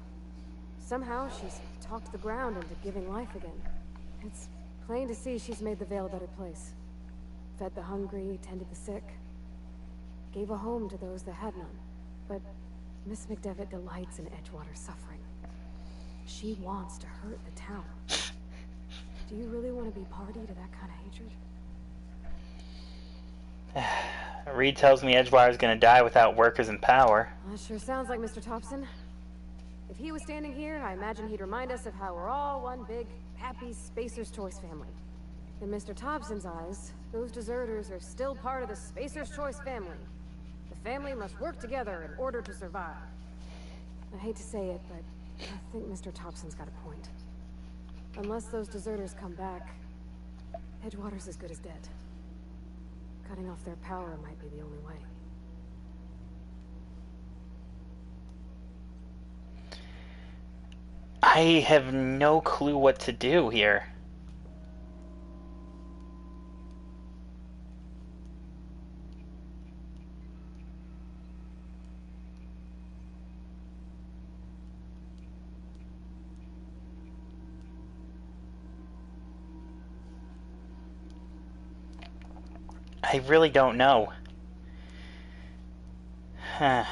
Somehow she's talked the ground into giving life again. It's plain to see she's made the Vale a better place. Fed the hungry, tended the sick. Gave a home to those that had none. But Miss McDevitt delights in Edgewater's suffering. She wants to hurt the town. Do you really want to be party to that kind of hatred? Reed tells me Edgewater's gonna die without workers in power. That sure sounds like Mr. Thompson. If he was standing here, I imagine he'd remind us of how we're all one big, happy Spacer's Choice family. In Mr. Thompson's eyes, those deserters are still part of the Spacer's Choice family. The family must work together in order to survive. I hate to say it, but I think Mr. Thompson's got a point. Unless those deserters come back, Edgewater's as good as dead. Cutting off their power might be the only way. I have no clue what to do here. I really don't know. Huh.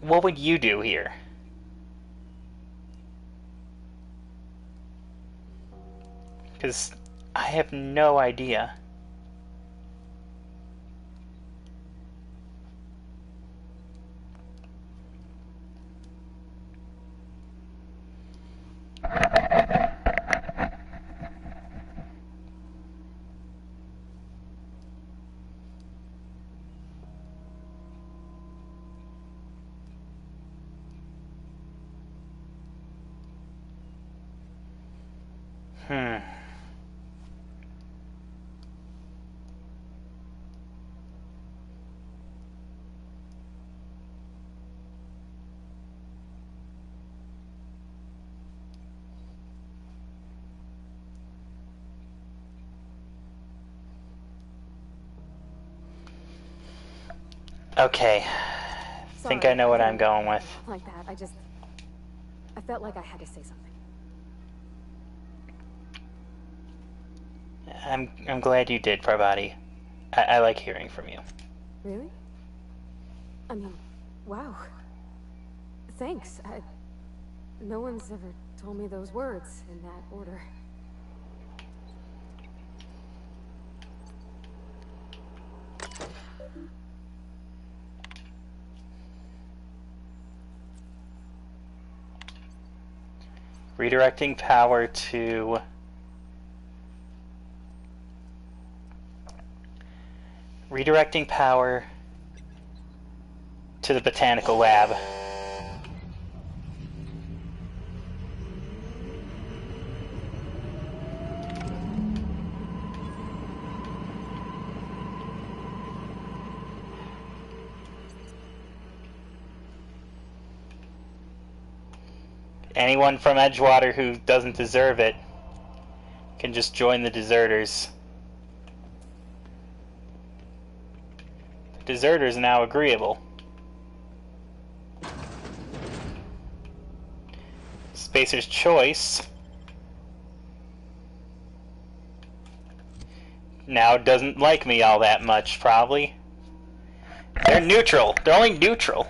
What would you do here? Because I have no idea. Okay. I think I know what I'm going with. Like that, I felt like I had to say something. I'm glad you did, Parvati. I like hearing from you. Really? I mean, wow. Thanks. No one's ever told me those words in that order. Redirecting power to... Redirecting power to the botanical lab. Anyone from Edgewater who doesn't deserve it can just join the deserters. The deserters are now agreeable. Spacer's Choice now doesn't like me all that much, probably. They're neutral. They're only neutral.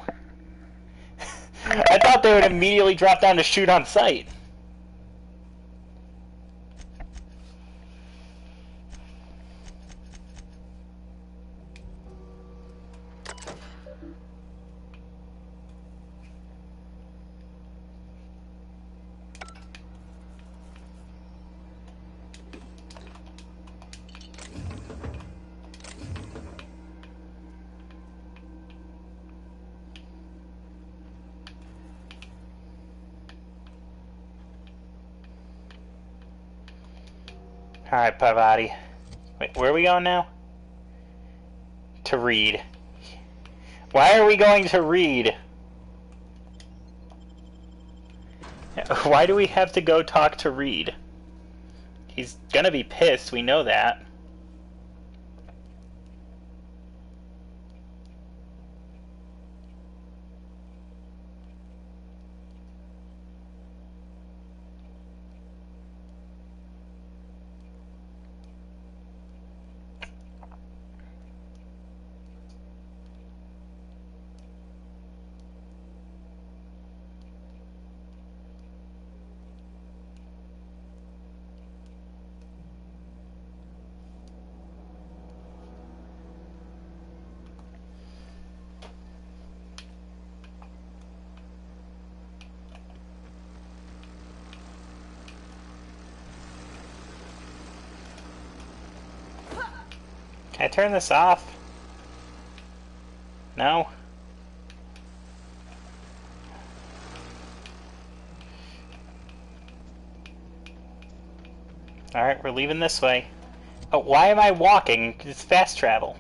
I thought they would immediately drop down to shoot on sight. Alright, Parvati. Wait, where are we going now? To Reed. Why are we going to Reed? Why do we have to go talk to Reed? He's gonna be pissed, we know that. Can I turn this off? No? Alright, we're leaving this way. Oh, why am I walking? It's fast travel.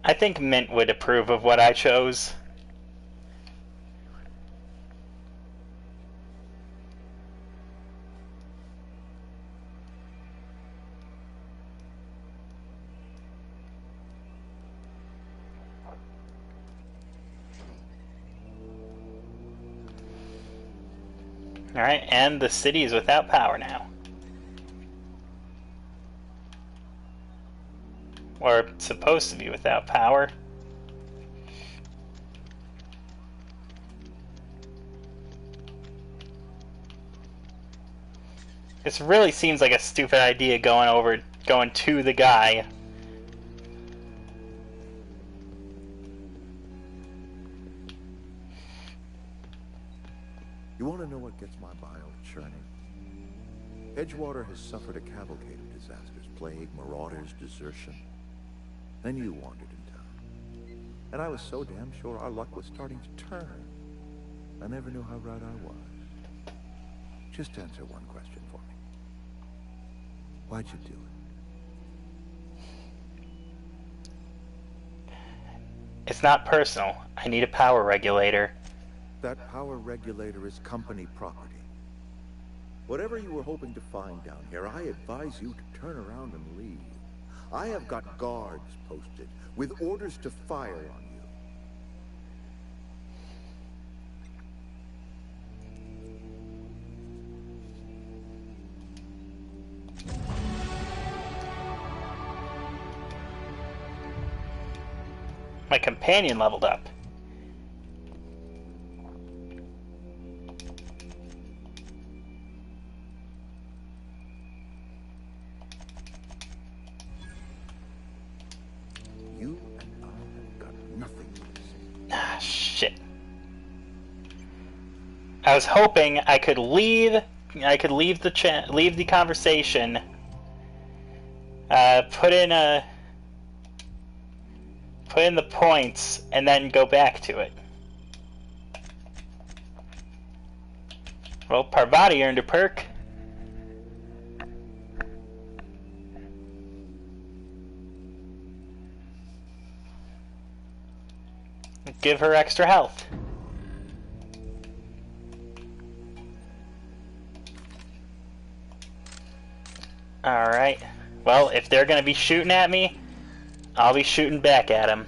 I think Mint would approve of what I chose. Alright, and the city is without power now. Or supposed to be without power. This really seems like a stupid idea going to the guy. You want to know what gets my bile churning? Edgewater has suffered a cavalcade of disasters, plague, marauders, desertion. Then you wandered in town. And I was so damn sure our luck was starting to turn. I never knew how right I was. Just answer one question for me. Why'd you do it? It's not personal. I need a power regulator. That power regulator is company property. Whatever you were hoping to find down here, I advise you to turn around and leave. I have got guards posted with orders to fire on you. My companion leveled up. You and I have got nothing to say. Ah, shit. I was hoping I could leave the conversation, put in the points, and then go back to it. Well, Parvati earned a perk. Give her extra health. Alright. Well, if they're gonna be shooting at me, I'll be shooting back at them.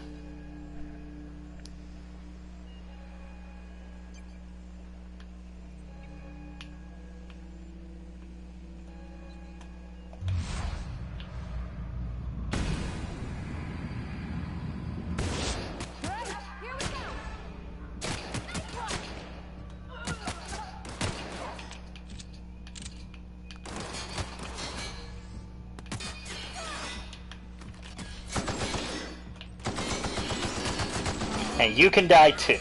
And you can die too.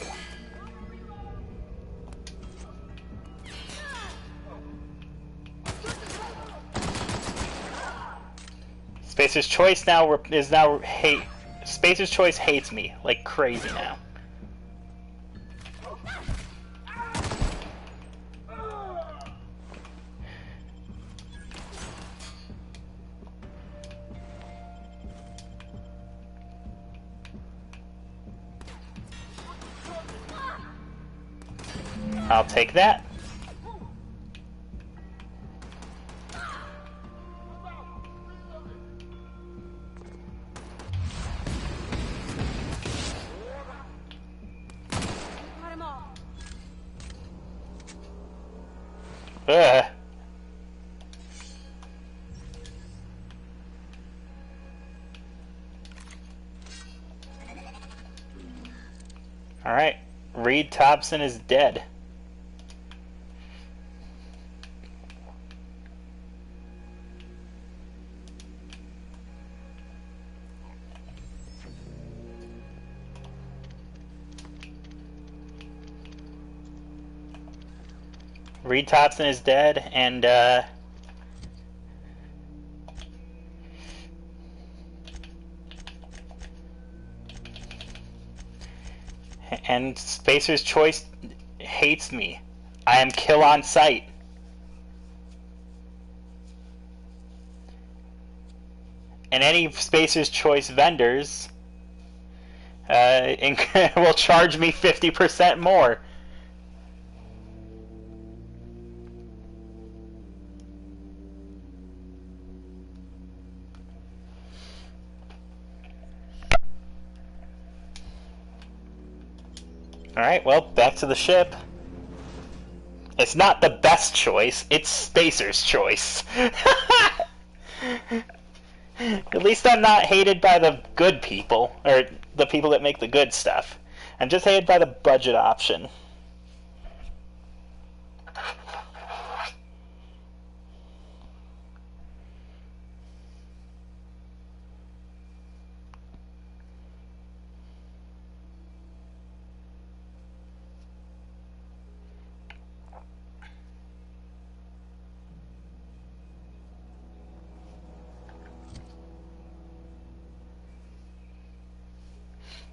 Spacer's Choice Spacer's Choice hates me like crazy now. I'll take that. Ugh. Alright, Reed Thompson is dead. Reed Thompson is dead, and Spacer's Choice hates me. I am kill on sight. And any Spacer's Choice vendors will charge me 50% more. Alright, well, back to the ship. It's not the best choice, it's Spacer's Choice. At least I'm not hated by the good people, or the people that make the good stuff. I'm just hated by the budget option.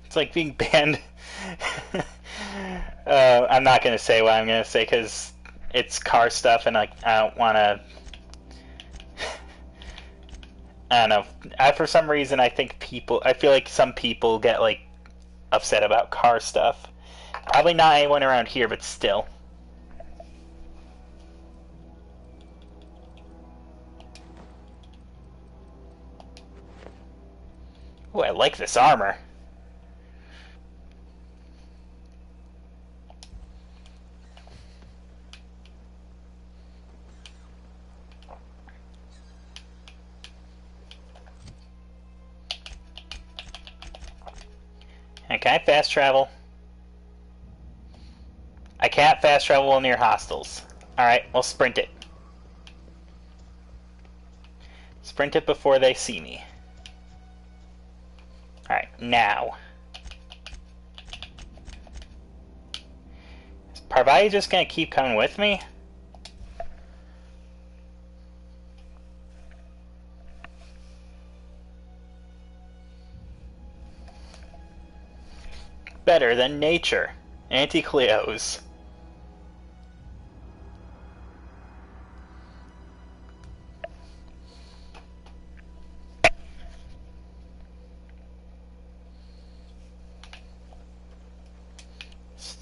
It's like being banned. I'm not going to say what I'm going to say because it's car stuff and I don't want to... I don't know. For some reason, I feel like some people get like upset about car stuff. Probably not anyone around here, but still. Ooh, I like this armor. And can I fast travel? I can't fast travel while near hostiles. Alright, we'll sprint it. Sprint it before they see me. Alright, now. Is Parvati just gonna keep coming with me? Better than nature. Anti-Cleos.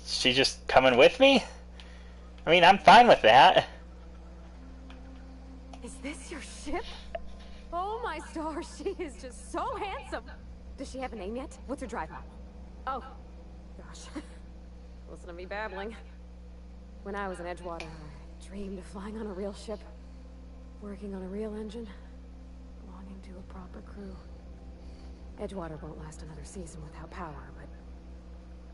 She just coming with me? I mean, I'm fine with that. Is this your ship? Oh my stars, she is just so handsome. Does she have a name yet? What's her drive model? Oh, gosh. Listen to me babbling. When I was in Edgewater, I dreamed of flying on a real ship, working on a real engine, belonging to a proper crew. Edgewater won't last another season without power, but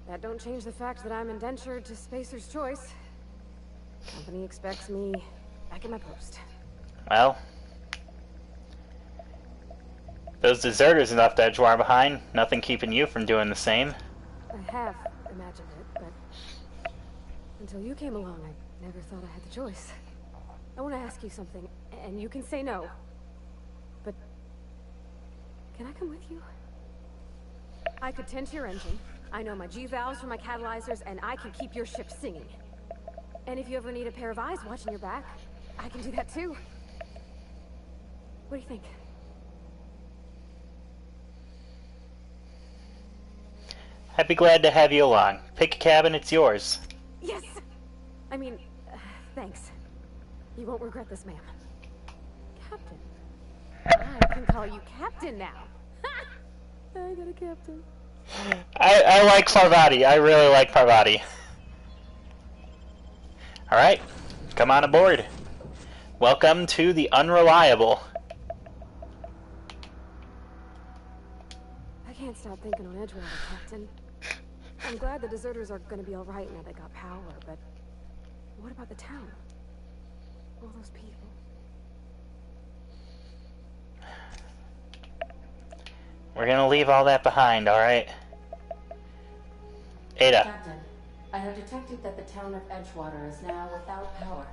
that don't change the fact that I'm indentured to Spacer's Choice. Company expects me back at my post. Well, those deserters left Edgewater behind. Nothing keeping you from doing the same. I have imagined it, but until you came along, I never thought I had the choice. I want to ask you something, and you can say no. But can I come with you? I could tend to your engine. I know my G-valves for my catalyzers, and I can keep your ship singing. And if you ever need a pair of eyes watching your back, I can do that too. What do you think? I'd be glad to have you along. Pick a cabin, it's yours. Yes! I mean, thanks. You won't regret this, ma'am. Captain. I can call you Captain now. Ha! I got a captain. I like Parvati. I really like Parvati. Alright, come on aboard. Welcome to the Unreliable. I can't stop thinking on Edgewater, Captain. I'm glad the deserters are gonna be alright now they got power, but what about the town? All those people. We're gonna leave all that behind, alright? Ada. Captain, I have detected that the town of Edgewater is now without power.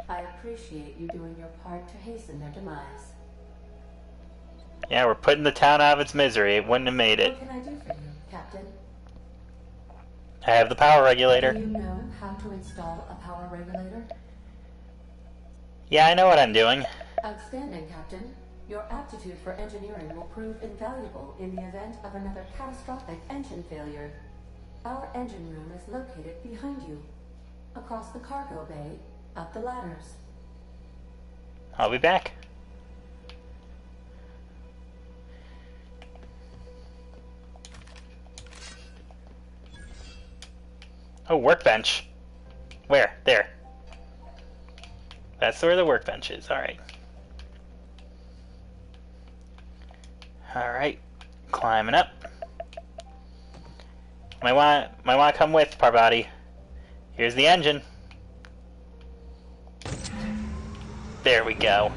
I appreciate you doing your part to hasten their demise. Yeah, we're putting the town out of its misery. It wouldn't have made it. What can I do for you, Captain? I have the power regulator. Do you know how to install a power regulator? Yeah, I know what I'm doing. Outstanding, Captain. Your aptitude for engineering will prove invaluable in the event of another catastrophic engine failure. Our engine room is located behind you, across the cargo bay, up the ladders. I'll be back. Oh, workbench. Where? There. That's where the workbench is. Alright. Alright. Climbing up. Might want to come with, Parvati. Here's the engine. There we go.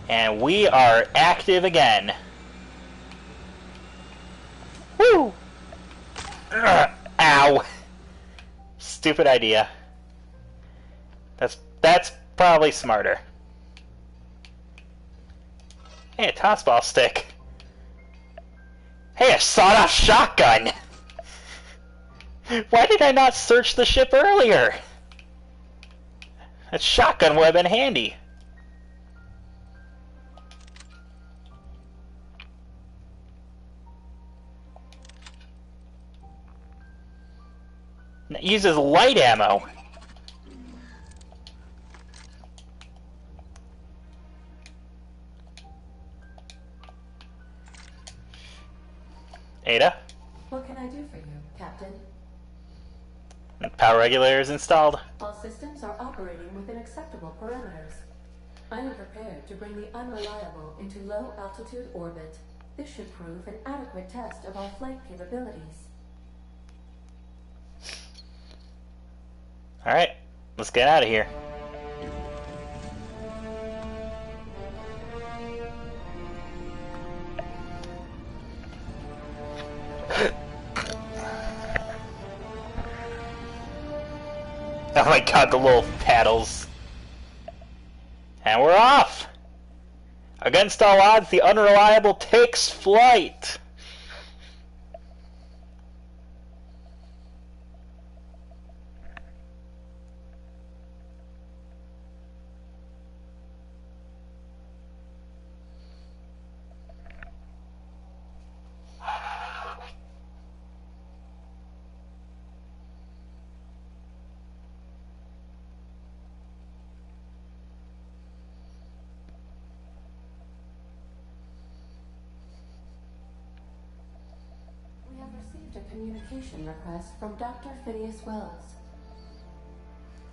And we are active again. Woo! Ow! Stupid idea. That's probably smarter. Hey, a tossball stick. Hey, a sawed-off shotgun! Why did I not search the ship earlier? That shotgun would have been handy. It uses light ammo. Ada? What can I do for you, Captain? Power regulator is installed. All systems are operating within acceptable parameters. I am prepared to bring the unreliable into low-altitude orbit. This should prove an adequate test of our flight capabilities. Alright, let's get out of here. Oh my god, the little paddles. And we're off! Against all odds, the unreliable takes flight! A communication request from Dr. Phineas Wells.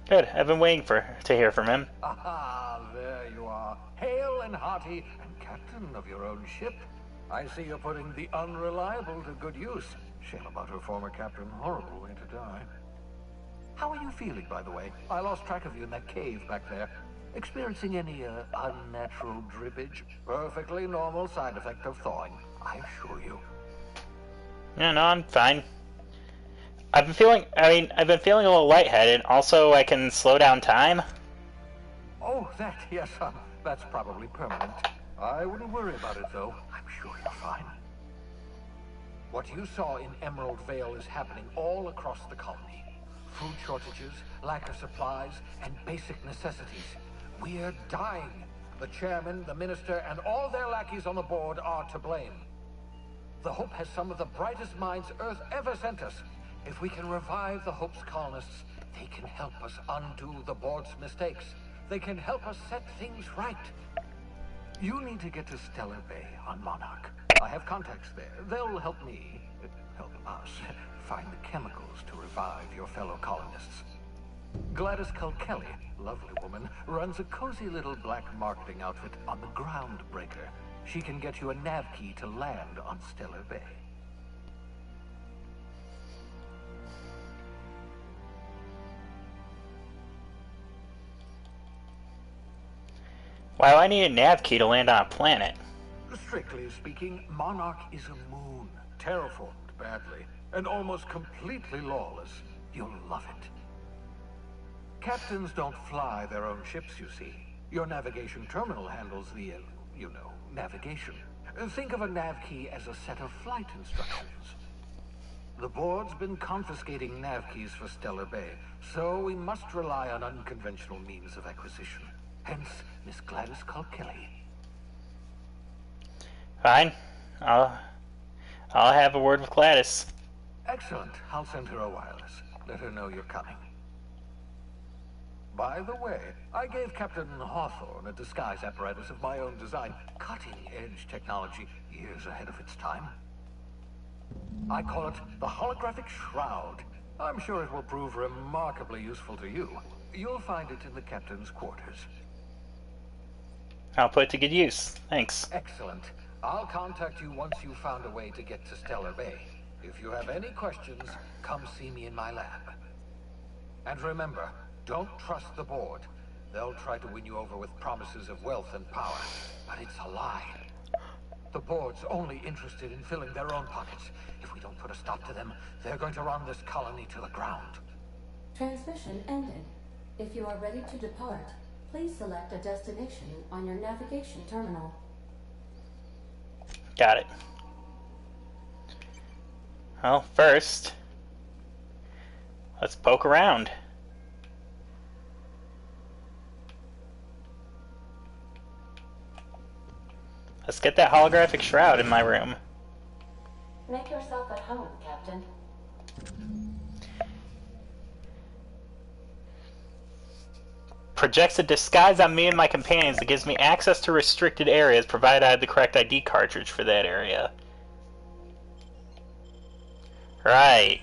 Good. I've been waiting to hear from him. Ah, there you are. Hale and hearty, and captain of your own ship. I see you're putting the unreliable to good use. Shame about her former captain. Horrible way to die. How are you feeling, by the way? I lost track of you in that cave back there. Experiencing any unnatural drippage? Perfectly normal side effect of thawing, I assure you. No, I'm fine. I've been feeling a little lightheaded. Also, I can slow down time. Oh, that, yes, that's probably permanent. I wouldn't worry about it, though. I'm sure you're fine. What you saw in Emerald Vale is happening all across the colony. Food shortages, lack of supplies, and basic necessities. We're dying. The chairman, the minister, and all their lackeys on the board are to blame. The Hope has some of the brightest minds Earth ever sent us. If we can revive the Hope's colonists, they can help us undo the board's mistakes. They can help us set things right. You need to get to Stellar Bay on Monarch. I have contacts there. They'll help us, find the chemicals to revive your fellow colonists. Gladys Culkelly, lovely woman, runs a cozy little black marketing outfit on the Groundbreaker. She can get you a nav key to land on Stellar Bay. Why do I need a nav key to land on a planet? Strictly speaking, Monarch is a moon, terraformed badly, and almost completely lawless. You'll love it. Captains don't fly their own ships, you see. Your navigation terminal handles the, navigation. Think of a nav key as a set of flight instructions. The board's been confiscating nav keys for Stellar Bay, so we must rely on unconventional means of acquisition. Hence, Miss Gladys Kilkelly. Fine. I'll have a word with Gladys. Excellent. I'll send her a wireless. Let her know you're coming. By the way, I gave Captain Hawthorne a disguise apparatus of my own design. Cutting-edge technology, years ahead of its time. I call it the holographic shroud. I'm sure it will prove remarkably useful to you. You'll find it in the captain's quarters. I'll put it to good use. Thanks. Excellent. I'll contact you once you've found a way to get to Stellar Bay. If you have any questions, come see me in my lab. And remember, don't trust the board. They'll try to win you over with promises of wealth and power, but it's a lie. The board's only interested in filling their own pockets. If we don't put a stop to them, they're going to run this colony to the ground. Transmission ended. If you are ready to depart, please select a destination on your navigation terminal. Got it. Well, first, let's poke around. Let's get that holographic shroud in my room. Make yourself at home, Captain. Projects a disguise on me and my companions that gives me access to restricted areas, provided I have the correct ID cartridge for that area. Right.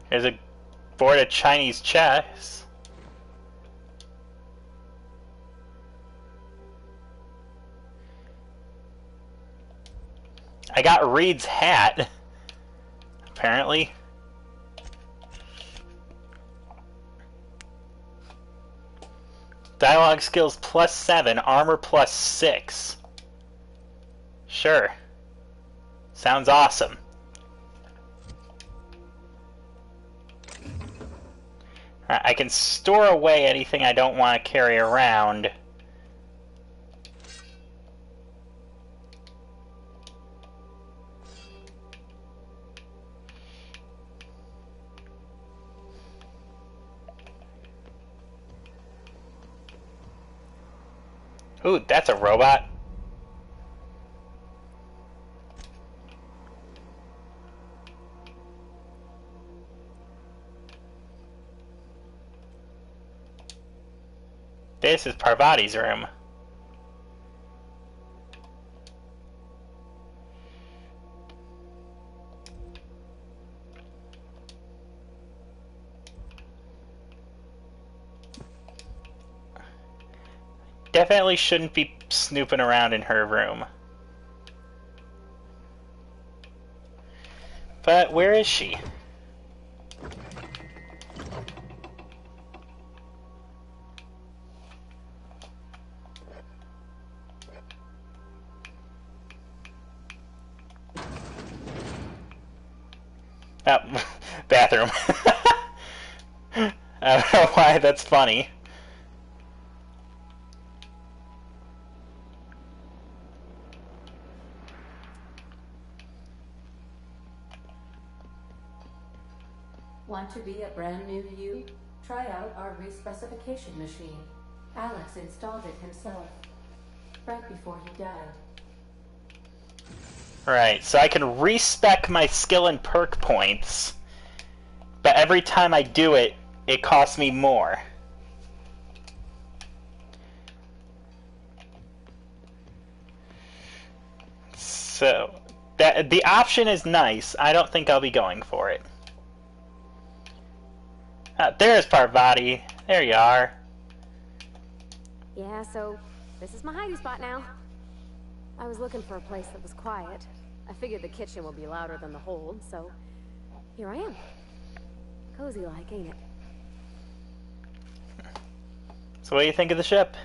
There's a board of Chinese chess. I got Reed's hat, apparently. Dialogue skills +7, armor +6. Sure. Sounds awesome. I can store away anything I don't want to carry around. Ooh, that's a robot. This is Parvati's room. Definitely shouldn't be snooping around in her room. But where is she? Oh, bathroom. I don't know why that's funny. Want to be a brand new you? Try out our respecification machine. Alex installed it himself, right before he died. Right, so I can respec my skill and perk points, but every time I do it, it costs me more. So, the option is nice. I don't think I'll be going for it. There's Parvati. There you are. Yeah, so this is my hiding spot now. I was looking for a place that was quiet. I figured the kitchen will be louder than the hold, so here I am. Cozy like, ain't it? So what do you think of the ship?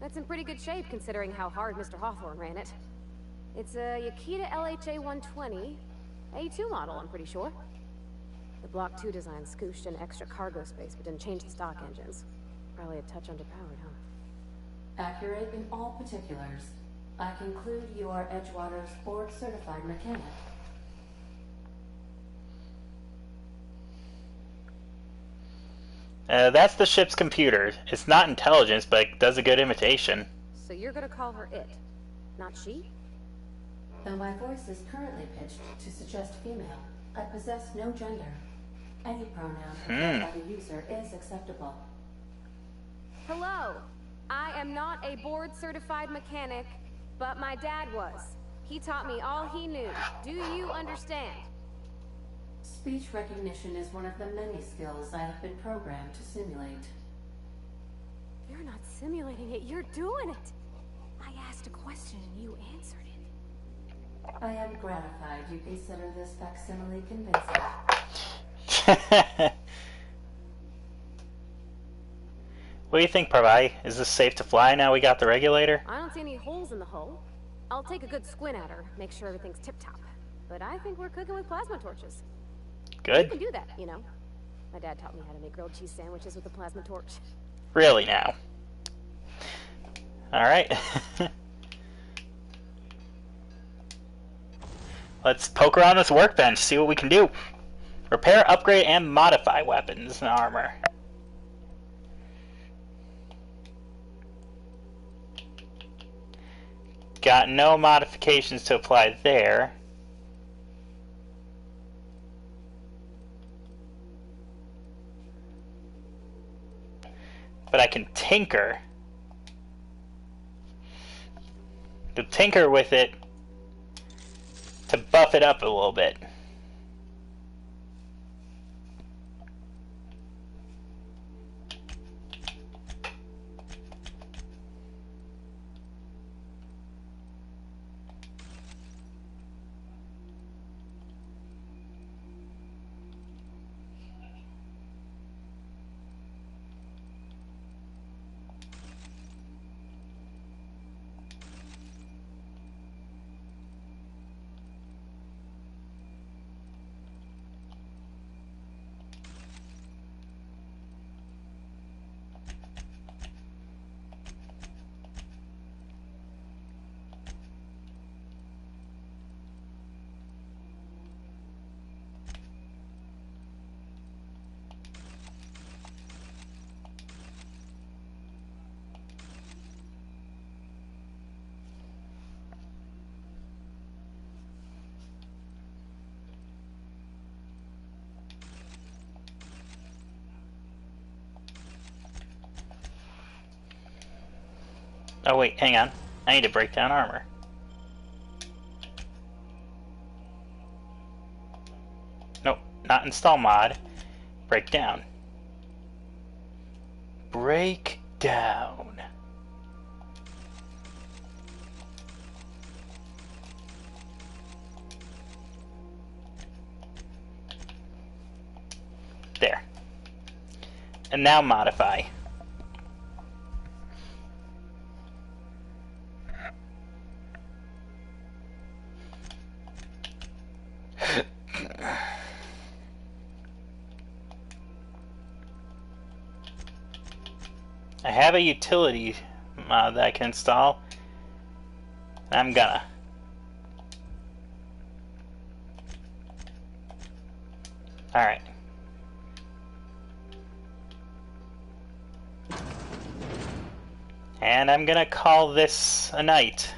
That's in pretty good shape considering how hard Mr. Hawthorne ran it. It's a Yakita LHA 120, A2 model, I'm pretty sure. The Block 2 design scooshed in extra cargo space but didn't change the stock engines. Probably a touch underpowered, huh? Accurate in all particulars. I conclude you are Edgewater's board-certified mechanic. That's the ship's computer. It's not intelligence, but it does a good imitation. So you're gonna call her it, not she? Though my voice is currently pitched to suggest female, I possess no gender. Any pronoun preferred by the user is acceptable. Hello. I am not a board-certified mechanic, but my dad was. He taught me all he knew. Do you understand? Speech recognition is one of the many skills I have been programmed to simulate. You're not simulating it, you're doing it! I asked a question and you answered it. I am gratified you consider this facsimile convincing. What do you think, Parvati? Is this safe to fly now we got the regulator? I don't see any holes in the hull. I'll take a good squint at her, make sure everything's tip-top. But I think we're cooking with plasma torches. Good. You can do that, you know. My dad taught me how to make grilled cheese sandwiches with a plasma torch. Really now? Alright. Let's poke around this workbench, see what we can do. Repair, upgrade, and modify weapons and armor. Got no modifications to apply there. But I can tinker. To tinker with it to buff it up a little bit. Oh wait, hang on. I need to break down armor. Nope, not install mod. Break down. Break down. There. And now modify. I have a utility mod that I can install. I'm gonna. Alright. And I'm gonna call this a night.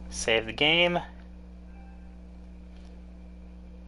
Save the game.